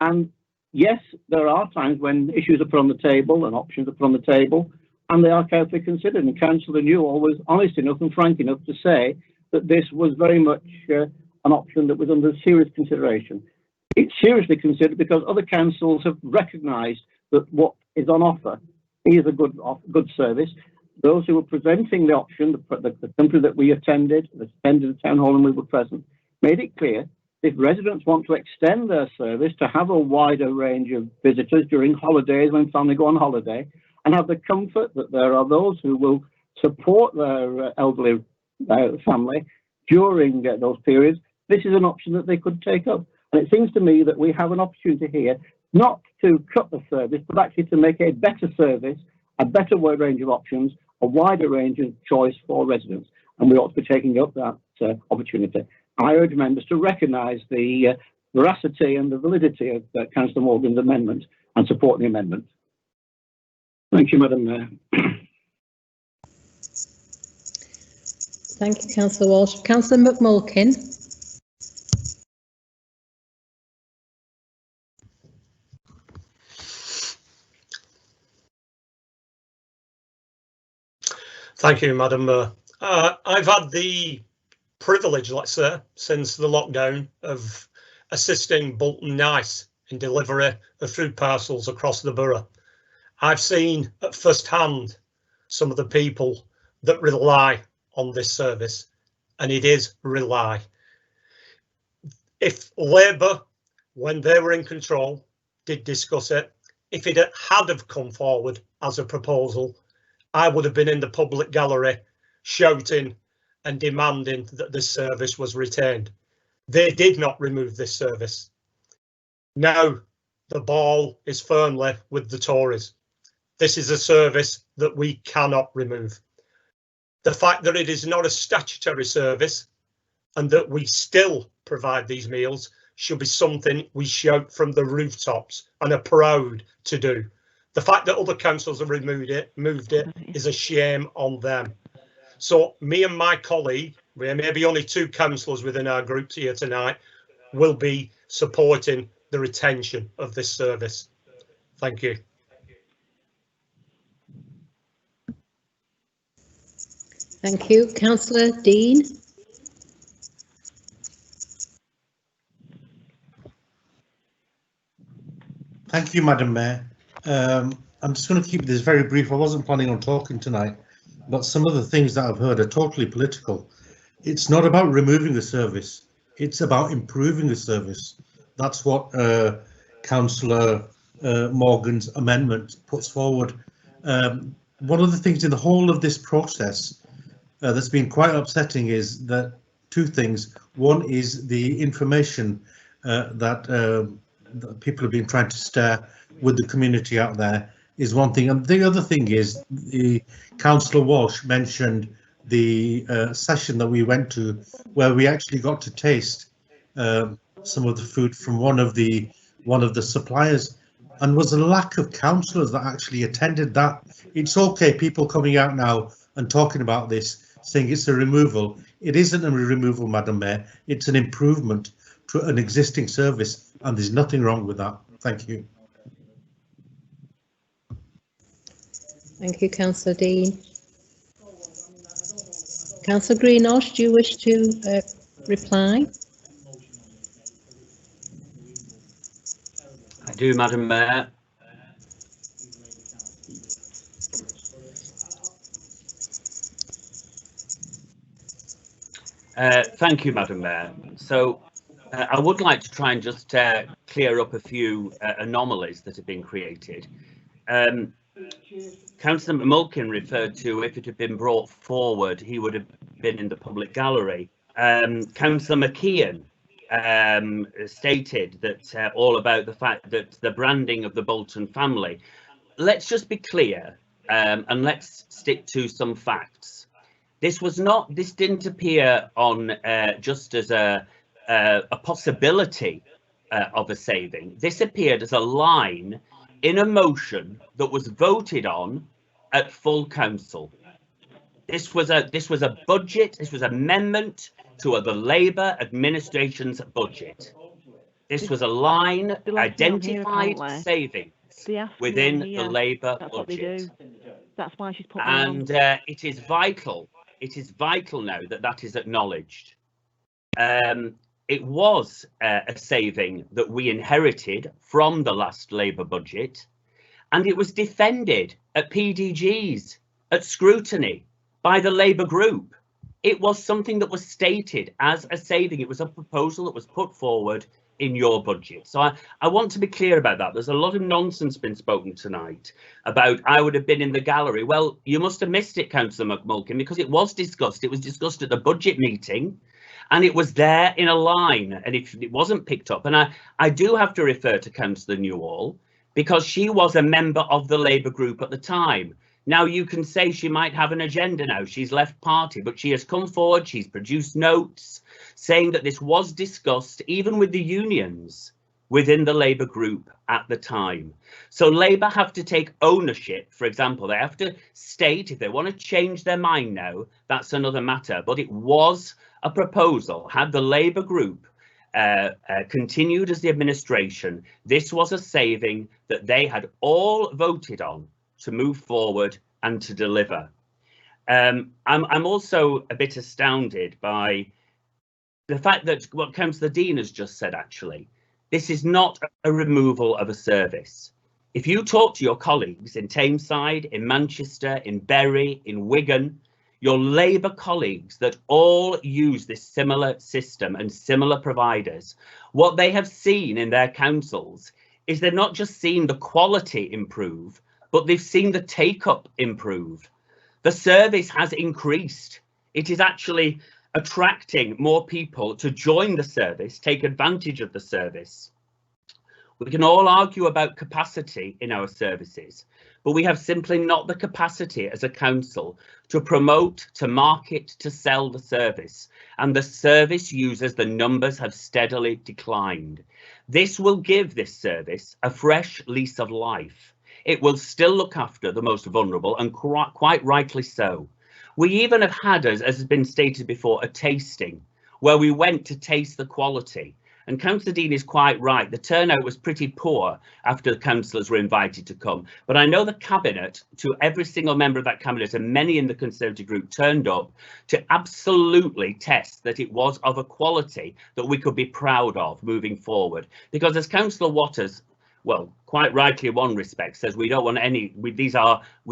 And yes, there are times when issues are put on the table and options are put on the table, and they are carefully considered. And Councillor Newall was honest enough and frank enough to say that this was very much an option that was under serious consideration. It's seriously considered because other councils have recognised that what is on offer is a good service. Those who were presenting the option, the company that we attended the town hall and we were present, made it clear If residents want to extend their service to have a wider range of visitors during holidays when family go on holiday, and have the comfort that there are those who will support their elderly family during those periods, this is an option that they could take up. And it seems to me that we have an opportunity here not to cut the service, but actually to make a better service, a better wide range of options, a wider range of choice for residents. And we ought to be taking up that opportunity. I urge members to recognise the veracity and the validity of Councillor Morgan's amendment and support the amendment. Thank you, Madam Mayor. Thank you, Councillor Walsh. Councillor McMulkin. Thank you, Madam Mayor. I've had the privilege, let's say, since the lockdown of assisting Bolton Nice in delivery of food parcels across the borough. I've seen at first hand some of the people that rely on this service, and it is rely. If Labour, when they were in control, did discuss it, if it had have come forward as a proposal, I would have been in the public gallery shouting and demanding that this service was retained. They did not remove this service. Now the ball is firmly with the Tories. This is a service that we cannot remove. The fact that it is not a statutory service and that we still provide these meals should be something we shout from the rooftops and are proud to do. The fact that other councils have moved it is a shame on them. So me and my colleague, we may be only 2 councillors within our groups here tonight, will be supporting the retention of this service. Thank you. Thank you. Councillor Dean. Thank you, Madam Mayor. I'm just going to keep this very brief. I wasn't planning on talking tonight, but some of the things that I've heard are totally political. It's not about removing the service. It's about improving the service. That's what Councillor Morgan's amendment puts forward. One of the things in the whole of this process that's been quite upsetting is that 2 things. One is the information that people have been trying to share with the community out there is one thing, and the other thing is the Councillor Walsh mentioned the session that we went to where we actually got to taste some of the food from one of the suppliers, and was a lack of councillors that actually attended that. It's okay, people coming out now and talking about this, saying it's a removal. It isn't a removal, Madam Mayor. It's an improvement to an existing service, and there's nothing wrong with that. Thank you. Thank you, Councillor Dean. Councillor Greenosh, do you wish to reply? I do, Madam Mayor. Thank you, Madam Mayor. So I would like to try and just clear up a few anomalies that have been created. Councillor McMulkin referred to if it had been brought forward, he would have been in the public gallery. Councillor McKeon stated that all about the fact that the branding of the Bolton family. Let's just be clear and let's stick to some facts. This didn't appear on just as a possibility of a saving. This appeared as a line in a motion that was voted on at full council. This was a budget. This was amendment to the Labour administration's budget. This was a line identified savings within the Labour budget. That's why she's put. And it is vital. It is vital now that that is acknowledged. It was a saving that we inherited from the last Labour budget, and it was defended at PDGs, at scrutiny by the Labour group. It was something that was stated as a saving. It was a proposal that was put forward in your budget. So I want to be clear about that. There's a lot of nonsense been spoken tonight about I would have been in the gallery. Well, you must have missed it, Councillor McMulkin, because it was discussed. It was discussed at the budget meeting and it was there in a line, and it wasn't picked up. And I do have to refer to Councillor Newall because she was a member of the Labour group at the time. Now, you can say she might have an agenda now. She's left party, but she has come forward. She's produced notes saying that this was discussed even with the unions within the Labour group at the time. So Labour have to take ownership. For example, they have to state if they want to change their mind now, that's another matter. But it was a proposal. Had the Labour group continued as the administration, this was a saving that they had all voted on to move forward and to deliver. I'm also a bit astounded by the fact that what Councillor Dean has just said, actually, this is not a removal of a service. If you talk to your colleagues in Tameside, in Manchester, in Bury, in Wigan, your Labour colleagues that all use this similar system and similar providers, what they have seen in their councils is they've not just seen the quality improve, but they've seen the take-up improve. The service has increased. It is actually attracting more people to join the service, take advantage of the service. We can all argue about capacity in our services, but we have simply not the capacity as a council to promote, to market, to sell the service. And the service users, the numbers have steadily declined. This will give this service a fresh lease of life. It will still look after the most vulnerable, and quite rightly so. We even have had, as has been stated before, a tasting where we went to taste the quality. And Councillor Dean is quite right. The turnout was pretty poor after the councillors were invited to come. But I know the cabinet, to every single member of that cabinet and many in the Conservative group, turned up to absolutely test that it was of a quality that we could be proud of moving forward. Because as Councillor Waters, well, quite rightly in one respect, says we don't want any, we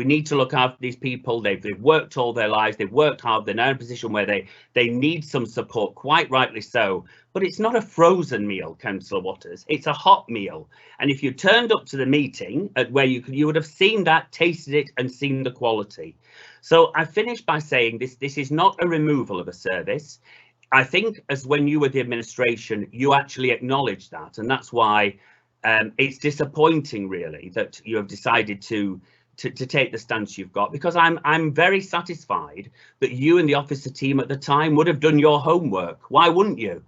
need to look after these people. They've worked all their lives, they've worked hard, they're now in a position where they need some support, quite rightly so. But it's not a frozen meal, Councillor Waters, it's a hot meal. And if you turned up to the meeting at where you would have seen that, tasted it and seen the quality. So I finished by saying this is not a removal of a service. I think as when you were the administration, you actually acknowledged that, and that's why it's disappointing, really, that you have decided to take the stance you've got, because I'm very satisfied that you and the officer team at the time would have done your homework. Why wouldn't you?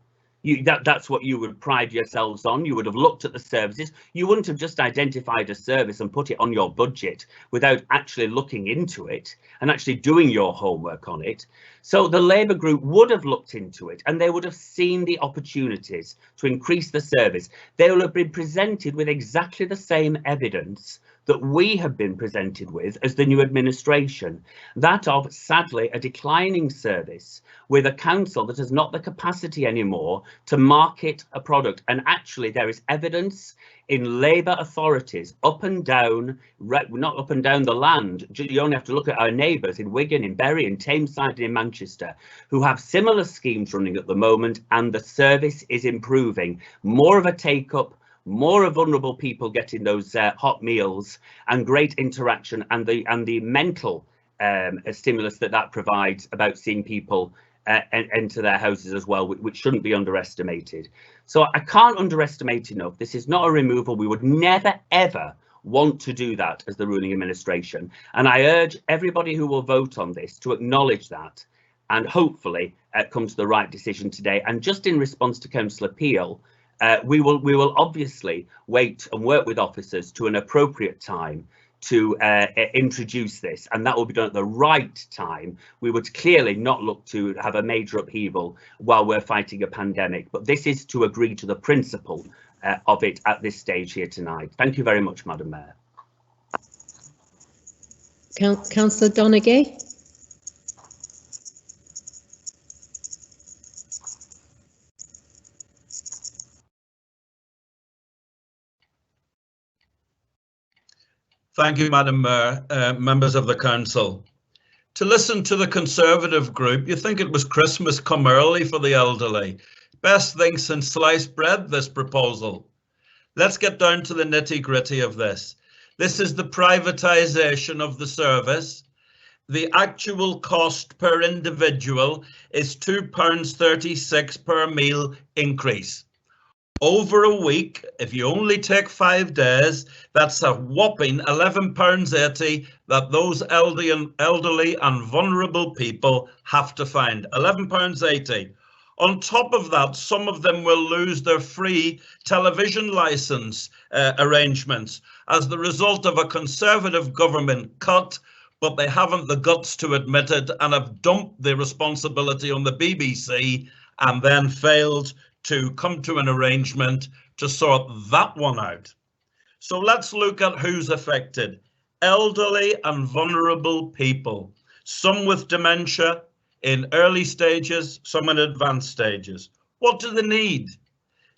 That's what you would pride yourselves on. You would have looked at the services. You wouldn't have just identified a service and put it on your budget without actually looking into it and actually doing your homework on it. So the Labour group would have looked into it and they would have seen the opportunities to increase the service. They will have been presented with exactly the same evidence that we have been presented with as the new administration, that of, sadly, a declining service with a council that has not the capacity anymore to market a product. And actually there is evidence in Labour authorities up and down, not up and down the land, you only have to look at our neighbours in Wigan, in Bury, in Tameside and in Manchester, who have similar schemes running at the moment, and the service is improving. More of a take-up, more of vulnerable people getting those hot meals, and great interaction, and the mental stimulus that provides about seeing people enter their houses as well, which shouldn't be underestimated. So I can't underestimate enough. This is not a removal. We would never, ever want to do that as the ruling administration. And I urge everybody who will vote on this to acknowledge that and hopefully come to the right decision today. And just in response to Councillor Peel, we will obviously wait and work with officers to an appropriate time to introduce this, and that will be done at the right time. We would clearly not look to have a major upheaval while we're fighting a pandemic, but this is to agree to the principle of it at this stage here tonight. Thank you very much, Madam Mayor. Councillor Donaghy. Thank you, Madam Mayor, members of the council. To listen to the Conservative group, you think it was Christmas come early for the elderly. Best thing since sliced bread, this proposal. Let's get down to the nitty-gritty of this. This is the privatisation of the service. The actual cost per individual is £2.36 per meal increase. Over a week, if you only take 5 days, that's a whopping £11.80 that those elderly and vulnerable people have to find. £11.80. On top of that, some of them will lose their free television licence arrangements as the result of a Conservative government cut, but they haven't the guts to admit it and have dumped the responsibility on the BBC and then failed to come to an arrangement to sort that one out. So let's look at who's affected. Elderly and vulnerable people, some with dementia in early stages, some in advanced stages. What do they need?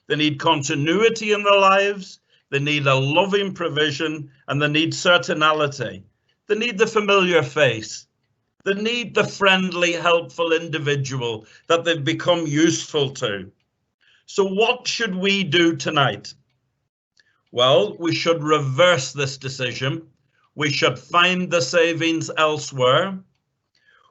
They need continuity in their lives, they need a loving provision, and they need certainty. They need the familiar face. They need the friendly, helpful individual that they've become useful to. So what should we do tonight? Well, we should reverse this decision. We should find the savings elsewhere.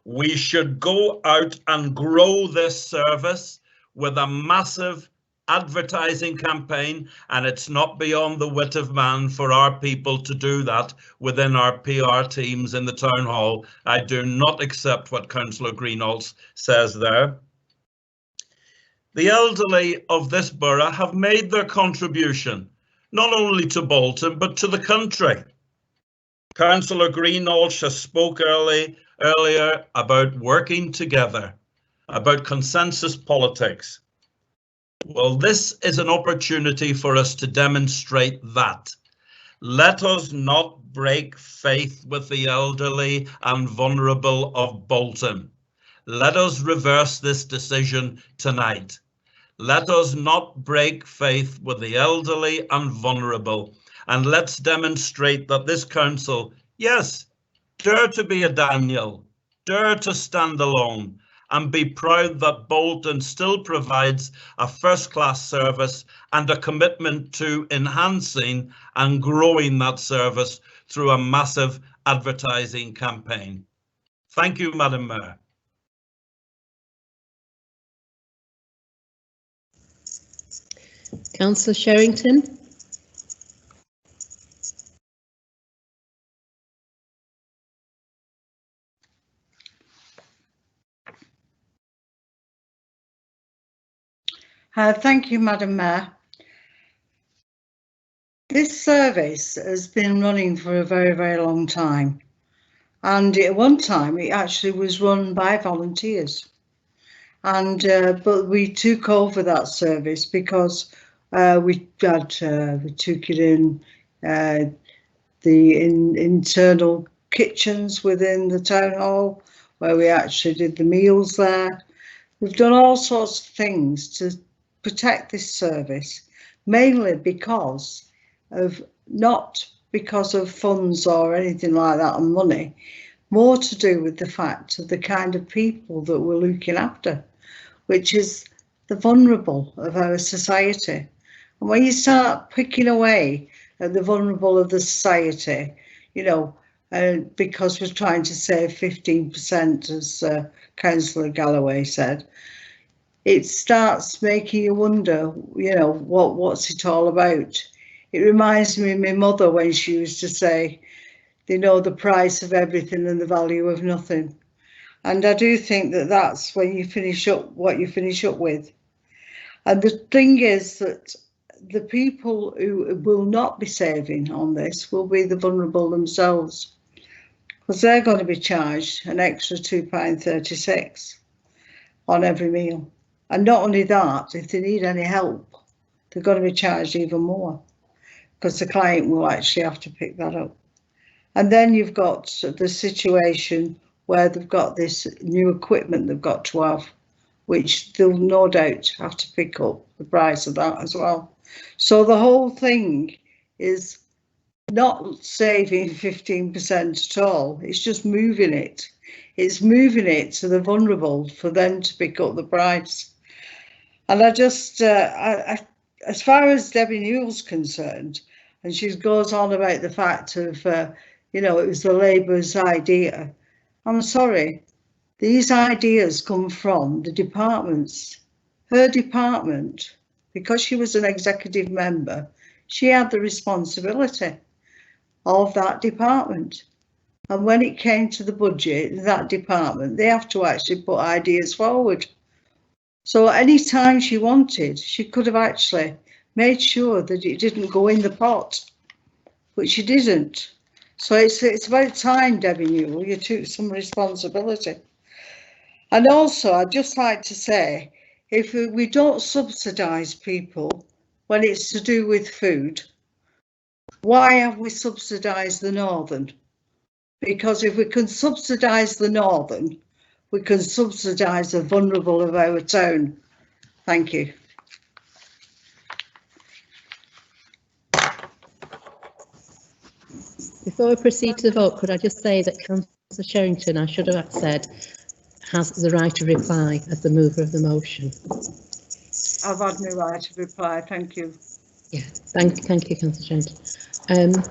We should go out and grow this service with a massive advertising campaign, and it's not beyond the wit of man for our people to do that within our PR teams in the town hall. I do not accept what Councillor Greenhalgh says there. The elderly of this borough have made their contribution, not only to Bolton, but to the country. Councillor Greenhalgh has spoke earlier about working together, about consensus politics. Well, this is an opportunity for us to demonstrate that. Let us not break faith with the elderly and vulnerable of Bolton. Let us reverse this decision tonight. Let us not break faith with the elderly and vulnerable, and let's demonstrate that this council, yes, dare to be a Daniel, dare to stand alone, and be proud that Bolton still provides a first-class service and a commitment to enhancing and growing that service through a massive advertising campaign. Thank you, Madam Mayor. Councillor Sherrington. Thank you, Madam Mayor. This service has been running for a very, very long time. And at one time, it actually was run by volunteers. And but we took over that service because we took it in the internal kitchens within the town hall, where we actually did the meals there. We've done all sorts of things to protect this service, mainly because of, not because of funds or anything like that and money, more to do with the fact of the kind of people that we're looking after, which is the vulnerable of our society. And when you start picking away at the vulnerable of the society, you know, because we're trying to save 15%, as Councillor Galloway said, it starts making you wonder, you know, what's it all about? It reminds me of my mother when she used to say, they know the price of everything and the value of nothing. And I do think that that's when you finish up what you finish up with. And the thing is that the people who will not be saving on this will be the vulnerable themselves, because they're going to be charged an extra £2.36 on every meal. And not only that, if they need any help, they're going to be charged even more, because the client will actually have to pick that up. And then you've got the situation where they've got this new equipment they've got to have, which they'll no doubt have to pick up the price of that as well. So the whole thing is not saving 15% at all. It's just moving it. It's moving it to the vulnerable for them to pick up the price. And I just, as far as Debbie Newell's concerned, and she goes on about the fact of, you know, it was the Labour's idea. I'm sorry, these ideas come from the departments. Her department, because she was an executive member, she had the responsibility of that department. And when it came to the budget, that department, they have to actually put ideas forward. So any time she wanted, she could have actually made sure that it didn't go in the pot, but she didn't. So it's about time, Debbie Newell, you took some responsibility. And also, I'd just like to say, if we don't subsidise people when it's to do with food, why have we subsidised the Northern? Because if we can subsidise the Northern, we can subsidise the vulnerable of our town. Thank you. Before we proceed to the vote, could I just say that Councillor Sherrington, I should have said, has the right to reply as the mover of the motion. I've had my right to reply, thank you. Yeah, thank you, Councillor Sherrington.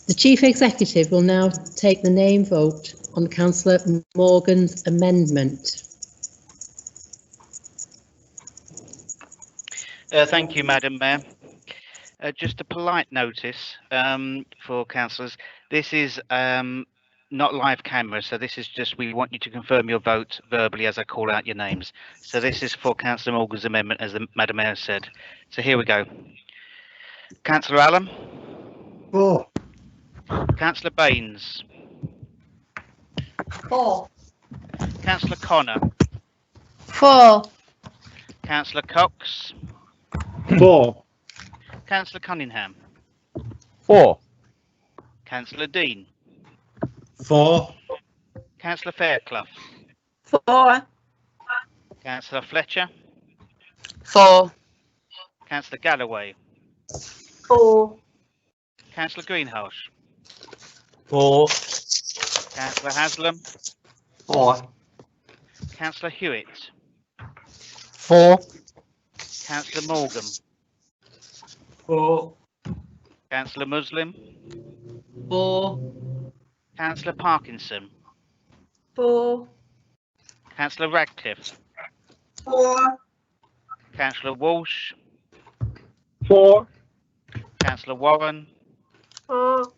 The Chief Executive will now take the name vote on Councillor Morgan's amendment. Thank you, Madam Mayor. Just a polite notice for councillors. This is not live camera, so this is just, we want you to confirm your vote verbally as I call out your names. So this is for Councillor Morgan's amendment, as the Madam Mayor said. So here we go. Councillor Allen. For. Councillor Baines. For. Councillor Connor. For. Councillor Cox. For. Councillor Cunningham. For. Councillor Dean. For. Councillor Fairclough. For. Councillor Fletcher. For. Councillor Galloway. For. Councillor Greenhalgh. For. Councillor Haslam. For. Councillor Hewitt. For. Councillor Morgan. For. Councillor Muslim. For. Councillor Parkinson. For. Councillor Radcliffe. For. Councillor Walsh. For. Councillor Warren. For.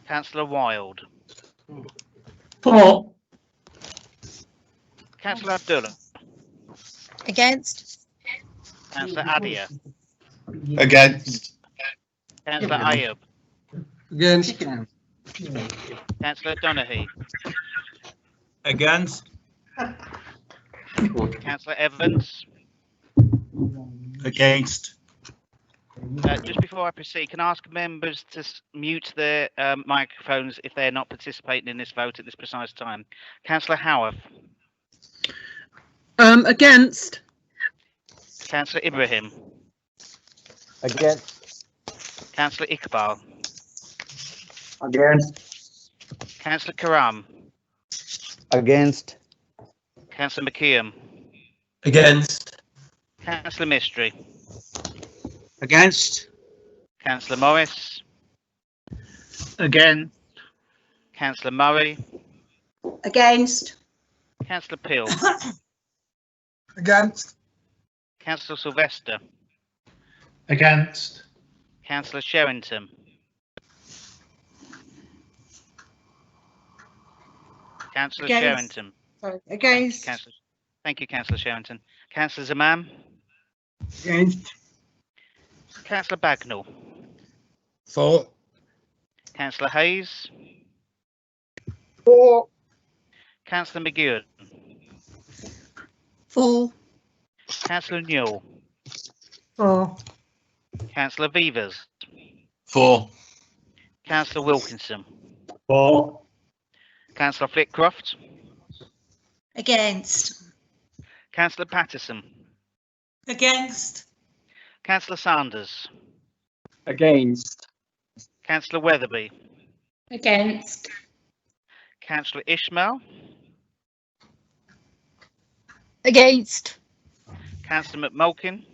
Councillor Wild. For. Councillor Abdullah. Against. Councillor Adia. Against. Councillor Ayub. Against. Councillor Donaghy. Against. Councillor Evans. Against. Just before I proceed, can I ask members to mute their microphones if they're not participating in this vote at this precise time? Councillor Howarth. Against. Councillor Ibrahim. Against. Councillor Iqbal. Against. Councillor Karam. Against. Councillor McKeon. Against. Councillor Mistry. Against. Councillor Morris. Again. Councillor Murray. Against. Councillor Peel. Against. Councillor Sylvester. Against. Councillor Sherrington. Councillor Against. Sherrington. Sorry. Against. Thank you, Councillor Sherrington. Councillor Zaman. Against. Councillor Bagnall. For. Councillor Hayes. For. Councillor McGeown. For. Councillor Newell. For. Councillor Vivers. For. Councillor Wilkinson. For. Councillor Flitcroft. Against. Councillor Patterson. Against. Councillor Sanders. Against. Councillor Weatherby. Against. Councillor Ishmael. Against. Councillor McMulkin.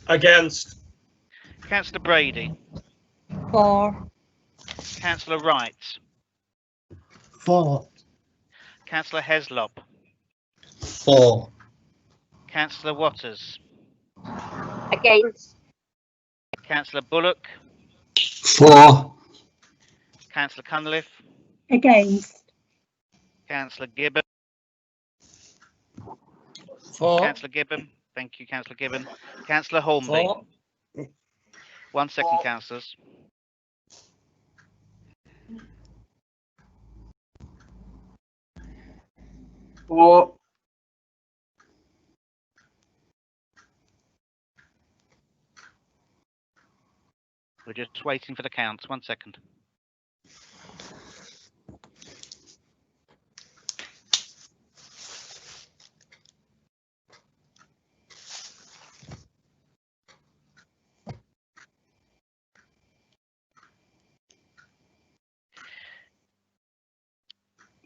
Against. Councillor Brady. For. Councillor Wright. For. Councillor Heslop. For. Councillor Waters. Against. Councillor Bullock. For. Councillor Cunliffe. Against. Councillor Gibbon. For. Councillor Gibbon. Thank you, Councillor Gibbon. Councillor Hornby. For. 1 second, councillors. For. We're just waiting for the counts. 1 second.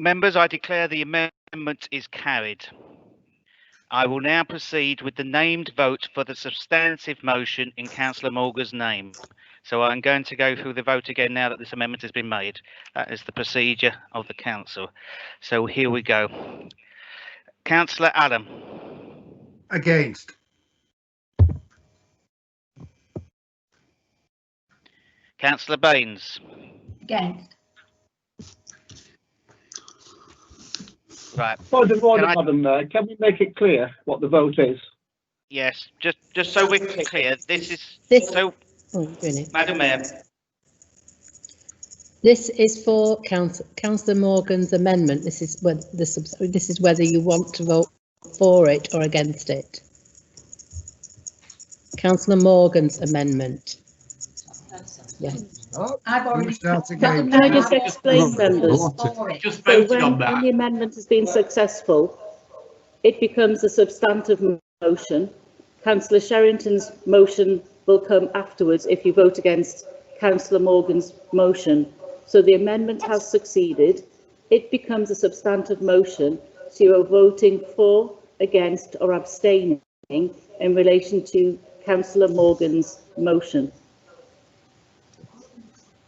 Members, I declare the amendment is carried. I will now proceed with the named vote for the substantive motion in Councillor Morgan's name. So I'm going to go through the vote again now that this amendment has been made. That is the procedure of the council. So here we go. Councillor Adam. Against. Councillor Baines. Against. Right. Point of order, Madam Mayor. Can we make it clear what the vote is? Yes, just so we're clear, this is Madam Mayor. This is for Councillor Morgan's amendment. This is whether you want to vote for it or against it. Councillor Morgan's amendment. Yeah. I've already. Can I just explain, members? Just So voted on that. when the amendment has been successful, it becomes a substantive motion. Councillor Sherrington's motion will come afterwards if you vote against Councillor Morgan's motion. So the amendment has succeeded. It becomes a substantive motion. So you are voting for, against or abstaining in relation to Councillor Morgan's motion.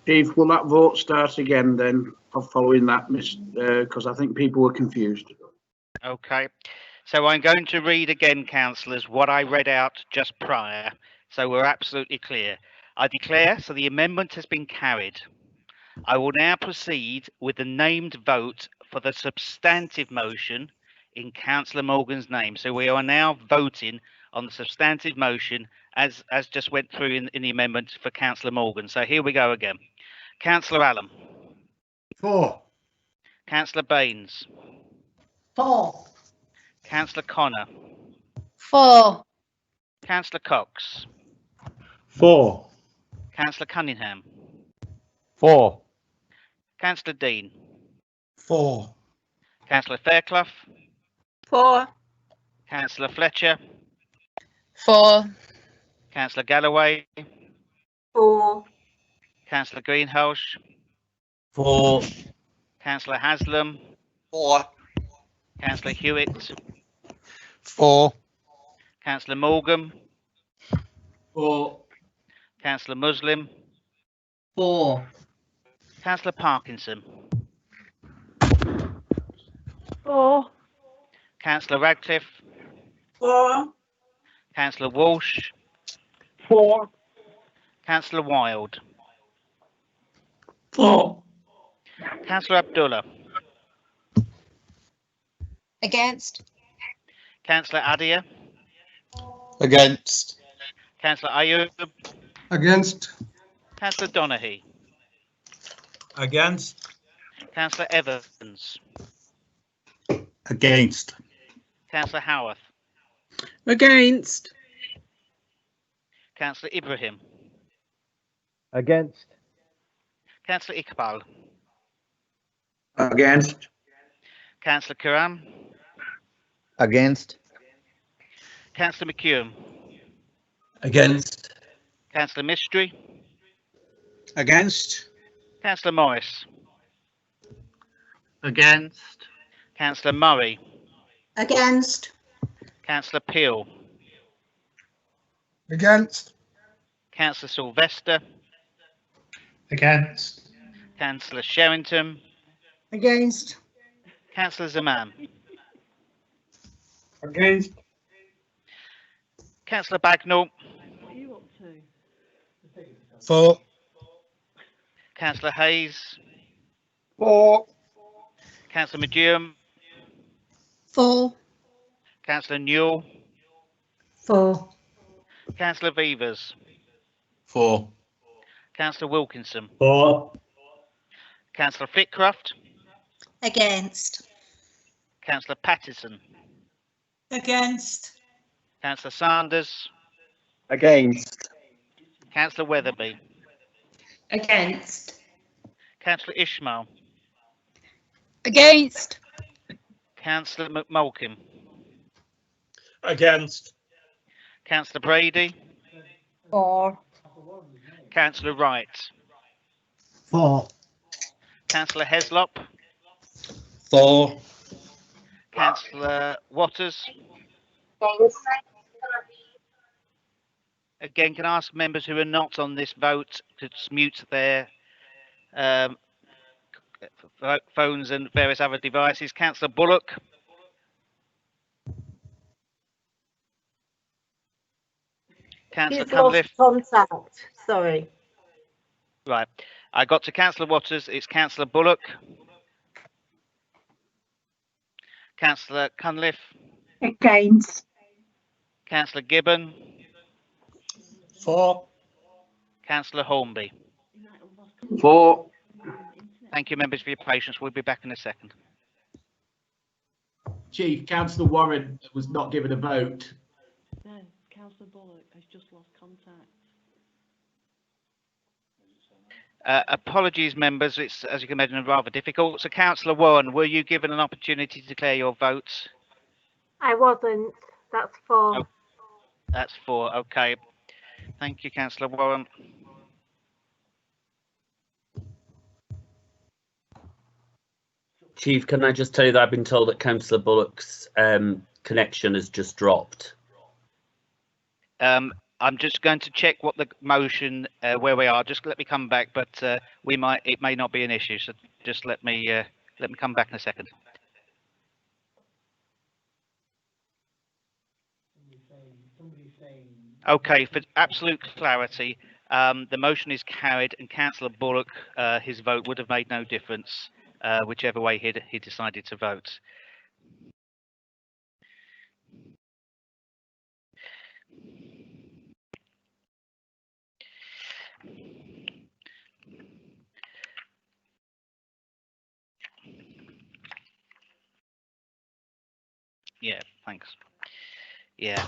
Chief, will that vote start again then, following that, because I think people were confused. Okay, so I'm going to read again, councillors, what I read out just prior, so we're absolutely clear. I declare, so the amendment has been carried. I will now proceed with the named vote for the substantive motion in Councillor Morgan's name. So we are now voting on the substantive motion as just went through in the amendment for Councillor Morgan. So here we go again. Councillor Allen. For. Councillor Baines. For. Councillor Connor. For. Councillor Cox. For. Councillor Cunningham. For. Councillor Dean. For. Councillor Fairclough. For. Councillor Fletcher. For. Councillor Galloway. For. Councillor Greenhalgh. For. Councillor Haslam. For. Councillor Hewitt. For. Councillor Morgan. For. Councillor Muslim. For. Councillor Parkinson. For. Councillor Radcliffe. For. Councillor Walsh. For. Councillor Wild. For. Councillor Abdullah. Against. Councillor Adia. Against. Councillor Ayub. Against. Councillor Donaghy. Against. Councillor Evans. Against. Councillor Howarth. Against. Councillor Ibrahim. Against. Councillor Iqbal. Against. Councillor Karam. Against. Councillor McEwen. Against. Councillor Mistry. Against. Councillor Morris. Against. Councillor Murray. Against. Councillor Peel. Against. Councillor Sylvester. Against. Councillor Sherrington. Against. Councillor Zaman. Against. Councillor Bagnall. What are you up to? For. Councillor Hayes. For. Councillor Medewam. For. Councillor Newell. For. Councillor Vevers. For. Councillor Wilkinson. For. Councillor Flitcroft. Against. Councillor Pattison. Against. Councillor Sanders. Against. Councillor Weatherby. Against. Councillor Ishmael. Against. Councillor McMulkin. Against. Councillor Brady. For. Councillor Wright. For. Councillor Heslop. For. Councillor Waters. Again, can I ask members who are not on this vote to mute their phones and various other devices? Councillor Bullock. Councillor He's lost Cunliffe. contact. Sorry. Right. I got to Councillor Waters. It's Councillor Bullock. Councillor Cunliffe. Against. Councillor Gibbon. For. Councillor Hornby. For. Thank you, members, for your patience. We'll be back in a second. Chief, Councillor Warren was not given a vote. No, Councillor Bullock has just lost contact. Apologies, members. It's, as you can imagine, rather difficult. So, Councillor Warren, were you given an opportunity to declare your vote? I wasn't. That's for. Oh, that's for. Okay. Thank you, Councillor Warren. Chief, can I just tell you that I've been told that Councillor Bullock's connection has just dropped. I'm just going to check what the motion where we are. Just let me come back, but it may not be an issue. So just let me come back in a second. Okay, for absolute clarity, the motion is carried, and Councillor Bullock, his vote would have made no difference, whichever way he decided to vote. Yeah, thanks. Yeah.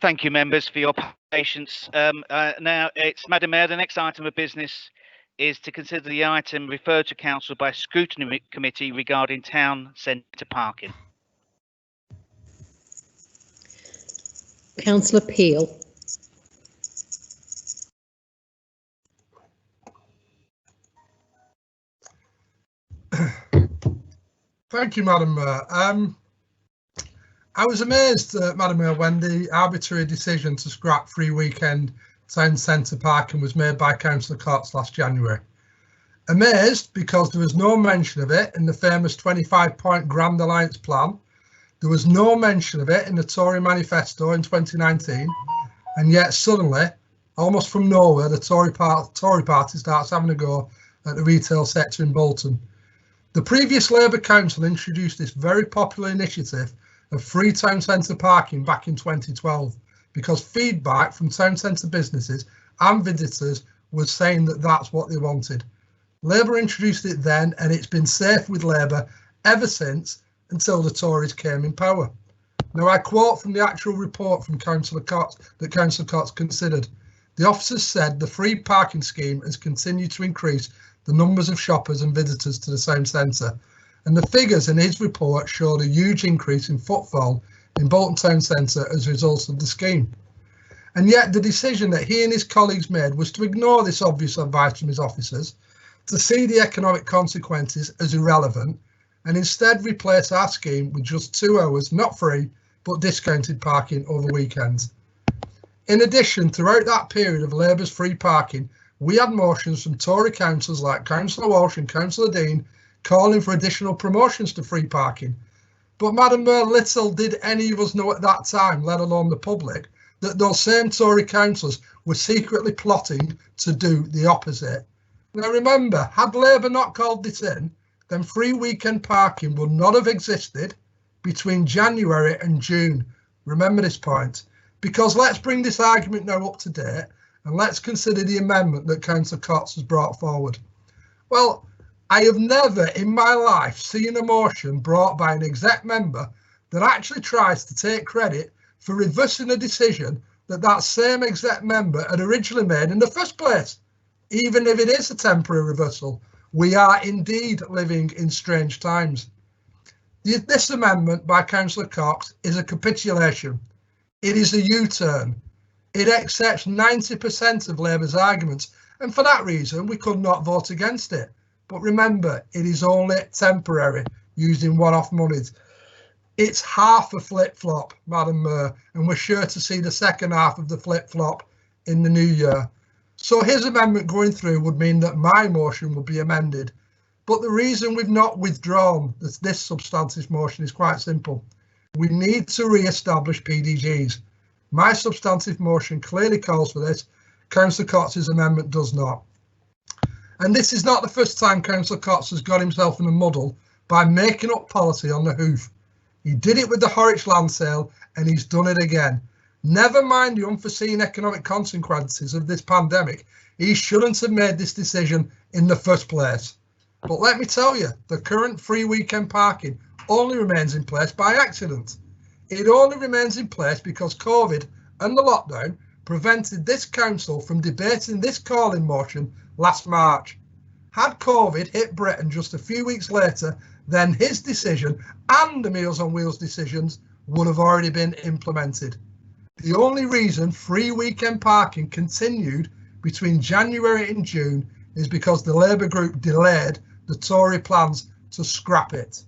Thank you, members, for your patience. Now, it's Madam Mayor. The next item of business is to consider the item referred to Council by Scrutiny Committee regarding town centre parking. Councillor Peel. Thank you, Madam Mayor. I was amazed, Madam Mayor, when the arbitrary decision to scrap free weekend town centre parking was made by Councillor Cox last January. Amazed because there was no mention of it in the famous 25-point Grand Alliance plan. There was no mention of it in the Tory manifesto in 2019, and yet suddenly, almost from nowhere, the Tory party starts having a go at the retail sector in Bolton. The previous Labour Council introduced this very popular initiative of free town centre parking back in 2012 because feedback from town centre businesses and visitors was saying that that's what they wanted. Labour introduced it then, and it's been safe with Labour ever since until the Tories came in power. Now, I quote from the actual report from Councillor Cox that Councillor Cox considered. The officers said the free parking scheme has continued to increase the numbers of shoppers and visitors to the town centre, and the figures in his report showed a huge increase in footfall in Bolton town centre as a result of the scheme. And yet the decision that he and his colleagues made was to ignore this obvious advice from his officers, to see the economic consequences as irrelevant, and instead replace our scheme with just 2 hours, not free, but discounted parking over weekends. In addition, throughout that period of Labour's free parking, we had motions from Tory councillors like Councillor Walsh and Councillor Dean calling for additional promotions to free parking. But Madam Mayor, little did any of us know at that time, let alone the public, that those same Tory councillors were secretly plotting to do the opposite. Now remember, had Labour not called this in, then free weekend parking would not have existed between January and June. Remember this point, because let's bring this argument now up to date and let's consider the amendment that Councillor Cox has brought forward. Well, I have never in my life seen a motion brought by an exec member that actually tries to take credit for reversing a decision that that same exec member had originally made in the first place. Even if it is a temporary reversal, we are indeed living in strange times. This amendment by Councillor Cox is a capitulation. It is a U-turn. It accepts 90% of Labour's arguments, and for that reason we could not vote against it. But remember, it is only temporary, using one-off monies. It's half a flip-flop, Madam Mayor, and we're sure to see the second half of the flip-flop in the new year. So his amendment going through would mean that my motion would be amended. But the reason we've not withdrawn this substantive motion is quite simple. We need to re-establish PDGs. My substantive motion clearly calls for this. Councillor Cox's amendment does not. And this is not the first time Councillor Cox has got himself in a muddle by making up policy on the hoof. He did it with the Horwich land sale and he's done it again. Never mind the unforeseen economic consequences of this pandemic, he shouldn't have made this decision in the first place. But let me tell you, the current free weekend parking only remains in place by accident. It only remains in place because COVID and the lockdown prevented this council from debating this calling motion last March. Had COVID hit Britain just a few weeks later, then his decision and the Meals on Wheels decisions would have already been implemented. The only reason free weekend parking continued between January and June is because the Labour group delayed the Tory plans to scrap it.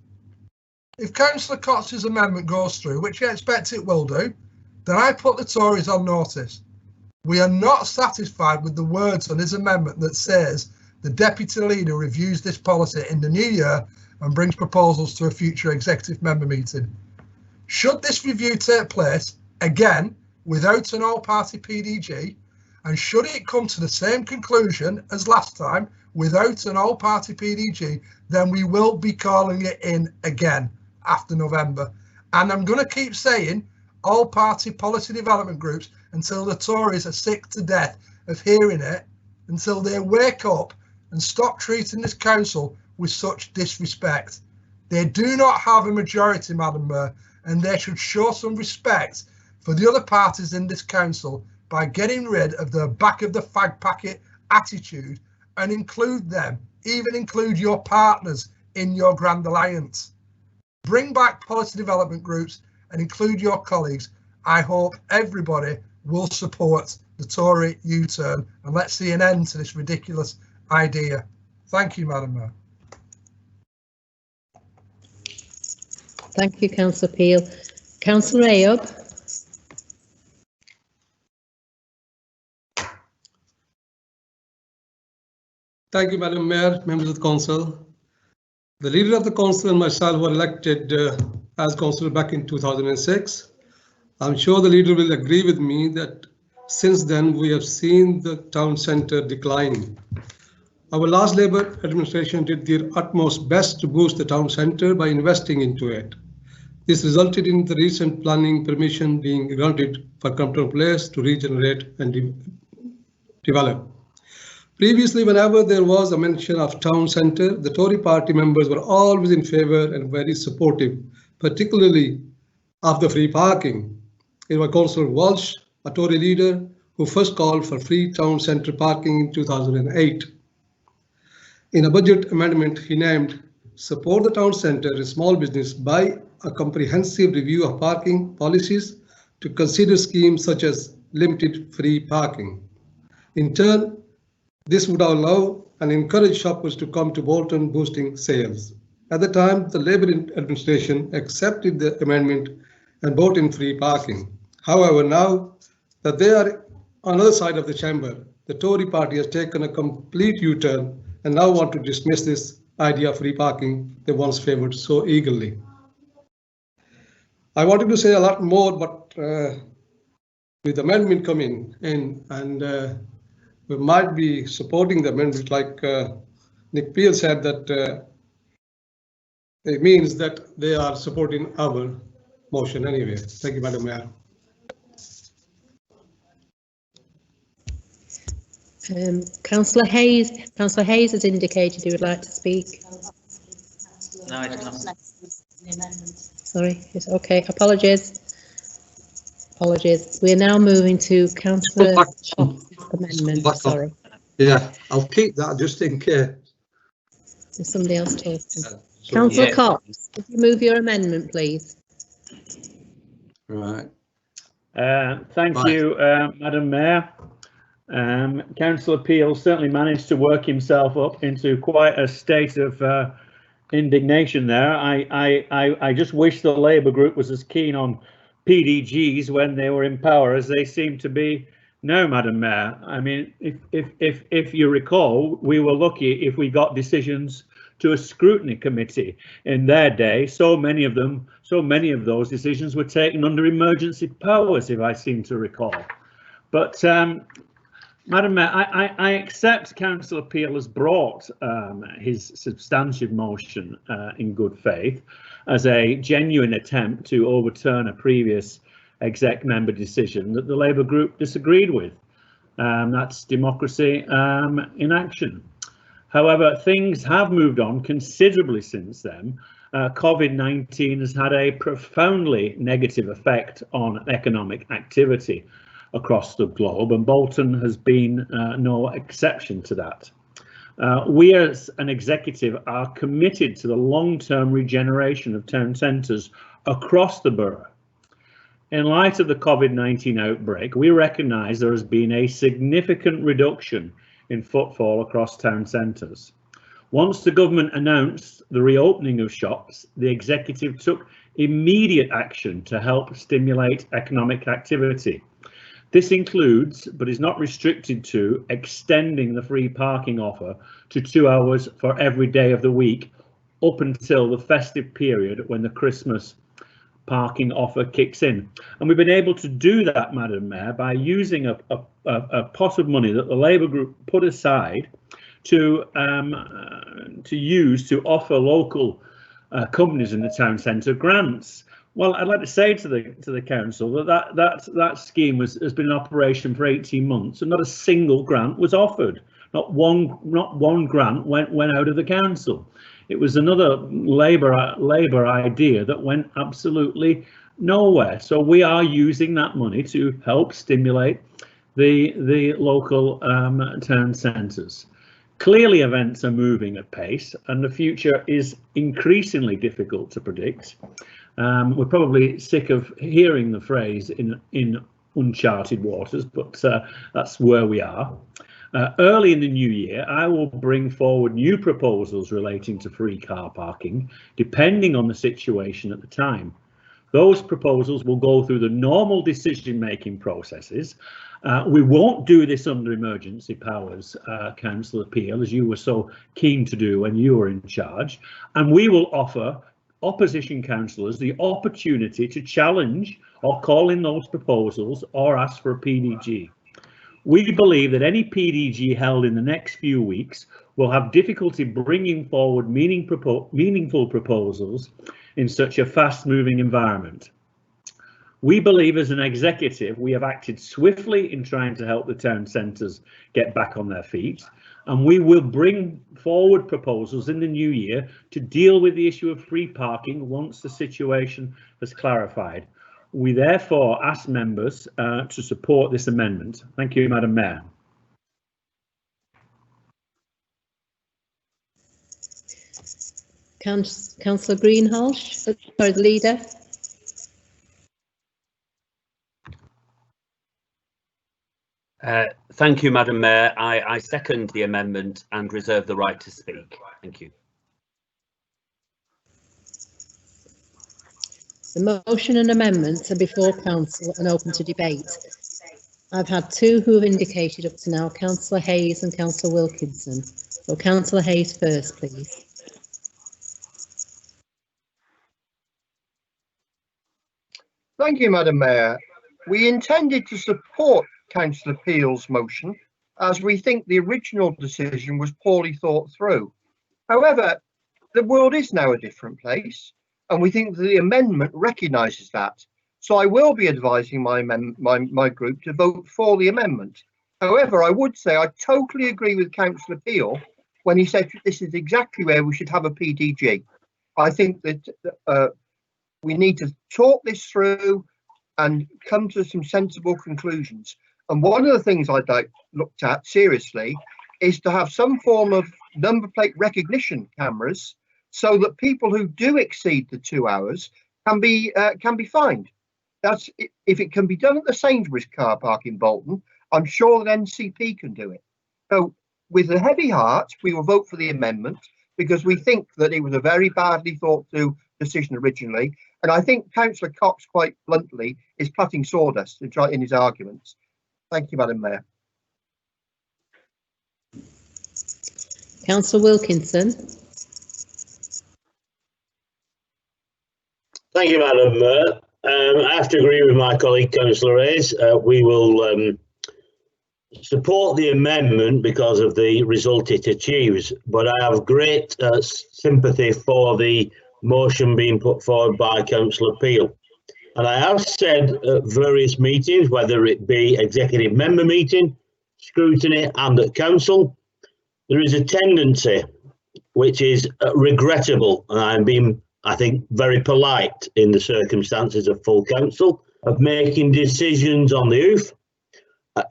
If Councillor Cox's amendment goes through, which I expect it will do, then I put the Tories on notice. We are not satisfied with the words on his amendment that says the Deputy Leader reviews this policy in the new year and brings proposals to a future executive member meeting. Should this review take place, again, without an all-party PDG, and should it come to the same conclusion as last time, without an all-party PDG, then we will be calling it in again after November. And I'm going to keep saying all-party policy development groups until the Tories are sick to death of hearing it, until they wake up and stop treating this council with such disrespect. They do not have a majority, Madam Mayor, and they should show some respect for the other parties in this council by getting rid of the back of the fag packet attitude and include them, even include your partners in your Grand Alliance. Bring back policy development groups and include your colleagues. I hope everybody will support the Tory U-turn and let's see an end to this ridiculous idea. Thank you, Madam Mayor. Thank you, Councillor Peel. Councillor Ayob. Thank you, Madam Mayor, members of the Council. The leader of the Council and myself were elected as Councillor back in 2006. I'm sure the leader will agree with me that since then we have seen the town centre decline. Our last Labour administration did their utmost best to boost the town centre by investing into it. This resulted in the recent planning permission being granted for Compton Place to regenerate and develop. Previously, whenever there was a mention of town centre, the Tory party members were always in favour and very supportive, particularly of the free parking. It was Councillor Walsh, a Tory leader, who first called for free town centre parking in 2008. In a budget amendment, he named support the town centre as small business by a comprehensive review of parking policies to consider schemes such as limited free parking. In turn, this would allow and encourage shoppers to come to Bolton, boosting sales. At the time, the Labour administration accepted the amendment and brought in free parking. However, now that they are on the other side of the chamber, the Tory party has taken a complete U-turn and now want to dismiss this idea of free parking they once favoured so eagerly. I wanted to say a lot more, but with the amendment coming in, and we might be supporting the amendment, like Nick Peel said, that it means that they are supporting our motion anyway. Thank you, Madam Mayor. Councillor Hayes has indicated he would like to speak. No, it's not. Sorry, it's okay. Apologies. We are now moving to Councillor amendment. Sorry. Yeah, I'll keep that just in case. There's somebody else talking. Councillor Cox, could you move your amendment, please? Right. Thank you, Madam Mayor. Councillor Peel certainly managed to work himself up into quite a state of indignation there. I just wish the Labour group was as keen on PDGs when they were in power as they seem to be now, Madam Mayor. I mean, if you recall, we were lucky if we got decisions to a scrutiny committee in their day. So many of those decisions were taken under emergency powers, if I seem to recall. But Madam Mayor, I accept Councillor Peel has brought his substantive motion in good faith as a genuine attempt to overturn a previous exec member decision that the Labour group disagreed with. That's democracy in action. However, things have moved on considerably since then. COVID-19 has had a profoundly negative effect on economic activity across the globe, and Bolton has been no exception to that. We as an executive are committed to the long-term regeneration of town centres across the borough. In light of the COVID-19 outbreak, we recognise there has been a significant reduction in footfall across town centres. Once the government announced the reopening of shops, the executive took immediate action to help stimulate economic activity. This includes, but is not restricted to, extending the free parking offer to 2 hours for every day of the week up until the festive period when the Christmas parking offer kicks in. And we've been able to do that, Madam Mayor, by using a pot of money that the Labour group put aside to use to offer local companies in the town centre grants. Well, I'd like to say to the council that scheme has been in operation for 18 months and not a single grant was offered. Not one grant went out of the council. It was another Labour idea that went absolutely nowhere. So we are using that money to help stimulate the local town centres. Clearly, events are moving at pace, and the future is increasingly difficult to predict. We're probably sick of hearing the phrase in uncharted waters, but that's where we are. Early in the new year, I will bring forward new proposals relating to free car parking, depending on the situation at the time. Those proposals will go through the normal decision-making processes. We won't do this under emergency powers, Councillor Peel, as you were so keen to do when you were in charge, and we will offer opposition councillors the opportunity to challenge or call in those proposals or ask for a PDG. We believe that any PDG held in the next few weeks will have difficulty bringing forward meaningful proposals in such a fast-moving environment. We believe as an executive we have acted swiftly in trying to help the town centres get back on their feet, and we will bring forward proposals in the new year to deal with the issue of free parking once the situation has clarified. We therefore ask members to support this amendment. Thank you, Madam Mayor. Councillor Greenhalgh, the leader. Thank you, Madam Mayor. I second the amendment and reserve the right to speak. Thank you. The motion and amendments are before council and open to debate. I've had two who have indicated up to now, Councillor Hayes and Councillor Wilkinson. So Councillor Hayes first, please. Thank you, Madam Mayor. We intended to support Councillor Peel's motion as we think the original decision was poorly thought through. However, the world is now a different place and we think the amendment recognises that. So I will be advising my group to vote for the amendment. However, I would say I totally agree with Councillor Peel when he said this is exactly where we should have a PDG. I think that we need to talk this through and come to some sensible conclusions. And one of the things I'd like looked at seriously is to have some form of number plate recognition cameras so that people who do exceed the 2 hours can be fined. That's if it can be done at the Sainsbury's car park in Bolton, I'm sure that NCP can do it. So with a heavy heart, we will vote for the amendment because we think that it was a very badly thought through decision originally. And I think Councillor Cox, quite bluntly, is cutting sawdust in his arguments. Thank you, Madam Mayor. Councillor Wilkinson. Thank you, Madam Mayor. I have to agree with my colleague, Councillor Hayes. We will support the amendment because of the result it achieves, but I have great sympathy for the motion being put forward by Councillor Peel. And I have said at various meetings, whether it be executive member meeting, scrutiny and at council, there is a tendency, which is regrettable, and I'm being, I think, very polite in the circumstances of full council, of making decisions on the hoof,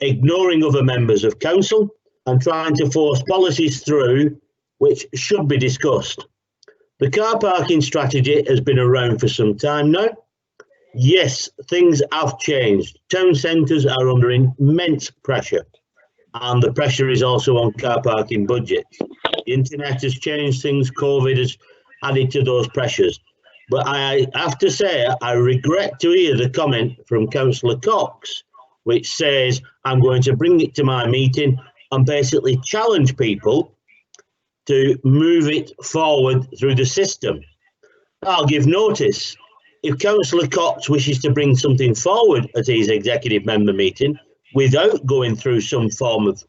ignoring other members of council and trying to force policies through which should be discussed. The car parking strategy has been around for some time now. Yes, things have changed. Town centres are under immense pressure, and the pressure is also on car parking budgets. The internet has changed things, COVID has added to those pressures. But I have to say, I regret to hear the comment from Councillor Cox, which says, I'm going to bring it to my meeting and basically challenge people to move it forward through the system. I'll give notice. If Councillor Cox wishes to bring something forward at his executive member meeting without going through some form of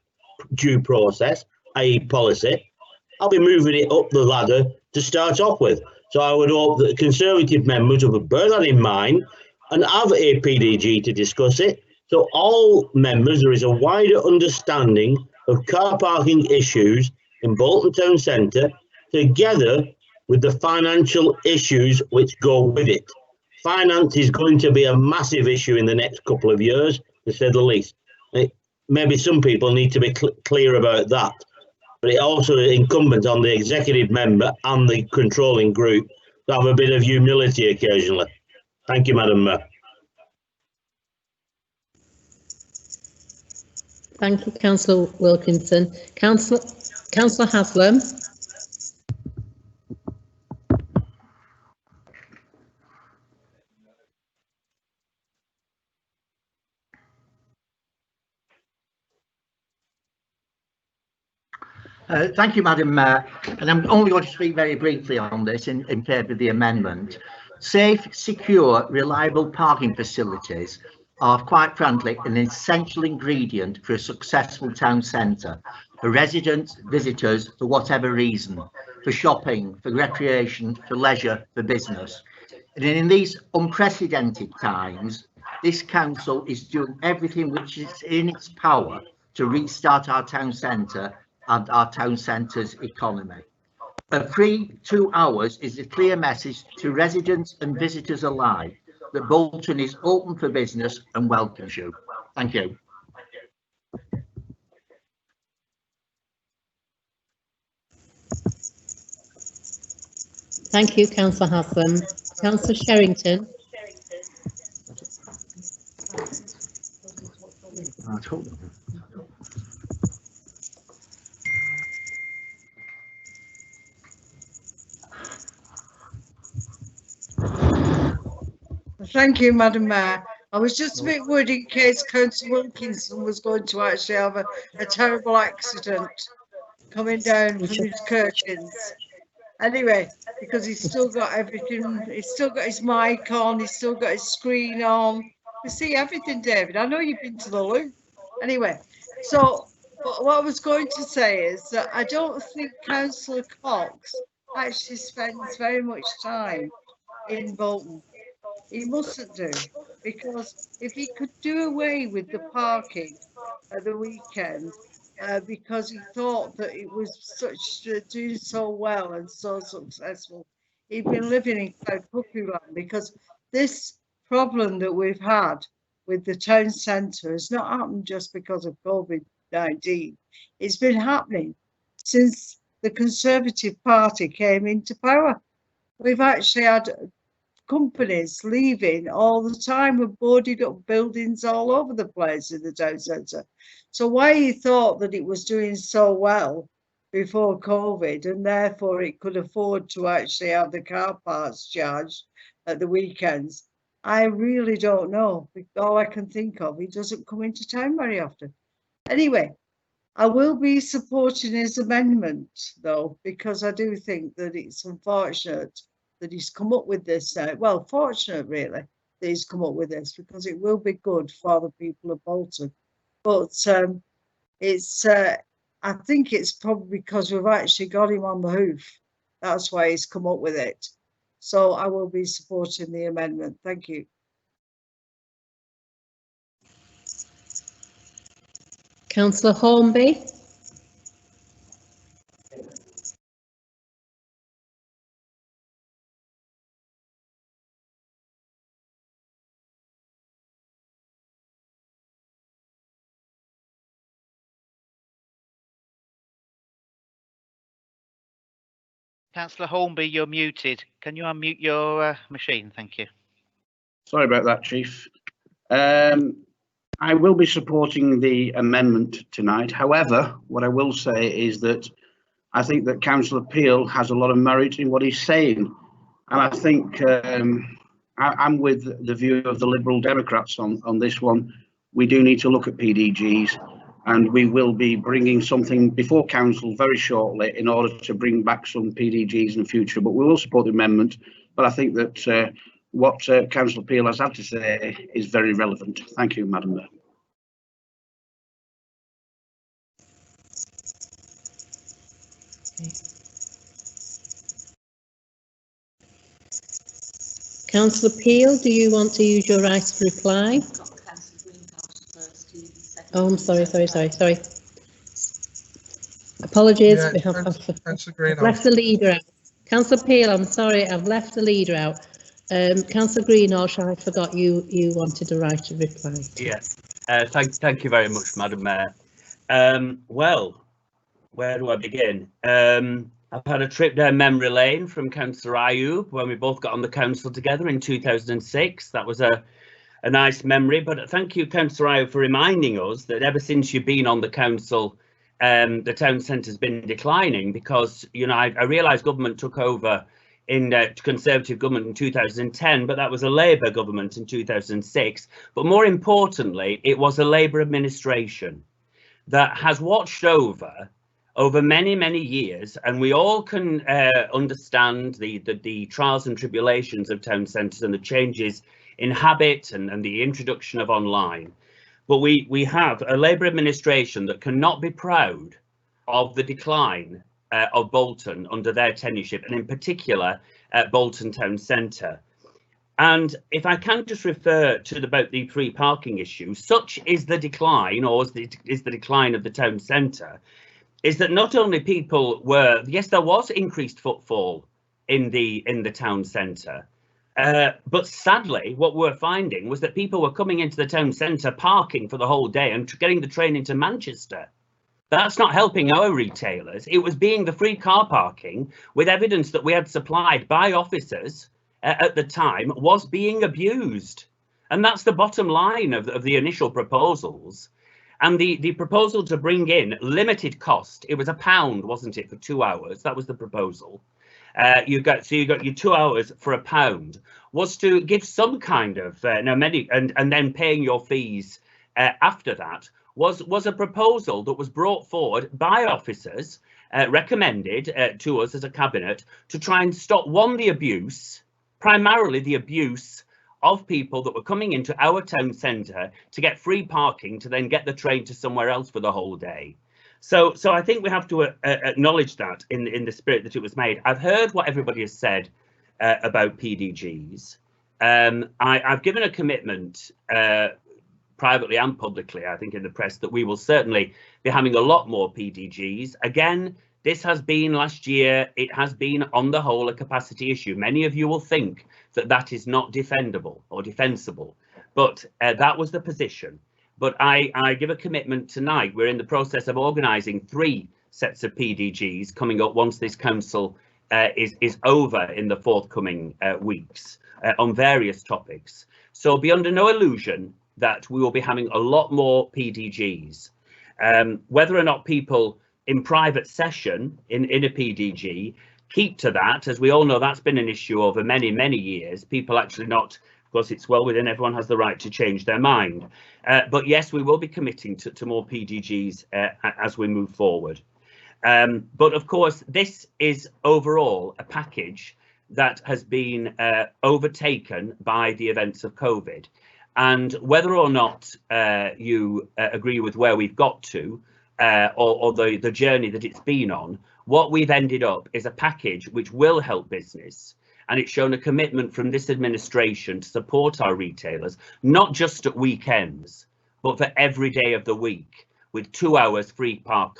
due process, i.e. policy, I'll be moving it up the ladder to start off with. So I would hope that Conservative members would bear that in mind and have a PDG to discuss it. So all members, there is a wider understanding of car parking issues in Bolton Town Centre, together with the financial issues which go with it. Finance is going to be a massive issue in the next couple of years, to say the least. Maybe some people need to be clear about that, but it also is incumbent on the executive member and the controlling group to have a bit of humility occasionally. Thank you, Madam Mayor. Thank you, Councillor Wilkinson. Councillor Haslam. Thank you, Madam Mayor, and I'm only going to speak very briefly on this in favour of the amendment. Safe, secure, reliable parking facilities are, quite frankly, an essential ingredient for a successful town centre, for residents, visitors, for whatever reason, for shopping, for recreation, for leisure, for business. And in these unprecedented times, this council is doing everything which is in its power to restart our town centre and our town centre's economy. A free 2 hours is a clear message to residents and visitors alike that Bolton is open for business and welcomes you. Thank you. Thank you, Councillor Haslam. Councillor Sherrington. Thank you, Madam Mayor. I was just a bit worried in case Councillor Wilkinson was going to actually have a terrible accident coming down from his curtains. Anyway, because he's still got everything, he's still got his mic on, he's still got his screen on. We see everything, David. I know you've been to the loo. Anyway, so what I was going to say is that I don't think Councillor Cox actually spends very much time in Bolton. He mustn't do, because if he could do away with the parking at the weekend, because he thought that it was doing so well and so successful, he'd been living in cloud cuckoo land, because this problem that we've had with the town centre has not happened just because of COVID-19. It's been happening since the Conservative Party came into power. We've actually had companies leaving all the time with boarded up buildings all over the place in the town centre. So why he thought that it was doing so well before COVID and therefore it could afford to actually have the car parks charged at the weekends, I really don't know. All I can think of, he doesn't come into town very often. Anyway, I will be supporting his amendment though, because I do think that it's unfortunate that he's come up with this. Well, fortunate really that he's come up with this, because it will be good for the people of Bolton. But I think it's probably because we've actually got him on the hoof. That's why he's come up with it. So I will be supporting the amendment. Thank you. Councillor Hornby. Councillor Hornby, you're muted. Can you unmute your machine? Thank you. Sorry about that, Chief. I will be supporting the amendment tonight. However, what I will say is that I think that Councillor Peel has a lot of merit in what he's saying. And I think I'm with the view of the Liberal Democrats on this one. We do need to look at PDGs, and we will be bringing something before Council very shortly in order to bring back some PDGs in the future. But we will support the amendment. But I think that what Councillor Peel has had to say is very relevant. Thank you, Madam Mayor. Councillor Peel, do you want to use your right to reply? Oh, I'm sorry. Apologies. Yeah, I've left the leader out. Councillor Peel, I'm sorry, I've left the leader out. Councillor Greenhalgh, I forgot you wanted a right to reply. Yes, thank you very much, Madam Mayor. Well, where do I begin? I've had a trip down memory lane from Councillor Ayub when we both got on the council together in 2006. That was a nice memory, but thank you, Councillor Ayub, for reminding us that ever since you've been on the council, the town centre has been declining, because, you know, I realise government took over in Conservative government in 2010, but that was a Labour government in 2006. But more importantly, it was a Labour administration that has watched over many years, and we all can understand the trials and tribulations of town centres and the changes in habit and the introduction of online. But we have a Labour administration that cannot be proud of the decline of Bolton under their tenureship, and in particular Bolton Town Centre. And if I can just refer to about the free parking issue, such is the decline, or is the decline of the town centre, is that not only people were, yes, there was increased footfall in the town centre, but sadly what we're finding was that people were coming into the town centre, parking for the whole day and getting the train into Manchester. That's not helping our retailers. It was being the free car parking, with evidence that we had supplied by officers at the time, was being abused. And that's the bottom line of the initial proposals. And the proposal to bring in limited cost, it was £1, wasn't it, for 2 hours? That was the proposal. You got your 2 hours for £1, was to give some kind of and then paying your fees after that was a proposal that was brought forward by officers, recommended to us as a cabinet, to try and stop the abuse, primarily the abuse of people that were coming into our town centre to get free parking to then get the train to somewhere else for the whole day. So I think we have to acknowledge that in the spirit that it was made. I've heard what everybody has said about PDGs. I've given a commitment privately and publicly, I think in the press, that we will certainly be having a lot more PDGs. Again, this has been last year, it has been on the whole a capacity issue. Many of you will think that that is not defendable or defensible, but that was the position. But I give a commitment tonight. We're in the process of organising 3 sets of PDGs coming up once this council is over in the forthcoming weeks on various topics. So be under no illusion that we will be having a lot more PDGs. Whether or not people in private session in a PDG keep to that, as we all know, that's been an issue over many, many years. People actually not, of course, it's well within, everyone has the right to change their mind. But yes, we will be committing to more PDGs as we move forward. But of course, this is overall a package that has been overtaken by the events of COVID. And whether or not you agree with where we've got to, or the journey that it's been on, what we've ended up is a package which will help business. And it's shown a commitment from this administration to support our retailers, not just at weekends, but for every day of the week, with 2 hours free car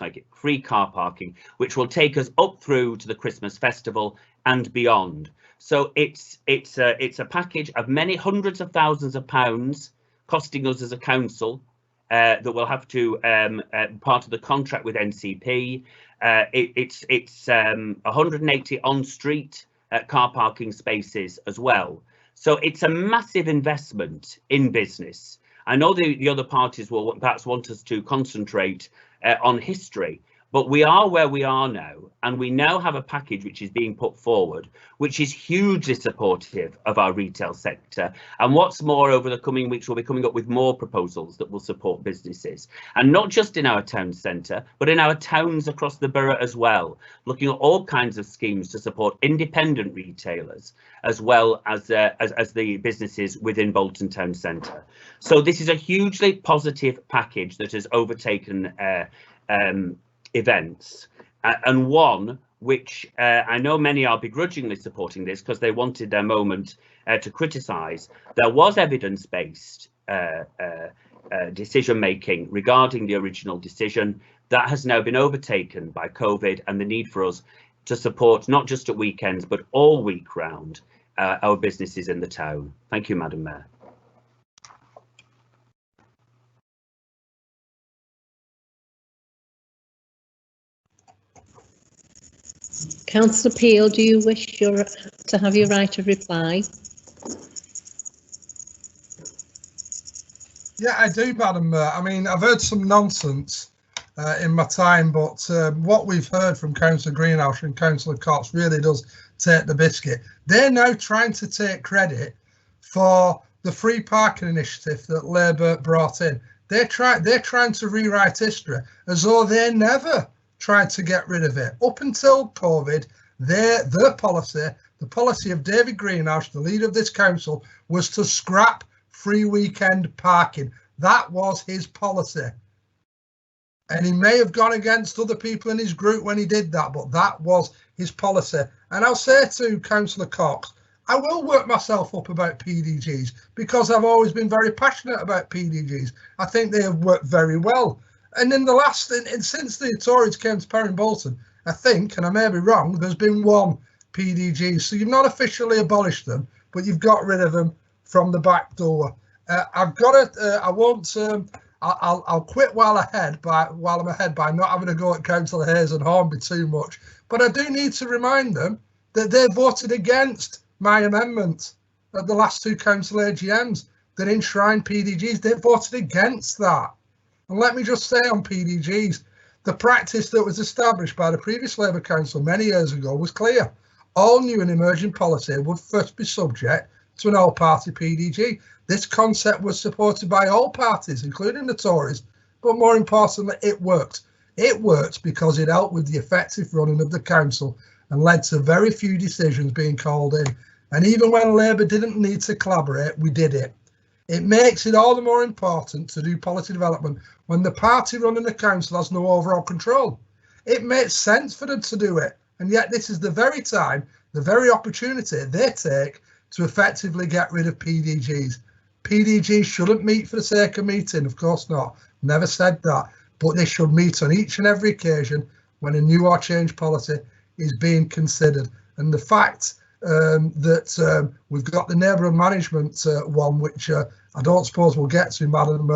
parking, which will take us up through to the Christmas festival and beyond. So it's a package of many hundreds of thousands of pounds costing us as a council that will have to part of the contract with NCP. It's 180 on-street car parking spaces as well. So it's a massive investment in business. I know the other parties will perhaps want us to concentrate on history, but we are where we are now, and we now have a package which is being put forward, which is hugely supportive of our retail sector. And what's more, over the coming weeks, we'll be coming up with more proposals that will support businesses, and not just in our town centre, but in our towns across the borough as well, looking at all kinds of schemes to support independent retailers, as well as the businesses within Bolton town centre. So this is a hugely positive package that has overtaken events, and one which I know many are begrudgingly supporting this because they wanted their moment to criticise. There was evidence-based decision making regarding the original decision that has now been overtaken by COVID and the need for us to support not just at weekends but all week round our businesses in the town. Thank you, Madam Mayor. Councillor Peel, do you wish to have your right of reply? Yeah, I do, Madam Mayor. I mean, I've heard some nonsense in my time, but what we've heard from Councillor Greenhouse and Councillor Cox really does take the biscuit. They're now trying to take credit for the free parking initiative that Labour brought in. They're trying to rewrite history as though they never tried to get rid of it. Up until COVID, the policy of David Greenhouse, the leader of this council, was to scrap free weekend parking. That was his policy. And he may have gone against other people in his group when he did that, but that was his policy. And I'll say to Councillor Cox, I will work myself up about PDGs because I've always been very passionate about PDGs. I think they have worked very well. And in the last, since the Tories came to power in Bolton, I think, and I may be wrong, there's been one PDG. So you've not officially abolished them, but you've got rid of them from the back door. I've got to, I won't, I'll quit while I'm ahead by not having to go at Councillor Hayes and Hornby too much. But I do need to remind them that they voted against my amendment at the last 2 council AGMs that enshrine PDGs. They voted against that. And let me just say on PDGs, the practice that was established by the previous Labour Council many years ago was clear. All new and emerging policy would first be subject to an all-party PDG. This concept was supported by all parties, including the Tories, but more importantly, it worked. It worked because it helped with the effective running of the council and led to very few decisions being called in. And even when Labour didn't need to collaborate, we did it. It makes it all the more important to do policy development when the party running the council has no overall control. It makes sense for them to do it, and yet this is the very time, the very opportunity they take to effectively get rid of PDGs. PDGs shouldn't meet for the sake of meeting, of course not, never said that, but they should meet on each and every occasion when a new or changed policy is being considered. And the fact that we've got the neighbourhood management one, which I don't suppose we'll get to, Madam.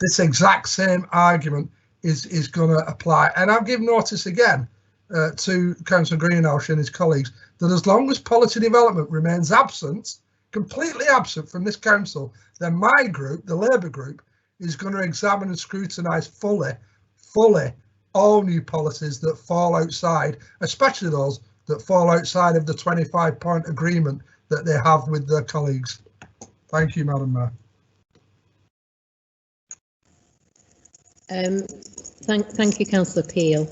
This exact same argument is going to apply. And I'll give notice again to Councillor Greenhouse and his colleagues that as long as policy development remains absent, completely absent from this council, then my group, the Labour group, is going to examine and scrutinise fully all new policies that fall outside, especially those that fall outside of the 25-point agreement that they have with their colleagues. Thank you, Madam Mayor. Thank you, Councillor Peel.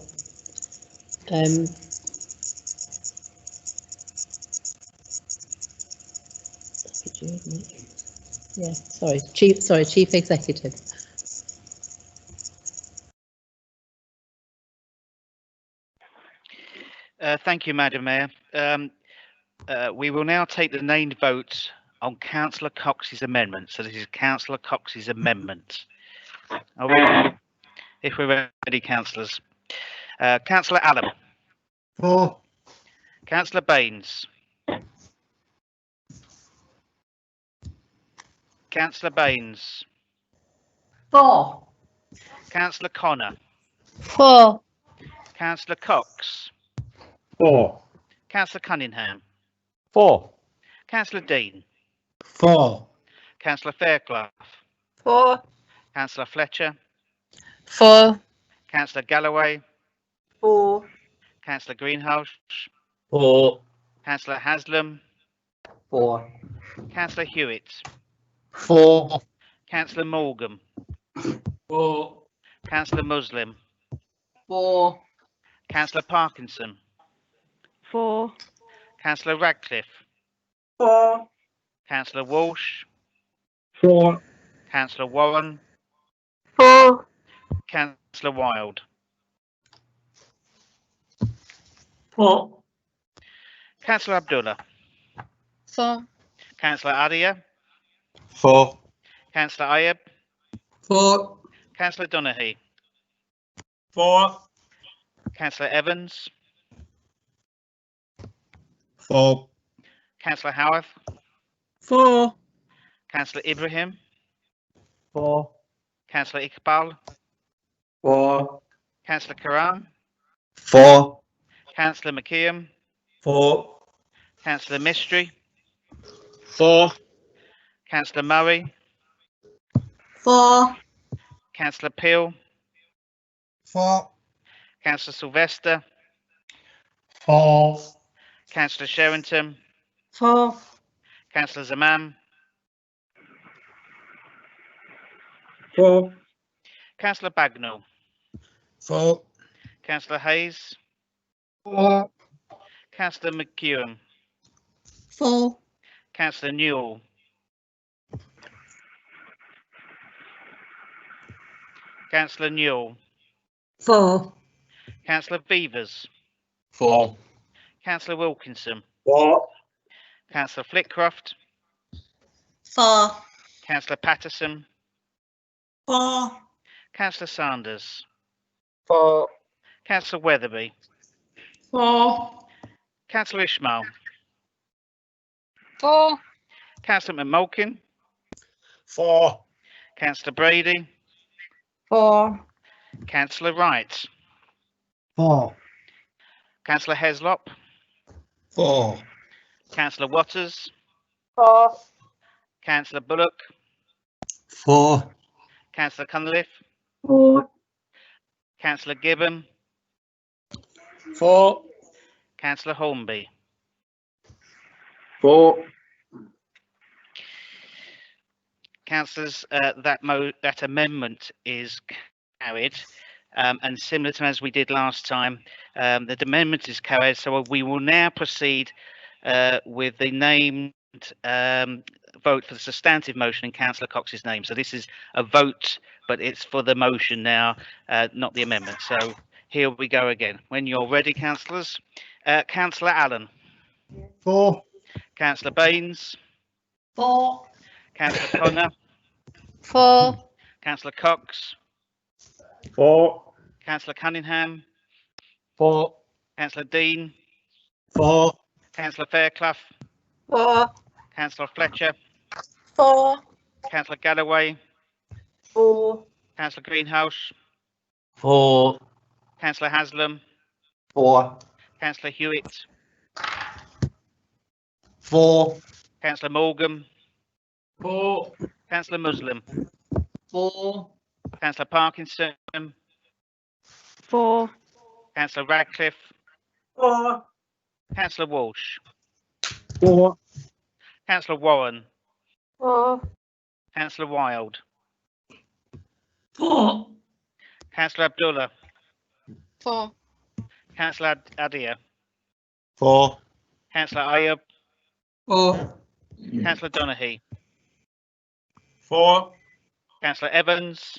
Yeah, Chief Executive. Thank you, Madam Mayor. We will now take the named vote on Councillor Cox's amendment. So this is Councillor Cox's amendment. If we're ready, councillors. Councillor Allen. For. Councillor Baines. Councillor Baines. For. Councillor Connor. For. Councillor Cox. 4. Councillor Cunningham. 4. Councillor Dean. 4. Councillor Fairclough. 4. Councillor Fletcher. 4. Councillor Galloway. 4. Councillor Greenhouse. 4. Councillor Haslam. 4. Councillor Hewitt. 4. Councillor Morgan. 4. Councillor Muslim. 4. Councillor Parkinson. 4. Councillor Radcliffe. 4. Councillor Walsh. 4. Councillor Warren. 4. Councillor Wild. 4. Councillor Abdullah. 4. Councillor Adia. 4. Councillor Ayub. 4. Councillor Donaghy. 4. Councillor Evans. 4. Councillor Howarth. 4. Councillor Ibrahim. 4. Councillor Iqbal. 4. Councillor Karam. 4. Councillor McKeon. 4. Councillor Mistry. 4. Councillor Murray. 4. Councillor Peel. 4. Councillor Sylvester. 4. Councillor Sherrington. 4. Councillor Zaman. 4. Councillor Bagnall. 4. Councillor Hayes. 4. Councillor McEwen. 4. Councillor Newell. Councillor Newell. 4. Councillor Beavers. 4. Councillor Wilkinson. 4. Councillor Flitcroft. 4. Councillor Patterson. 4. Councillor Sanders. 4. Councillor Weatherby. 4. Councillor Ishmael. 4. Councillor McMulkin. 4. Councillor Brady. 4. Councillor Wright. 4. Councillor Heslop. 4. Councillor Watters. 4. Councillor Bullock. 4. Councillor Cunliffe. For. Councillor Gibbon. For. Councillor Hornby. For. Councillors, that amendment is carried, and similar to as we did last time, the amendment is carried. So we will now proceed with the named vote for the substantive motion in Councillor Cox's name. So this is a vote, but it's for the motion now, not the amendment. So here we go again. When you're ready, councillors. Councillor Allen. For. Councillor Baines. For. Councillor Connor. For. Councillor Cox. For. Councillor Cunningham. For. Councillor Dean. For. Councillor Fairclough. For. Councillor Fletcher. For. Councillor Galloway. For. Councillor Greenhouse. For. Councillor Haslam. For. Councillor Hewitt. For. Councillor Morgan. For. Councillor Muslim. For. Councillor Parkinson. For. Councillor Radcliffe. For. Councillor Walsh. For. Councillor Warren. For. Councillor Wilde. For. Councillor Abdullah. For. Councillor Adia. For. Councillor Ayub. For. Councillor Donaghy. For. Councillor Evans.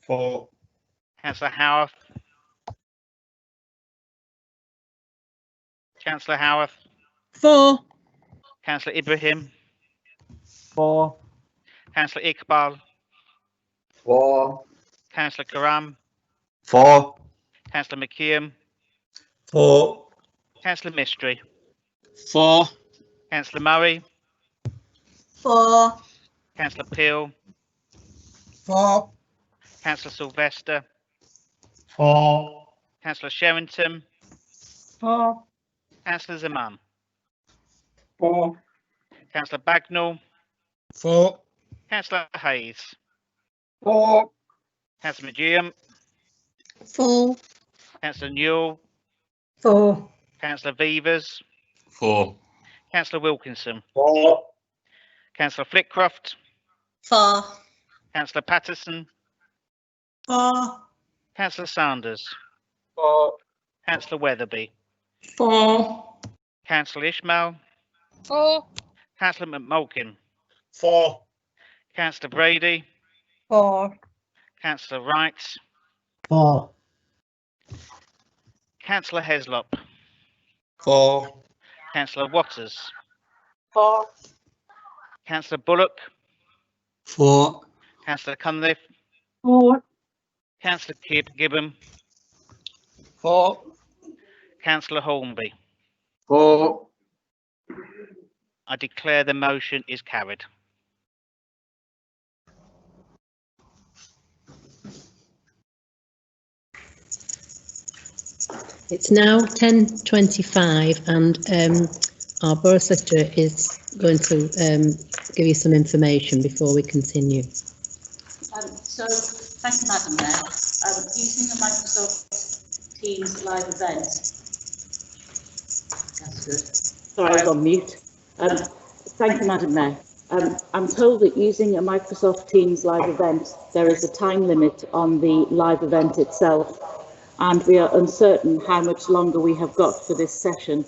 For. Councillor Howarth. Councillor Howarth. For. Councillor Ibrahim. For. Councillor Iqbal. For. Councillor Karam. For. Councillor McKeon. For. Councillor Mistry. For. Councillor Murray. For. Councillor Peel. For. Councillor Sylvester. For. Councillor Sherrington. For. Councillor Zaman. For. Councillor Bagnall. For. Councillor Hayes. For. Councillor McGeown. For. Councillor Newell. For. Councillor Vevers. For. Councillor Wilkinson. For. Councillor Flitcroft. For. Councillor Patterson. For. Councillor Sanders. For. Councillor Weatherby. For. Councillor Ishmael. For. Councillor McMulkin. For. Councillor Brady. For. Councillor Wright. For. Councillor Heslop. For. Councillor Waters. For. Councillor Bullock. For. Councillor Cunliffe. For. Councillor Gibbon. For. Councillor Hornby. For. I declare the motion is carried. It's now 10:25 and our Borough Solicitor is going to give you some information before we continue. So, thank you, Madam Mayor. Using the Microsoft Teams live event. That's good. Sorry, I was on mute. Thank you, Madam Mayor. I'm told that using a Microsoft Teams live event, there is a time limit on the live event itself, and we are uncertain how much longer we have got for this session.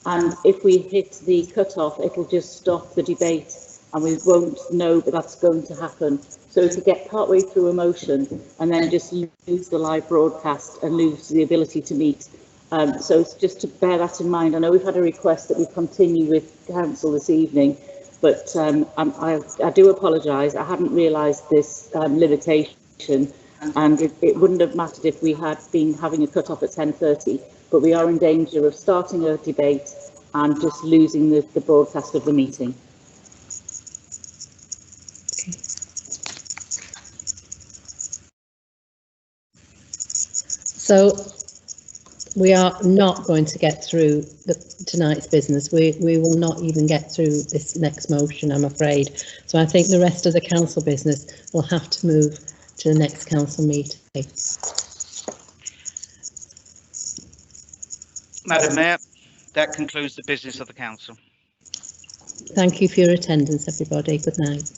And if we hit the cut-off, it'll just stop the debate, and we won't know that that's going to happen. So to get partway through a motion and then just lose the live broadcast and lose the ability to meet. So it's just to bear that in mind. I know we've had a request that we continue with council this evening, but I do apologise. I hadn't realised this limitation, and it wouldn't have mattered if we had been having a cut-off at 10:30, but we are in danger of starting a debate and just losing the broadcast of the meeting. So we are not going to get through tonight's business. We will not even get through this next motion, I'm afraid. So I think the rest of the council business will have to move to the next council meeting. Madam Mayor, that concludes the business of the council. Thank you for your attendance, everybody. Good night.